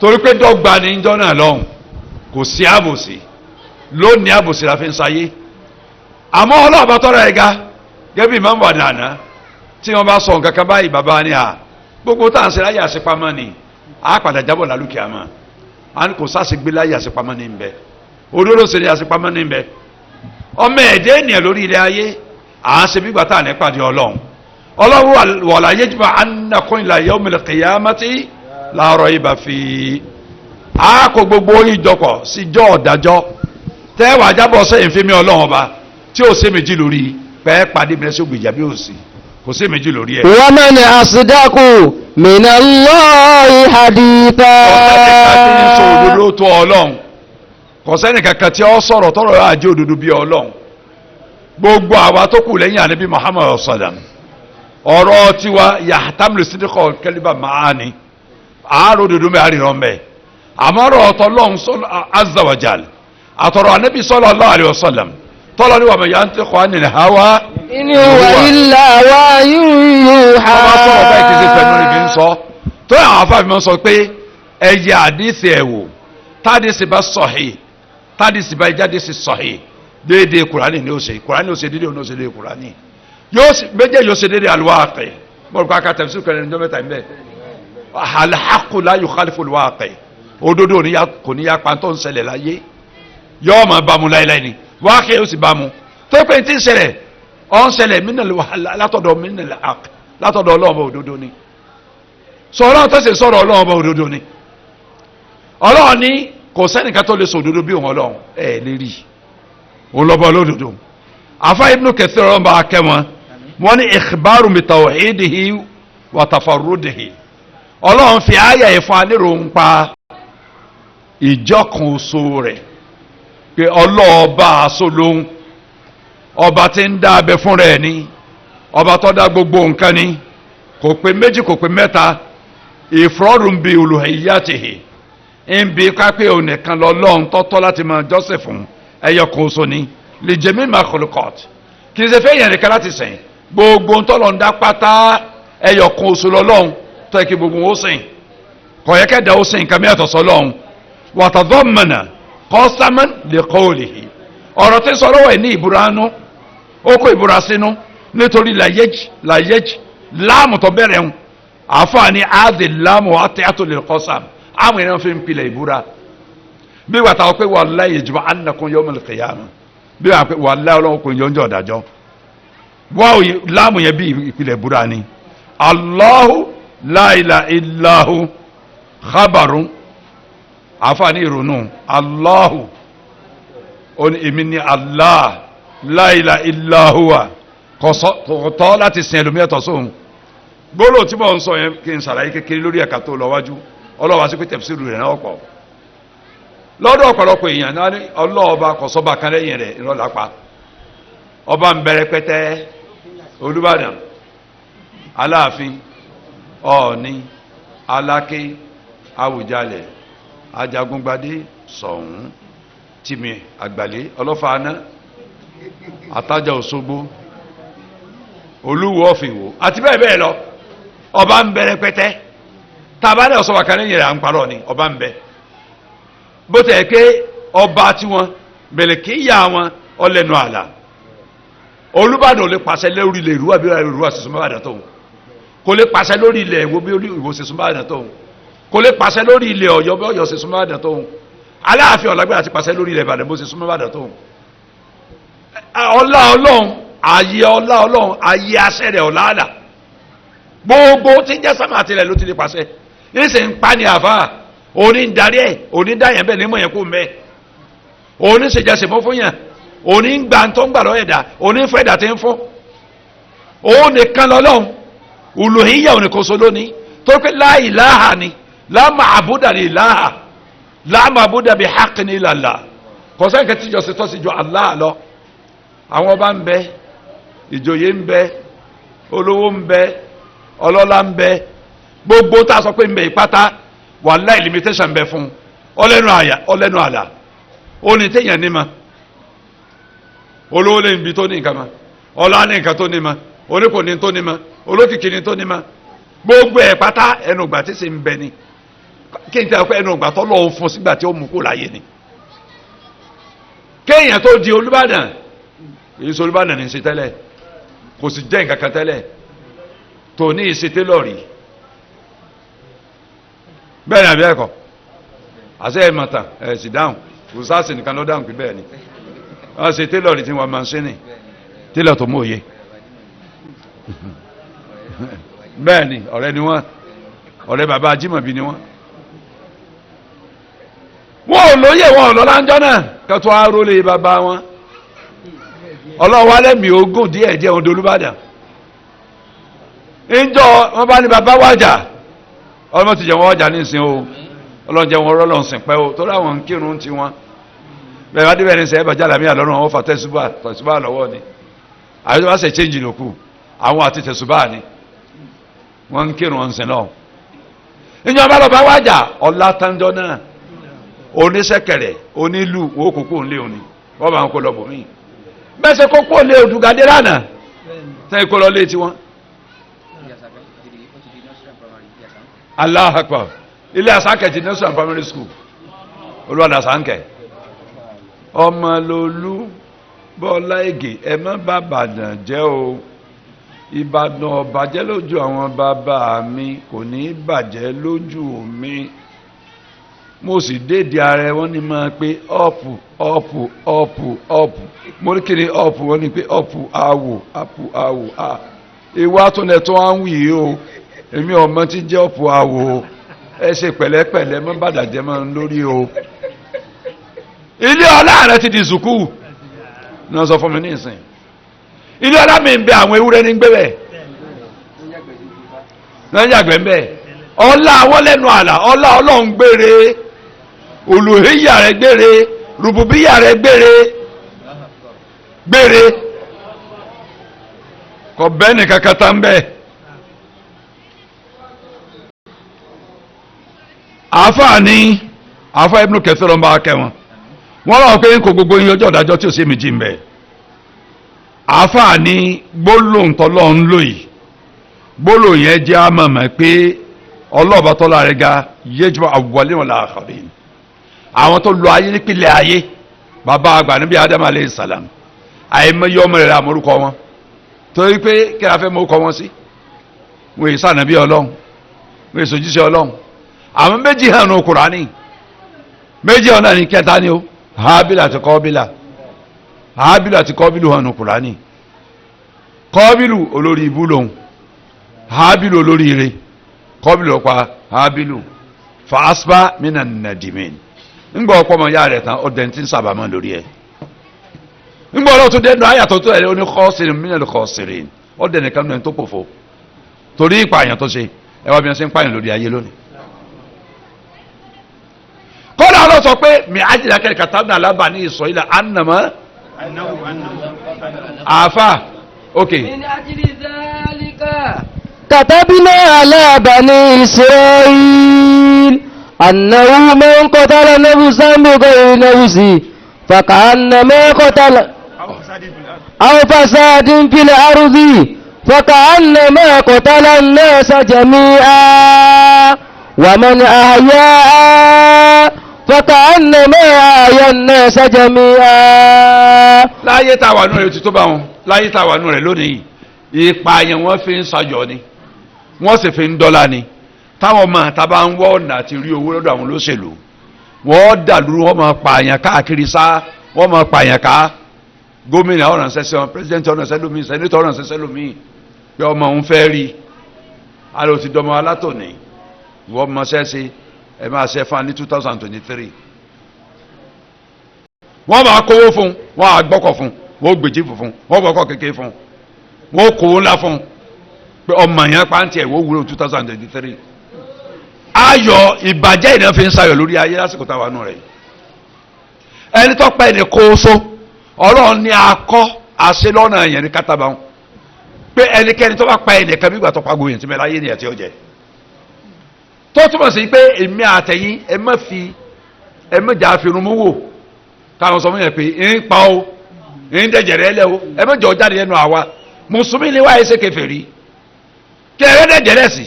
torí pé dọ́gba ní ìjọ náà lọ́hùn kò sí àbòsí lónìí àbòsí la fi ń sayé àmọ́ ọlọ́ọ̀bá tọ́rọ ẹ̀ga gẹ́bí ìmọ̀ wà nànà tí wọ́n bá sọ nǹkan kan báyìí bàbá ni gbogbo tá à ń ṣe láyé àṣepamọ́ ni a padà jábọ̀ lálùkì àmọ́ a ní kò sáṣe gbé láyé àṣepamọ́ ní bẹ olóró ṣe ní àṣepamọ́ ní bẹ ọmọ ẹ̀dẹ́ ènìyàn lórí ilẹ̀ ayé à ń ṣe bí gbàtà ní pàdé ọlọ́run wala yajma annakum ila yawmil qiyamati la rayba fi a kò gbogbo ìjọpọ̀ síjọ́ ọ̀dájọ́ tẹ́wàá jábọ̀ sẹ́yìn fíìmì ọlọ́run ọba tí ó ṣe méjì lórí pẹ́ẹ́ pàdé mi lẹ́sẹ̀ ògbèjà bí ó sì kò sí méjì lórí ẹ̀. wa man asdaqu minallahi haditha. ọ̀sẹ̀ nìkan tí ń sọ òdodo tó ọlọ́run kò sẹ́ni kankan tí ó sọ̀rọ̀ tọrọ yóò àjẹ́ òdodo bí ọlọ́run gbogbo àwa tó kù lẹ́yìn ànábì Muhammad sallam ọ̀rọ̀ tiwa yahtamilu sidqa kaliba maani àárò òdodo mẹ́ àríran mẹ́ àmọ́ ọ̀rọ̀ ọ̀tọ̀ lọ́hùn azza wa jal àtọ̀rọ̀ ànábì sallallahu alaihi wasallam tọ́lọ́ ní wàmẹ̀ yantiqu anil hawa in huwa illa wahyun yuha. ọba sọ̀rọ̀ báyìí kì í ṣe fẹ́ẹ́ lórí bí ń sọ tó yà àwọn afáàfin máa ń sọ pé ẹ̀yẹ àdìsí ẹ̀ wò tádìsí bá sahih tádìsí bá ìjádìsí sahih déédéé kùránì ní ó ṣe déédéé òun ó ṣe déédéé kùránì méjèèjì yóò ṣe déédéé al-waqi bọ́ọ̀lù kọ́ aka tafsir kẹrin ní ọjọ́ mẹ́ta níbẹ̀ al-haqqu la yukhalifu al-waqi òdodo kò ní yá pàǹtó ń ṣẹlẹ̀ láyé yọ́ọ́ máa bá mu láéláé ni wákè ó sì bá mu tó pé tí ń ṣẹlẹ̀ ọ̀ ń ṣẹlẹ̀ látọ̀dọ̀ minal haqq látọ̀dọ̀ Ọlọ́run ọba òdodo ni sọ Ọlọ́run tó ṣe sọ̀rọ̀ Ọlọ́run ọba òdodo ni Ọlọ́run ní kò sẹ́nìkan tó lè sọ òdodo bí òun Ọlọ́run lè rí òun lọ́bọ̀ olódodo àfa Ibn Kathir Ọlọ́run bá kẹ́ wọn ní ikhbaru bi tawhidihi wa tafarrudihi Ọlọ́run fi àyà ìfún alérò ń pa ìjọkan oṣù rẹ̀ pé ọlọ́ọ̀ba aṣọ lóhun ọba tí ń dá abẹ fún rẹ̀ ni ọba tó dá gbogbo nǹkan ni kò pé méjì kò pé mẹ́ta ìfọ́rùn bíi uluhiyyatihi ń bi kápẹ́ ònìkan lọ́lọ́run tọ́tọ́ láti máa jọ́sìn fún ẹyọ kan oṣù ni li jami' makhluqat kì í ṣe fẹ́ yẹn nìkan láti sìn gbogbo ntọ́lọ̀ ń dá pátá ẹyọ kan oṣù lọ́lọ́run tó yẹ kí gbogbo wọn ó sìn kò yẹ kẹ́ẹ̀dá ó sìn nǹkan mẹ́tọ̀ sọ́lọ́run wa tadammana qasaman li qawlihi ọ̀rọ̀ tí ń sọ lọ́wọ́ ẹ̀ ní ìbúra nú ó kó ìbúra sínú nítorí làyẹ́jì láàmù tó bẹ̀rẹ̀ ń àfààní áàdì láàmù àtẹ́yàtò lil qasam àmù ìran fi ń pilẹ̀ ìbúra bí wàá tàwọn pé wallahi yajma'annakum yawmal qiyamah bí wàá pé wallahi ọlọ́run kò yọjọ́ ọ̀dàjọ́ wáwò láàmù yẹn bí ìpìlẹ̀ ìbúra ni Allahu la ilaha illahu khabarun àfààní ìrònú Allahu oni èmi ni Allah la ilaha illa huwa kò tọ́ láti sin ẹlòmíyàn tọ́ sóhun gbólóò tí mo ń sọ yẹn kí n ṣàlàyé kékeré lórí ẹ̀ka tó lọ wájú ọlọ́wà sí pé tẹ̀síìrù rẹ̀ náà pọ̀ lọ́dọ̀ ọ̀pọ̀lọpọ̀ èèyàn náà ní ọlọ́ọ̀ba kò sọ́ba kan lẹ́yìn rẹ̀ ìrọ̀lápá ọba ń bẹ̀rẹ̀ pẹ́tẹ́ Olúbàdàn Aláàfin Ọọ̀ni Aláké Àwùjalẹ̀ Ajagungbadé Ṣọ̀ún Tìmì Àgbàlé Ọlọ́fààná Àtájà Òṣogbo Olúwo Ọ̀fìwò àti bẹ́ẹ̀ bẹ́ẹ̀ lọ ọba ń bẹ̀rẹ̀ pẹ́tẹ́ tàbálẹ̀ ọ̀sọ́wà kan lẹ́yìn rẹ̀ à ń parọ́ ni ọba ń bẹ bó tẹ̀ pé ọba tí wọn bẹ̀rẹ̀ kí yá wọn ọlẹ́nu àlà Olúbàdàn ò lè pàṣẹ lórí ilẹ̀ ìrúwà bí ìrúwà ṣe súnmọ́ Ìbàdàn tóun kò lè pàṣẹ lórí ilẹ̀ ìwò bí ìwò ṣe súnmọ́ Ìbàdàn tóun kò lè pàṣẹ lórí ilẹ̀ Ọ̀yọ́ bí Ọ̀yọ́ ṣe súnmọ́ Ìbàdàn tóun Aláàfin ọ̀làgbára ti pàṣẹ lórí ilẹ̀ Ìbàdàn bó ṣe súnmọ́ Ìbàdàn tóun ọlá Ọlọ́run ayé àṣẹ rẹ̀ ọ̀la àlà gbogbo tí ń jẹ́ sámà àtìlẹ̀ ló ti lè pàṣẹ níṣẹ́ ń pa ní àfà òní ń darí ẹ̀ òní dáyẹ̀ bẹ́ẹ̀ ní mọ̀ yẹn kó mẹ́ òní ṣèjẹsẹ̀ mọ́ fún yàn òní ń gbà tó ń gbà lọ́yẹ̀ dà òní ń fẹ́ dà tí ń fún òun nìkan lọ́lọ́run uluhiyya òní kò so lónìí tó pé la ilaha ni la ma'buda li ilaha la ma'buda bi haqqin illa Allah kò sẹ́yìn kẹ́ tíjọ́ sí tọ́sí ju Allah lọ àwọn ọba ń bẹ ìjòyè ń bẹ olówó ń bẹ ọlọ́lá ń bẹ gbogbo tá a sọ pé ń bẹ ìpátá wallahi limitation ń bẹ fún ọlẹ́nu àlà òní téèyàn ní ma olówó lè ń bi tó ní nǹkan ma ọlá ní nǹkan tó ní ma oníkò ní tó ní ma olókìkí ní tó ní ma gbogbo ẹ̀ pátá ẹnu ìgbà tí sì ń bẹ ni kí n tẹ́ ọ pé ẹnu ìgbà tó lọ́wọ́ fún sígbà tí ó mú kó láyé ni kéèyàn tó di Olúbàdàn èyí sọ Olúbàdàn ní í ṣe tẹ́lẹ̀ kò sì jẹ́ nǹkan kan tẹ́lẹ̀ tó ní ìṣètè lọ́ọ̀rì bẹ́ẹ̀ ni àbí ẹ̀kọ́ àṣẹ ẹ̀ mọ̀tàn ẹ̀ sì dáhùn kò sáàsì nìkan ló dáhùn pé bẹ́ẹ̀ ni wọ́n ṣe tẹ́lọ̀rì tí wọ́n máa ń ṣe ní tẹ́lọ̀ tó mú òye bẹ́ẹ̀ ni ọ̀rẹ́ ni wọ́n ọ̀rẹ́ bàbá Ajímọ̀bí ni wọ́n ò lóye wọn ò lọ́lá ń jọ́ náà kẹ́tọ́ arólé bàbá wọn ọlọ́wọ́ alẹ́mì ogún díẹ̀ jẹ́ ohun dolúbàdàn ìjọ wọn bá ní bàbá wájà ọlọ́mọ ti jẹ́ wọn wájà nísìn o ọlọ́njẹ́ wọn rọ́lọ́ sìn pẹ́ o torí àwọn ń kírun ti wọn bẹ́ẹ̀ bá débẹ̀ ní sẹ́ ẹ̀bà jálàmí àlọ́run àwọn fà tẹ̀sùbà lọ́wọ́ ni àyè tó bá sẹ̀ change lòkù àwọn àti tẹ̀sùbà ni wọ́n ń kírun ọ̀sìn náà ìjọ bá lọ bá wájà ọ̀la tánjọ́ náà oníṣẹ́kẹ̀rẹ̀ onílù owó kókó ńlé òní wọ́n bá ń kó lọ bòmí bẹ́sẹ̀ kókó lé òdùgàdé lánàá tẹ́ kó lọ lé tiwọn. Allahu Akbar ilé àsánkẹ́ ti nursery and primary school olúwadà àsánkẹ́ ọmọlólú bọ́lá ègè ẹ má bà bàdàn jẹ́ o ìbàdàn ọ̀bàjẹ́ lójú àwọn bàbá mi kò ní bàjẹ́ lójú mi mo sì dédé ara ẹ wọ́n ní máa pé ọ̀pù ọ̀pù ọ̀pù ọ̀pù mo ní kí ni ọ̀pù wọ́n ní pé ọ̀pù àwò àpù àwò à ìwà tó nẹ̀ tó wá ń wì í o èmi ọmọ tí jẹ́ ọ̀pọ̀ àwò ẹ ṣe pẹ̀lẹ́pẹ̀lẹ́ mọ́ bàdàjẹ́ mọ́ lórí o ilé ọlá rẹ ti di sùkúù náà sọ fún mi ní ìsìn ilé ọlá mi ń bẹ àwọn ewúrẹ́ ní gbẹ́bẹ̀ náà yàgbẹ́ ń bẹ ọlá àwọn lẹ́nu àlà ọlá ọlọ́run gbére olùhíyà rẹ gbére rùbùbíyà rẹ gbére kọ bẹ́ẹ̀ ní kankan tá ń bẹ́ẹ̀. àáfà Ibn Kathir ló ń bá kẹwọn wọn lọ pé kò gbogbo yín ọjọ́ ìdájọ́ tí ò sí méjì ń bẹ àáfà ní gbólóhùn tọ́lọ́ ń lò yìí gbólóhùn yẹn jẹ́ àmọ̀mọ̀ pé ọlọ́ọ̀bá tọ́lá rẹ̀ ga yéjúbọ awwalin wal akhirin àwọn tó lọ ayé nípìnlẹ̀ ayé bàbá àgbà níbi Adam alayhi salam àìmọye ọmọ rẹ̀ àmọ́rúkọ wọn torí pé kí a fẹ́ mọ́ kọ wọn sí wọ́n èyí sànàbí ọlọ́run wọ́n èso jíṣẹ́ ọlọ́run àwọn méjì hàn ní Kùránì méjì ọ̀nà ní kẹta ni ó Hábílù àti Kọ́bílà Hábílù àti Kọ́bílù hàn ní Kùránì Kọ́bílù olórí ibú lòun Hábílù olórí ire Kọ́bílù ọ̀pá Hábílù fa asba minan nadimin ńgbà ọ̀pọ̀ ọmọ ya rẹ̀ tán ọ̀dẹ̀ tí ń sàbàmọ́ lórí ẹ̀ ńgbà ọlọ́run tó dẹnu ayàtọ̀ tó ẹ̀ oní khasirin minal khasirin ọ̀dẹ̀ nìkan nù ẹ̀ tó pòfo torí ìpààyàn tó ṣe ẹ wá bí wọ́n ṣe ń pààyàn lórí ayé lónìí. kọ́lá ọlọ́ sọ pé mi àjìlá kẹ́lẹ́ katabna ala bani Israila annama àáfà ok. min ajli dhalika katabna ala bani Israil annahu man qatala nafsan bighayri nafsin faka'annama qatala aw fasadin fil ardi faka'annama qatala an-nasa jami'a wa man ahya'a faka'annama ahya an-nasa jami'a. láyé tá a wà nù rẹ̀ ti tó bá wọn láyé tá a wà nù rẹ̀ lónìí ìpààyàn wọn fi ń ṣàjọ ni wọ́n sì fi ń dọ́là ni táwọn ọmọ àta bá ń wọ́ ọ̀nà àti rí owó lọ́dọ̀ àwọn olóṣèlú wọ́n dàlúrú wọ́n máa pààyàn káàkiri sá wọ́n máa pààyàn ká gómìnà ọ̀ràn sẹ́sẹ́ wọn pírẹsidẹ́ntì ọ̀ràn sẹ́lómi sẹ́nitọ̀ ọ̀ràn sẹ́sẹ́lómi pé ọmọ òun fẹ́ rí alẹ́ òtí dọ́mọ alátòní ìwọ́n mọ sẹ́sẹ́ ẹ máa ṣe fún ní 2023 wọ́n máa kówó fún wọ́n á gbọ́kọ̀ fún wọ́n gbèjì fún wọ́n gbọ́kọ̀ kékeré fún wọ́n kówó ńlá fún pé ọmọ yẹn pàǹtí ẹ̀ wọ́n wúlò 2023 ayọ̀ ìbàjẹ́ ìdán fi ń sayọ̀ lórí ayé lásìkò táwa nù rẹ̀ ẹni tó pa ẹni kó so ọlọ́run ní akọ́ àṣẹ lọ́nà yẹn ní kátàbà wọn pé ẹnikẹ́ni tó bá pa ẹni kan nígbà tó pa gbòòyìn tí mẹ́láyé ni ẹ̀tí ọ̀jẹ̀ tó túmọ̀ sí pé èmi àtẹ̀yìn ẹ má jà àfihàn mú wò káwọn sọ fún yẹn pé ń pa o ń dẹ̀jẹ̀rẹ̀ ẹlẹ́ o ẹ má jọ jáde lẹ́nu àwa mùsùlùmí ni wáyé ṣe kèfèrí kí ẹ dẹ̀jẹ̀rẹ̀ sí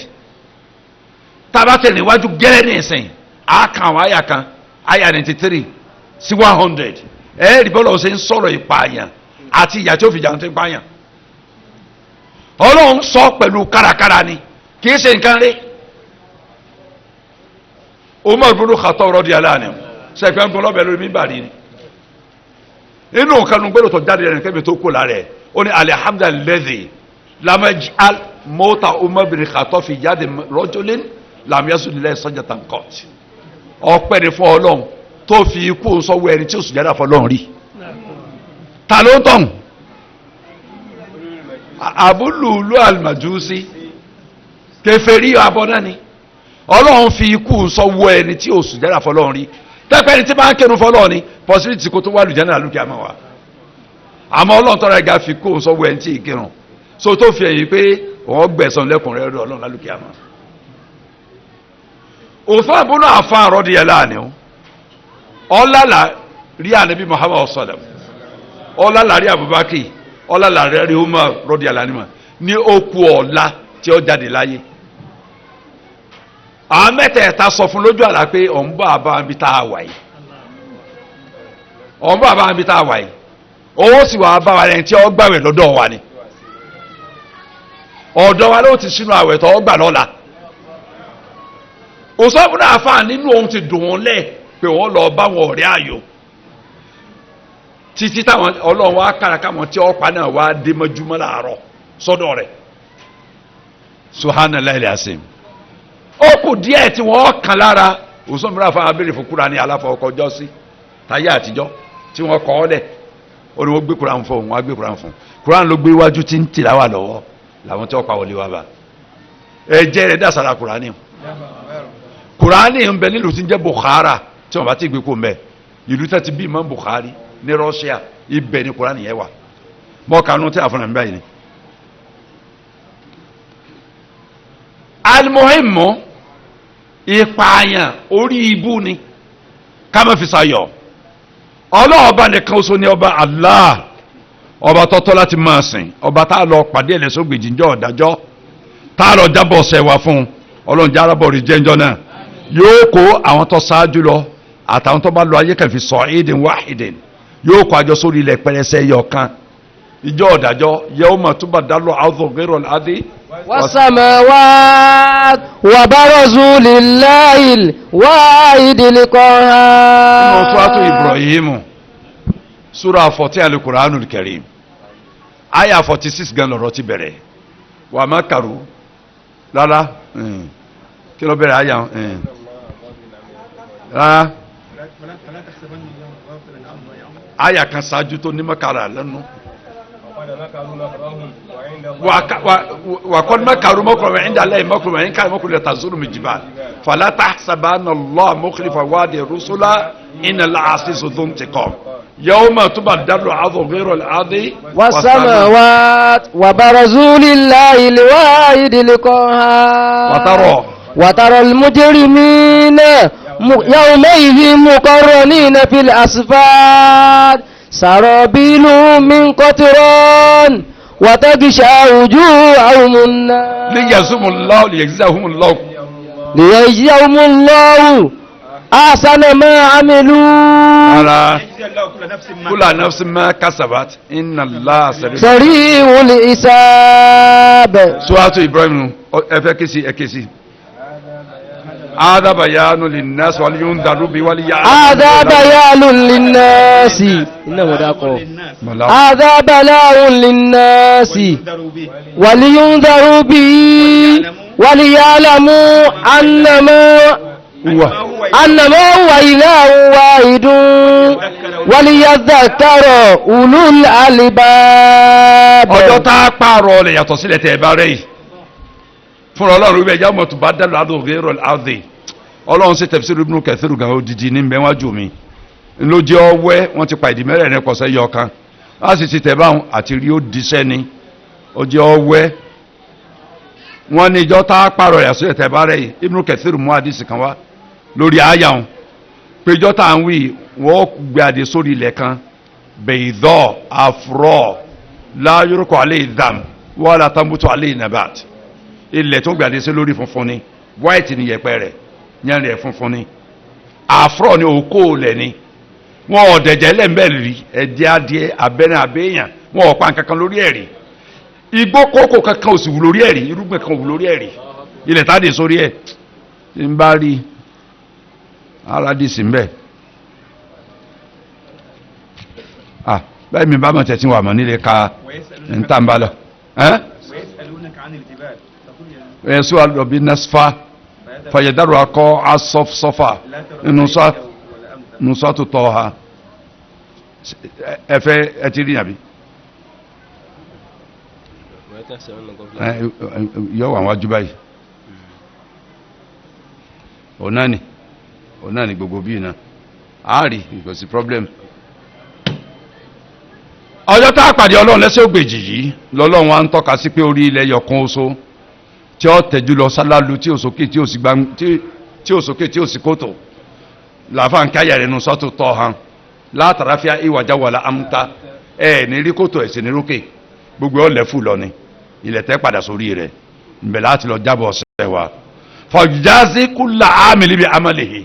tabatẹ níwájú gẹ́lẹ́ ní ìsìn àkàn àwọn àyà kan àyà 93 sí 100 ẹ̀ẹ́dì bọ́lá ọ̀sẹ̀ ń sọ̀rọ̀ ìpààyàn àti ìyà tí ó fi jà ń tẹ́ pààyàn ọlọ́run sọ pẹ̀lú kárakára ni kì í ṣe nǹkan rí Umar bin Khattab radiyallahu anhu sẹ́fẹ̀ ń gbọ́n lọ́bẹ̀ lórí mímbàrí ni inú kanu gbẹ́rù tó jáde rẹ̀ kẹ́mi tó kó lára ẹ̀ ó ní alhamdulillahi lam yaj'al mawta Umar bin Khattab fi yadi rajulin làmúyẹ́sùn nílẹ̀ sọ́jà tàn kọ́ọ̀tì ọpẹ́ ni fún ọlọ́run tó fi ikú sọ́wọ́ ẹni tí ó sùn jáde fọlọ́run rí ta ló ń tọ̀hún Abululu al-Majusi kèfèrí abọ́ náà ni ọlọ́run fi ikú sọ́wọ́ ẹni tí ó sùn jáde fọlọ́run rí tẹ́pẹ́ ẹni tí máa ń kẹnu fọlọ́run ni pọ̀sibítì kó tó wà lùjẹ́ náà lùkẹ́ àmọ́ wa àmọ́ ọlọ́run tọ́ra ẹ̀ga fi ikú sọ́wọ́ ẹni tí ì kírun so tó fi ẹ̀yìn pé wọ́n gbẹ̀sán lẹ́kùnrin rẹ̀ ọlọ́run lálùkẹ́ àmọ́ Uthman ibn Affan radiyallahu anhu ọlọ́lá rí ànábì Muhammad sallam ọlọ́lá rí Abubakar ọlọ́lá rí Umar radiyallahu anhu ní okú ọ̀la tí ó jáde láyé àwọn mẹ́tẹ̀ẹ̀ta sọ fún lójú àlá pé òun bá bá wọn bí tá a wà yìí òun bá bá wọn bí tá a wà yìí owó sì wà bá wa lẹ́yìn tí ó gbàwẹ̀ lọ́dọ̀ wa ni ọ̀dọ̀ wa ló ti sínú àwẹ̀ tó gbà lọ́la òsọ́bù náà fà nínú ohun ti dùn wọn lẹ̀ pé wọ́n lọ bá wọn ọ̀rẹ́ ayò títí táwọn ọlọ́run wá káraká wọn tí ọ̀pá náà wá dé mọ́júmọ́ láàárọ̀ sọ́dọ̀ rẹ̀ subhanallahi al-azim. ó kù díẹ̀ tí wọ́n kàn lára òsùn mìíràn fún abẹ́rẹ́ fún Kùránì aláfọwọ́kọjọ́ sí táyé àtijọ́ tí wọ́n kọ́ ọ́ lẹ̀ ó ní wọ́n gbé Kùránì fún òun wọ́n á gbé Kùránì fún Kùránì ló gbé iwájú tí ń tìláwà lọ́wọ́ làwọn tí wọ́n pa wọlé wa bá ẹ̀jẹ̀ rẹ̀ dàsára Kùránì Kùránì ń bẹ nílùú tí ń jẹ́ Bukhara tí wọ́n bá ti gbé kó mbẹ́ ìlú tẹ́ ti bí Imam Bukhari ní Russia ibẹ̀ ni Kùránì yẹn wà mọ́ kanú tí a fúnra mi báyìí ni. almuhimmu ìpààyàn orí ibú ni ká má fi sayọ̀ ọlọ́ọ̀ba nìkan oṣù ni ọba Allah ọba tọ́tọ́ láti máa sìn ọba tá a lọ pàdé ẹlẹ́sọ̀gbèjì ńjọ́ ọ̀dájọ́ tá a lọ jábọ̀ ọ̀sẹ̀ wá fún ọlọ́run járábọ̀ rí jẹ́njọ́ náà yóò kó àwọn tó ṣáájú lọ àtàwọn tó bá lọ ayé kẹfì sa'idin wahidin yóò kó àjọ sórí ilẹ̀ pẹrẹsẹ yọ kan ìjọ ọ̀dájọ́ yawma tubaddalu al-ardu ghayra al-ardi was-samawat wa barazu lillahi al-wahidil qahhar. nínú suratu Ibrahim sura 14 al-Qur'anul Karim aya 46 gan lọ́rọ̀ ti bẹ̀rẹ̀ wa makaru rárá kí ló bẹ̀rẹ̀ aya rárá aya kan ṣáájú tó ní makara lẹ́nu وقد مكروا مكرا عند الله مكرا وإن كان مكرا تزول من الجبال فلا تحسبن الله مخلف وعده الرسل إن العزيز ذو انتقام يوم تبدل الأرض غير الأرض والسماوات وبرزوا لله الواحد القهار وترى المجرمين يومئذ مقرنين في الأصفاد سرابيلهم من قطران وتغشى وجوههم النار ليجزيهم الله أحسن ما عملوا كل نفس ما كسبت إن الله سريع الحساب. سورة إبراهيم أكسي هذا بيان للناس ولينذروا به هذا بيان للناس هذا بلاء للناس ولينذروا به وليعلموا أنما هو إله واحد وليذكر أولو الألباب. ọjọ́ tá a pààrọ̀ ọ̀lẹ̀ yàtọ̀ sílẹ̀ tẹ̀ ẹ bá rẹ̀ yìí fún ọlọ́run ibẹ̀ ẹja mọ̀tò bá dẹ́rù adóògé rọ̀ adé ọlọ́run ṣe tafsir Ibn Kathir gan odidi ní mbẹ́wájú mi lójú ọwẹ́ wọ́n ti pa ìdí mẹ́rẹ̀ẹ́rin kọ̀ọ̀sẹ́ yọ kan wọ́n sì ti tẹ̀ báwọn àti rí ó diṣẹ́ ni ojú ọwẹ́ wọ́n ní ìjọ tá a pààrọ̀ yàtọ̀ sílẹ̀ tẹ̀ bá rẹ̀ yìí Ibn Kathir mú àdìsí kan wá lórí àyà wọn pé ìjọ tá à ń wí wọ́n gbé adé sórí ilẹ̀ kan bẹ̀yìdọ́ àfúrọ̀ la yurqu alayhi dham wala tambutu alayhi nabat ilẹ̀ tó gbàdé sí lórí funfun ni white ni yẹ̀pẹ̀ rẹ̀ yẹn rẹ̀ funfun ni àfúrọ̀ ni òkú lẹ̀ ni wọn ọ̀dẹ̀jẹ̀ lẹ́m̀bẹ̀ rí ẹ̀dí adìẹ abẹ́rẹ́ abẹ́yàn wọn ọ̀pá kankan lórí ẹ̀rí igbó kókò kankan ò sì wù lórí ẹ̀rí irúgbìn kan wù lórí ẹ̀rí ilẹ̀ tá a dé sórí ẹ̀ ń bá rí aládìsí ń bẹ̀ bẹ́ẹ̀ mi bá mọ̀ tẹ̀sí wà mọ̀ nílé ka ń tà ń bá lọ يسوع بالنصفة فيدر أقو الصف صفا نصات طه أتري نبي يو عن واجباي onani gbogbo bíi náà àárí kò sí problem. ọjọ́ tá a pàdé ọlọ́run lẹ́sẹ̀ ògbèjì yìí lọ́lọ́run wa ń tọ́ka sí pé orí ilẹ̀ yọkan oṣù tí ó tẹ̀jú lọ sálálù tí ó sókè tí ó sì gbang tí ó sókè tí ó sì kótó làfáà ń káyà rẹ̀ nù sọ́tò tọ́ han látàráfíà ìwàjá wàlà amúta ẹ̀ ní rí kótó ẹ̀ sì ní rókè gbogbo ọ̀ lẹ́fù lọ ni ilẹ̀ tẹ́ padà sórí rẹ̀ ńbẹ̀ láti lọ jábọ̀ ọ̀sẹ̀ wa fọ̀jáde kúlà ámìlì bíi amálèhè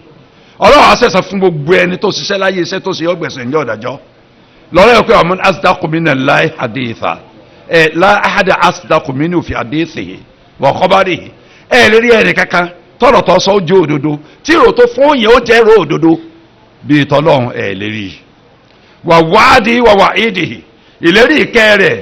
ọlọ́run àṣẹ̀ṣẹ̀ fún gbogbo ẹni tó ṣiṣẹ́ láyé iṣẹ́ tó ṣe ọgbẹ̀sẹ̀ ńjọ́ ọ̀dàjọ́ lọ́rọ̀ yẹ pé ọmọ asdaqu minallahi haditha la ahada asdaqu minhu fi hadithihi wa khabarihi lérí ẹni kankan tọrọ tó sọ ojú òdodo tí ìrò tó fún yẹn ó jẹ́ ìrò òdodo bíi tọ́lọ́run lérí wà wáàdì wà wà ìdìhì ìlérí ìkẹ́ rẹ̀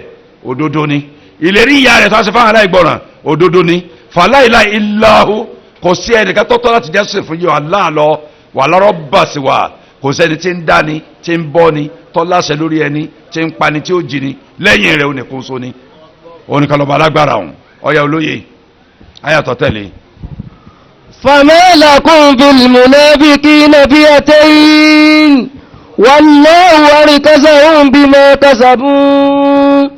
òdodo ni ìlérí ìyà rẹ̀ tó ṣe fáwọn aláìgbọràn òdodo ni fala ilaha illahu kò sí ẹnìkan tọ́tọ́ láti jẹ́sìn fún yìí Allah lọ wala rabba siwa kò sẹ́ni tí ń dání tí ń bọ́ni tọ́láṣẹ lórí ẹni tí ń pani tí ó jini lẹ́yìn rẹ̀ onìkun so ni oníkalọ̀bà alágbára ọ̀hún ọ̀yà olóye ayàtọ̀ tẹ̀lé. فما لكم في المنافقين فئتين والله أركسهم بما كسبوا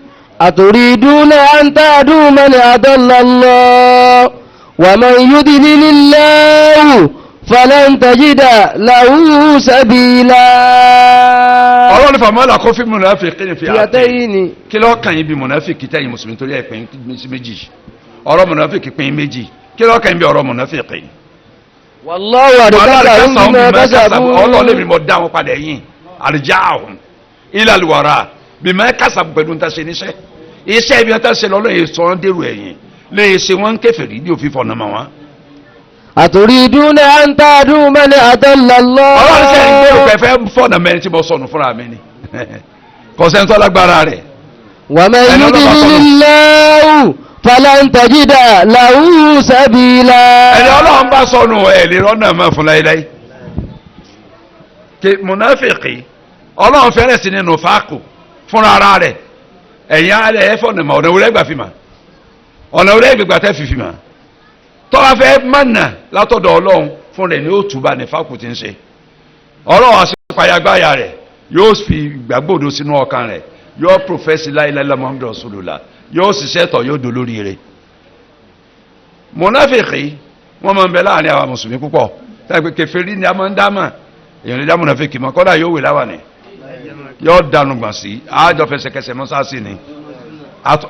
أتريدون أن تعدوا من أضل الله ومن يضلل الله فلن تجد له سبيلا. ọlọ́run ní fama lakum fi munafiqina فئتين kí ló kàn yín bí munafiki tẹ̀yìn mùsùlùmí torí ẹ̀ pín sí méjì ọ̀rọ̀ munafiki pín méjì kí ló kàn yín bí ọ̀rọ̀ munafiki. والله أركسهم بما كسبوا ọlọ́run lèmi mọ̀ dá wọn padà yín arja'ahum ila al-wara bima kasabu pẹ̀lú ń ta ṣe níṣẹ́ iṣẹ́ ibi ń ta ṣe lọ́lọ́ yìí sọ ọ́n dèrò ẹ̀yìn lè ṣe wọ́n kèfèrí ní òfin fọ̀nà mọ́ wọn. أتريدون أن تعدوا من أضل الله. ọlọ́run sẹ́yìn gbèrò pé fẹ́ fọ̀nà mẹ́rin tí mo sọnù fúnra mi ni kọ́sẹ́ńtọ́ lágbára rẹ̀. ومن يضلل الله فلن تجد له سبيلا. ẹni ọlọ́run bá sọnù ẹ̀ lè rọ́nà mọ́ fún láíláí. kí munafiki ọlọ́run fẹ́rẹ̀ sí nínú fáàkù fúnra ara rẹ̀ ẹ̀yìn alẹ́ ẹ̀ fọ̀nà mọ́ ọ̀nà òwúrẹ́ gbà fi mà ọ̀nà òwúrẹ́ gbà tẹ́ fi mà tọ́wọ́ fẹ́ mọ̀nà látọ̀dọ̀ ọlọ́run fún rẹ̀ ní ó túbà ní fáàkù tí ń ṣe ọlọ́run àṣepayàgbáyà rẹ̀ yóò fi ìgbàgbọ́dọ̀ sínú ọkàn rẹ̀ yóò profẹ́sì láìláìlá Muhammadu Rasulullah yóò ṣiṣẹ́ tọ̀ yóò do lórí rẹ̀ munafiki wọ́n máa ń bẹ láàrin àwọn mùsùlùmí púpọ̀ tàbí kèfèrí ni a máa ń dámà èèyàn lè dá munafiki mọ́ kọ́dà yóò wè láwà ní yóò dànù gbọ̀n sí àjọ fẹsẹ̀kẹsẹ̀ mọ́sáàsì ni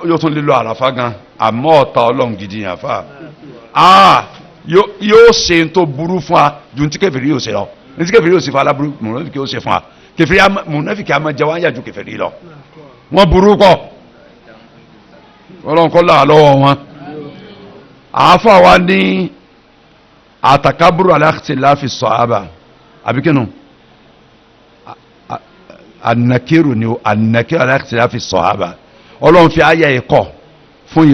yóò tún lílo àràfá gan àmọ́ ọ̀tá ọlọ́run gidi yàn fà yóò ṣe tó burú fún wa ju ní tí kèfèrí yóò ṣe lọ ní tí kèfèrí yóò ṣe fún aláburú munafiki yóò ṣe fún wa kèfèrí munafiki a máa jẹ wáyà ju kèfèrí lọ wọ́n burú kọ́ ọlọ́run kọ́ láà lọ́wọ́ wọn àáfà wa ní àtàkàbúrò aláàtìláfi sọ̀hábà àbíkínú ànàkírù ni ànàkírù aláàtìláfi sọ̀hábà ọlọ́run fi ayé ẹ̀kọ́ fún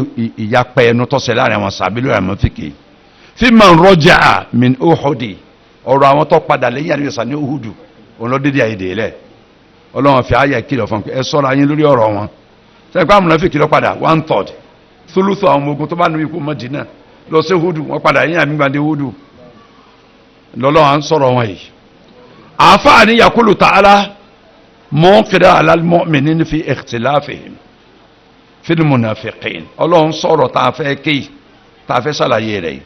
ìyapẹ́ ẹnu tọ́sẹ̀ láàrin àwọn sàbílò àmọ́fìkì fi man rọ́jà min Uhudi ọ̀rọ̀ àwọn tó padà lẹ́yìn àdúgbò ní Uhudu òun ló dédé àyèdè lẹ̀ ọlọ́run fi ayé kìlọ̀ fún ẹ sọ́ra yín lórí ọ̀rọ̀ wọn sẹ́yìn pé àmúnáfíkì lọ padà 1/3 thuluthu àwọn ọmọ ogun tó bá nu ikú Mádínà lọ sí Uhudu wọn padà yín àmìgbàdé Uhudu lọ́lọ́run à ń sọ̀rọ̀ wọn yìí àfáà ní yakulu ta'ala munqida ala al-mu'minin fi ikhtilafihim fil munafiqin ọlọ́run sọ̀rọ̀ tá a fẹ́ kéyì tá a fẹ́ sàlàyé rẹ̀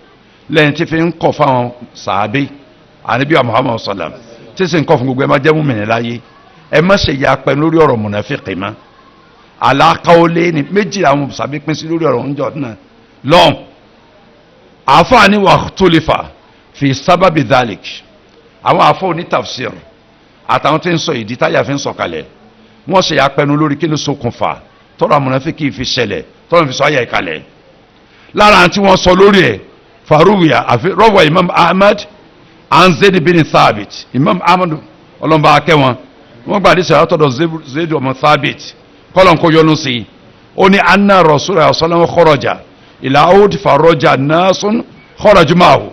lẹ́yìn tí fi ń kọ̀ fáwọn sàábé àníbí Muhammad sallam tí sì ń kọ̀ fún gbogbo ẹ má jẹ́ mùmínì láyé ẹ má ṣe ya pẹ́ lórí ọ̀rọ̀ munafiqi mọ́ alákàólé ní méjì àwọn sàbí pín sí lórí ọ̀rọ̀ oúnjẹ náà lọ́n àfáàní wà tulifa fi sábàbí dhalik àwọn àfọ́ ní tafsir àtàwọn tí ń sọ ìdí táyà fi ń sọ kalẹ̀ wọ́n ṣe ya pẹ́nu lórí kí ló ṣokùnfà tọ́rọ̀ munafiqi fi ṣẹlẹ̀ tọ́rọ̀ fi sọ ayà ìkalẹ̀ lára tí wọ́n sọ lórí ẹ̀ faruwiya àfi rọ́wọ́ Imam Ahmad an Zayd bin Thabit Imam Ahmad ọlọ́mọba akẹ́wọn wọ́n gbà dísẹ̀ látọ̀dọ̀ Zayd ọmọ Thabit kọ́lọ̀n kó yọnu sí i ó ní anna Rasulullah sallallahu kharaja ila Uhud faraja nasun kharaju ma'ahu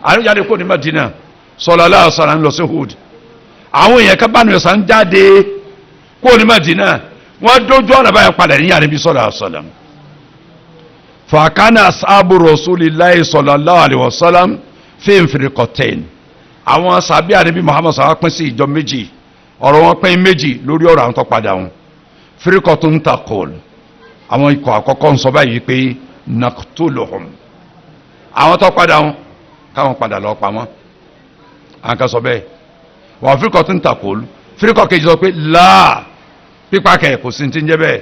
àríjáde kó ní Madina sallallahu alaihi wasallam lọ sí Uhud àwọn èèyàn ká bánu ẹ̀sán jáde kó ní Madina wọ́n dójú ọ̀nà báyìí padà ní Ànábì sallallahu alaihi wasallam fa kana ashabu Rasulillahi sallallahu alaihi wasallam fi firqatayn àwọn sàbí Ànábì Muhammad sallallahu pín sí ìjọ méjì ọ̀rọ̀ wọn pín méjì lórí ọ̀rọ̀ àwọn tó padà wọn firqatun taqul àwọn ikọ̀ àkọ́kọ́ ń sọ báyìí pé naqtuluhum àwọn tó padà wọn káwọn padà lọ pa wọn àwọn kan sọ bẹ́ẹ̀ wà firqatun taqul firqat kejì sọ pé láà pípa kẹ̀ kò sí ti ń jẹ́ bẹ́ẹ̀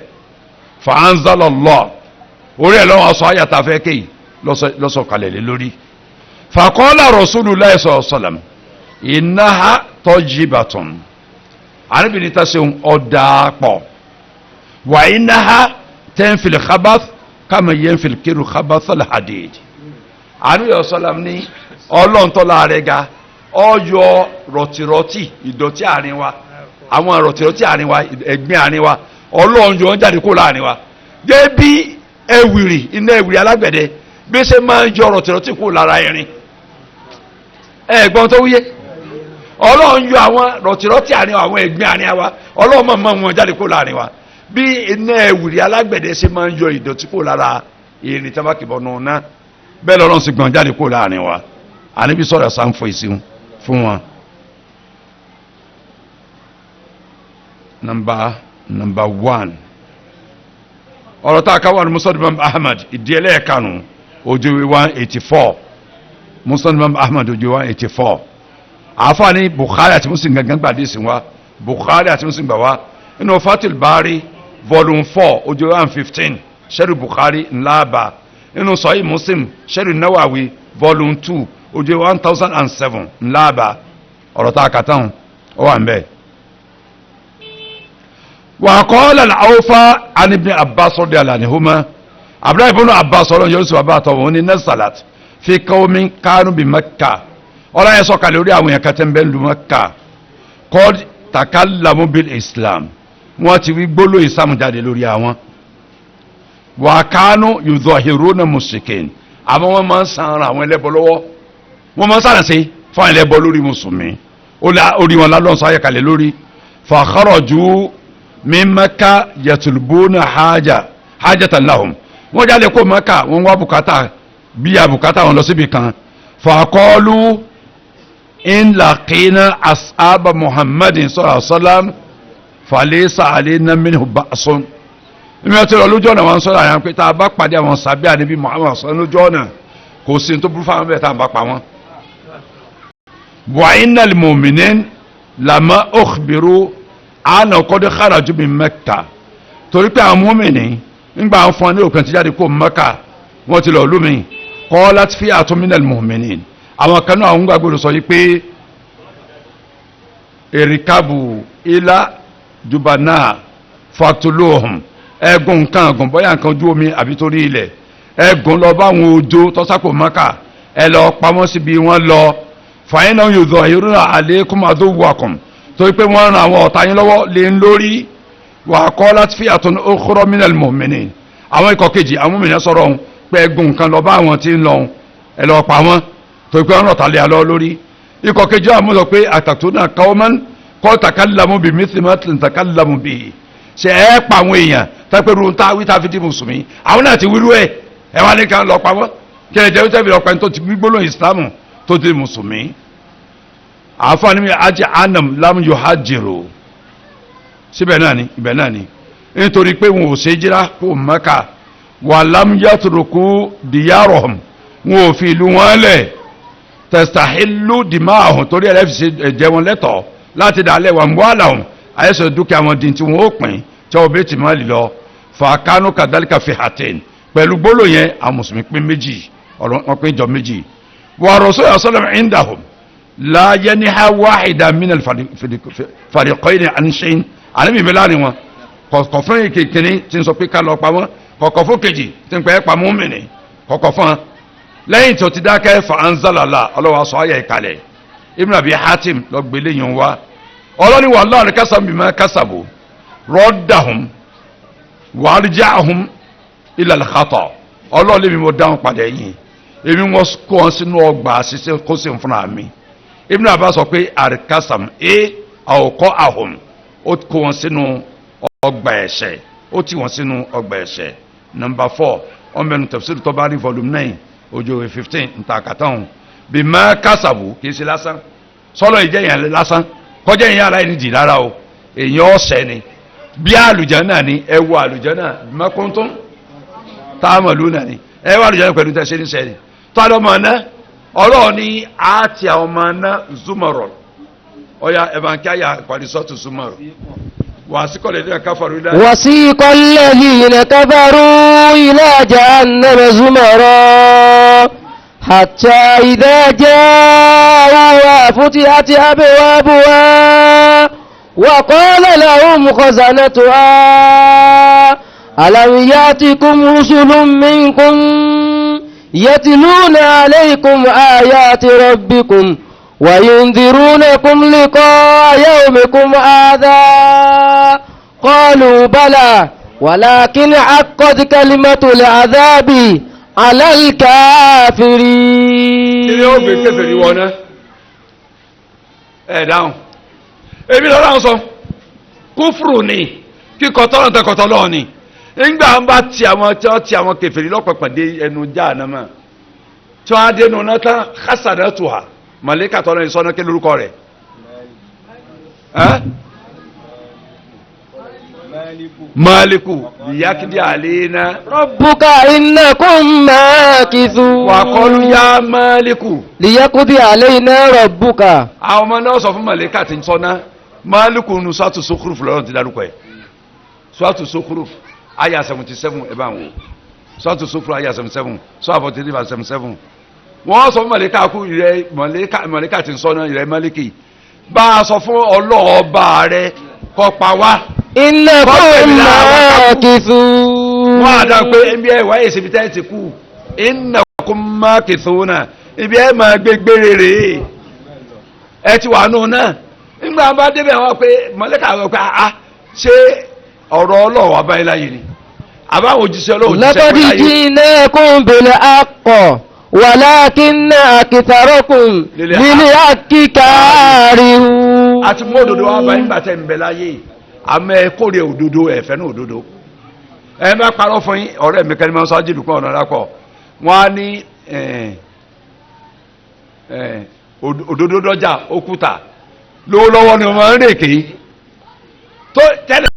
fa anzalallah orí ẹ̀ lọ́wọ́ sọ ayàtà fẹ́ kéyì lọ́sọ̀ kalẹ̀ lé lórí fa qala Rasulullah sallallahu alaihi wasallam innaha tayyibatun àríbìnrin tá ṣe ọ̀dà pọ̀ wà innaha tanfil khabath kama yanfil kiru khabath al-hadid àríbìnrin sọ́lám ní ọlọ́ntọ́lá rẹ̀ ga ọyọ rọ̀tìrọ̀tì ìdọ̀tí àárín wa àwọn rọ̀tìrọ̀tì àárín wa ẹ̀gbin àárín wa ọlọ́run yọ jáde kó láàrin wa gẹ́bí ẹ̀wìrì iná ẹ̀wìrì alágbẹ̀dẹ bí ṣe máa ń yọ rọ̀tìrọ̀tì kúrò lára irin ẹ̀gbọ́n tó wúyé ọlọ́run yọ àwọn rọ̀tìrọ̀tì àárín àwọn ẹ̀gbin àárín wa ọlọ́run máa mọ wọn jáde kúrò láàrin wa bí iná ẹ̀wùrì alágbẹ̀dẹ ṣe máa ń yọ ìdọ̀tí kúrò lára irin tí wọ́n bá kìbọ̀ nù ná bẹ́ẹ̀ lọ́run sì gbọ̀n jáde kúrò láàrin wa àníbi sọ̀rọ̀ sáǹfọ̀ ìsìn fún wọn. Number 1 ọ̀rọ̀ tá a ká wà ní Musnad Imam Ahmad ìdíyẹlẹ́ ẹ̀kanu ojú 184 Musnad Imam Ahmad ojú 184 àfààní Bukhari àti Muslim gangan gbàdé sí wa Bukhari àti Muslim gbà wá inú Fathul Bari volume 4 ojú 115 Sharh Bukhari ńláàbà inú Sahih Muslim Sharh Nawawi volume 2 ojú 1007 ńláàbà ọ̀rọ̀ tá a kà tán ó wà ń bẹ́ẹ̀. وقال الأوفى عن ابن عباس رضي الله عنهما عبد الله بن عباس رضي الله عنه نزلت في قوم كانوا بمكة ولا يسوق لوري àwọn èyàn kan be lu Makkah قد تكلموا بالإسلام wọ́n ti wí gbólóhùn Islam jáde lórí àwọn وكانوا يظاهرون المشركين àwọn wọ́n máa san àwọn ẹlẹ́bọ lọ́wọ́ wọ́n máa san sí fún ẹlẹ́bọ lórí mùsùlùmí orí wọn la lọ́n sọ ayé kalẹ̀ lórí فخرجوا min Maka yatulubuna hajatan lahum wọ́n jáde kó Maka wọ́n wá bùkátà bí i bùkátà wọn lọ síbi kan faqalu in laqina ashaba Muhammadin sallallahu alaihi wasallam falaysa alayna minhu ba'sun ìmọ̀ tí lójú ọ̀nà wọn sọ́rọ̀ àyàn pé tá a bá pàdé àwọn sàbí àníbí Muhammad sọ lójú ọ̀nà kò sí tó burú fáwọn bẹ́ẹ̀ tá a bá pa wọn. wa innal mu'minin lama ukhbiru ana kọ́dé kharaju min Mẹ́kà torí pé àwọn mùmínì nígbà wọn fún ọ ní òkè tí jáde kó Mẹ́kà wọ́n ti lọ lómi qalat fi'atun minal mu'minin àwọn kan náà àwọn gbàgbọ́ sọ yìí pé erikabu ila jubana faktuluhum ẹgùn nǹkan àgùn bóyá nǹkan ojú omi àbí torí ilẹ̀ ẹgùn lọ bá àwọn òjò tọ́sákò Mẹ́kà ẹ lọ pamọ́ síbi wọn lọ fàyínà yudhahiruna alaykum aduwwakum torí pé wọ́n ran àwọn ọ̀tá yín lọ́wọ́ lé ń lórí wa qalat fi'atun ukhra minal mu'minin àwọn ikọ̀ kejì àwọn mìíràn sọ̀rọ̀ ọ̀hún pé ẹgùn nǹkan lọ bá àwọn tí ń lọ ẹ lọ pa wọ́n torí pé wọ́n rọ̀ tàlẹ́ àlọ́ lórí ikọ̀ kejì àwọn sọ pé atatuna qawman qad takallamu bimithli ma takallamu bihi ṣe ẹ pa àwọn èèyàn tẹ́pẹ́rù ń ta wíta fi di mùsùlùmí àwọn náà ti wíru ẹ wá ní ká lọ pa wọ́n kí ẹ jẹ́ wíta fi ọ̀pẹ́ tó ti gbígbólóhùn ìsìlámù tó di mùsùlùmí àfààní mi ajé anam lam yuhajiru síbẹ̀ náà ni ibẹ̀ náà ni nítorí pé wọn ò ṣe jíra kó Mẹ́kà wà lam yatruku diyarahum wọn ò fi ìlú wọn lẹ̀ tastahillu dima'ahum torí ẹ̀rẹ́ fi ṣe ẹ̀jẹ̀ wọn lẹ́tọ̀ọ́ láti dàlẹ́ wà mú àlàhùn àyẹ̀sọ̀ dúkìá wọn di tí wọn ó pín tí wọn bẹ́ẹ̀ tì máa lè lọ fàkánú kadhalika fi hatin pẹ̀lú gbólò yẹn àwọn mùsùlùmí pín méjì wọn pín jọ méjì wà Rasulullah sallallahu alaihi wasallam indahum la yaniha wahida min al-fariqayn an shay'in àníbi ìbílẹ̀ ni wọn kọ̀kọ̀ fún ìkíní tí ń sọ pé ká lọ pa wọn kọ̀kọ̀ fún kejì tí ń pẹ́ pa mùmínì kọ̀kọ̀ fún wọn lẹ́yìn tí ó ti dákẹ́ fa anzalala ọlọ́wọ́ sọ ayẹ ìkàlẹ̀ Ibn Abi Hatim lọ gbélé yìí wá ọlọ́ni wà lọ́rùn kásábù bima kásábù raddahum wa arja'ahum ila al-khata ọlọ́ọ̀lẹ́ mi mo dáhùn padà yìí èmi wọ́n kó wọn sínú ọgbà àṣìṣe kó sì ń fúnra mi Ibn Abbas sọ pé àríkásàm àwòkọ́ àhùn ó kó wọn sínú ọgbà ẹ̀ṣẹ̀ ó tì wọn sínú ọgbà ẹ̀ṣẹ̀. Number 4 ọmọ ẹnu tafsir Tabari volume 9 ojú 15 ntakàtàn bima kásábù kì í ṣe lásán sọlọ ìjẹ yẹn lásán kọjá yẹn ara ẹni dì lára o èèyàn ọ̀sẹ̀ ni bí àlùjánnà ni ẹ wo àlùjánnà bima kuntum ta'maluna ni ẹ wà àlùjánnà pẹ̀lú tẹ̀sí ní sẹ́ni tó àlọ́ mọ̀ ná ọlọ́ọ̀ ni àti àwọn ọmọ ná zumarọ̀ ọ̀ya ẹ̀bànkíáyà pàdé sọ́tù zumarọ̀ وسيق الذين كفروا إلى جهنم زمرا حتى إذا جاءوها فتحت أبوابها وقال لهم خزنتها ألم يأتكم رسل منكم يتلون عليكم آيات ربكم وينذرونكم لقاء يومكم هذا قالوا بلى ولكن حقت كلمة العذاب على الكافرين. kí ni ó gbé kèfèrí wọ náà ẹ dáhùn èmi lọ́la sọ kúfùrù ni kíkọ tọ́lọ̀ tẹ kọ̀tọ́ lọ́ọ̀ ni nígbà ń bá ti àwọn kèfèrí lọ́pọ̀pọ̀ dé ẹnu Jahannama tí wọ́n á dé nu náà tán hasanatuha màlẹ́kà tọ́lọ̀ ní sọ́nà kí lórúkọ rẹ̀ Maliku liyakidi alena ربك إنكم ماكثون. wa qalu ya Maliku ليقضي علينا ربك. àwọn ọmọ náà sọ fún màlẹ́kà tí ń sọ́nà Maliku nu Suratu Zukhruf lọ́rọ̀ ti dárúkọ ẹ̀ Suratu Zukhruf aya 77 ẹ̀ bá wọn Suratu Zukhruf aya 77 Surah 43 verse 77 wọ́n sọ fún màlẹ́kà kú ìrẹ́ màlẹ́kà tí ń sọ́nà ìrẹ́ Maliki bá a sọ fún ọlọ́ọ̀ba rẹ kó pa wá. إنكم ماكثون. wọ́n á dá pé ẹbí ẹ̀ wáyé síbi tẹ́ ẹ ti kú innakum makithuna ibi ẹ̀ máa gbé gbére ẹ ti wà nù náà nígbà bá débẹ̀ wọ́n pé mọ̀lẹ́kà wọ́n pé ṣé ọ̀rọ̀ ọlọ́wọ́ abáyé láyé ni àbáwọn òjíṣẹ́ ọlọ́wọ́ òjíṣẹ́ لقد láyé. جئناكم بالحق ولكن أكثركم للحق كارهون. àti mú òdodo wá bá nígbà tẹ́ ń bẹ láyé àmọ́ ẹ kórè òdodo ẹ fẹ́ ní òdodo ẹ bá parọ́ fún yín ọ̀rẹ́ mi kẹ́ni máa ń sọ ajílù pọ̀ ọ̀nà lápọ̀ wọ́n á ní òdodo dọ́jà òkúta lówó lọ́wọ́ ni wọ́n máa ń rèké tó tẹ́lẹ̀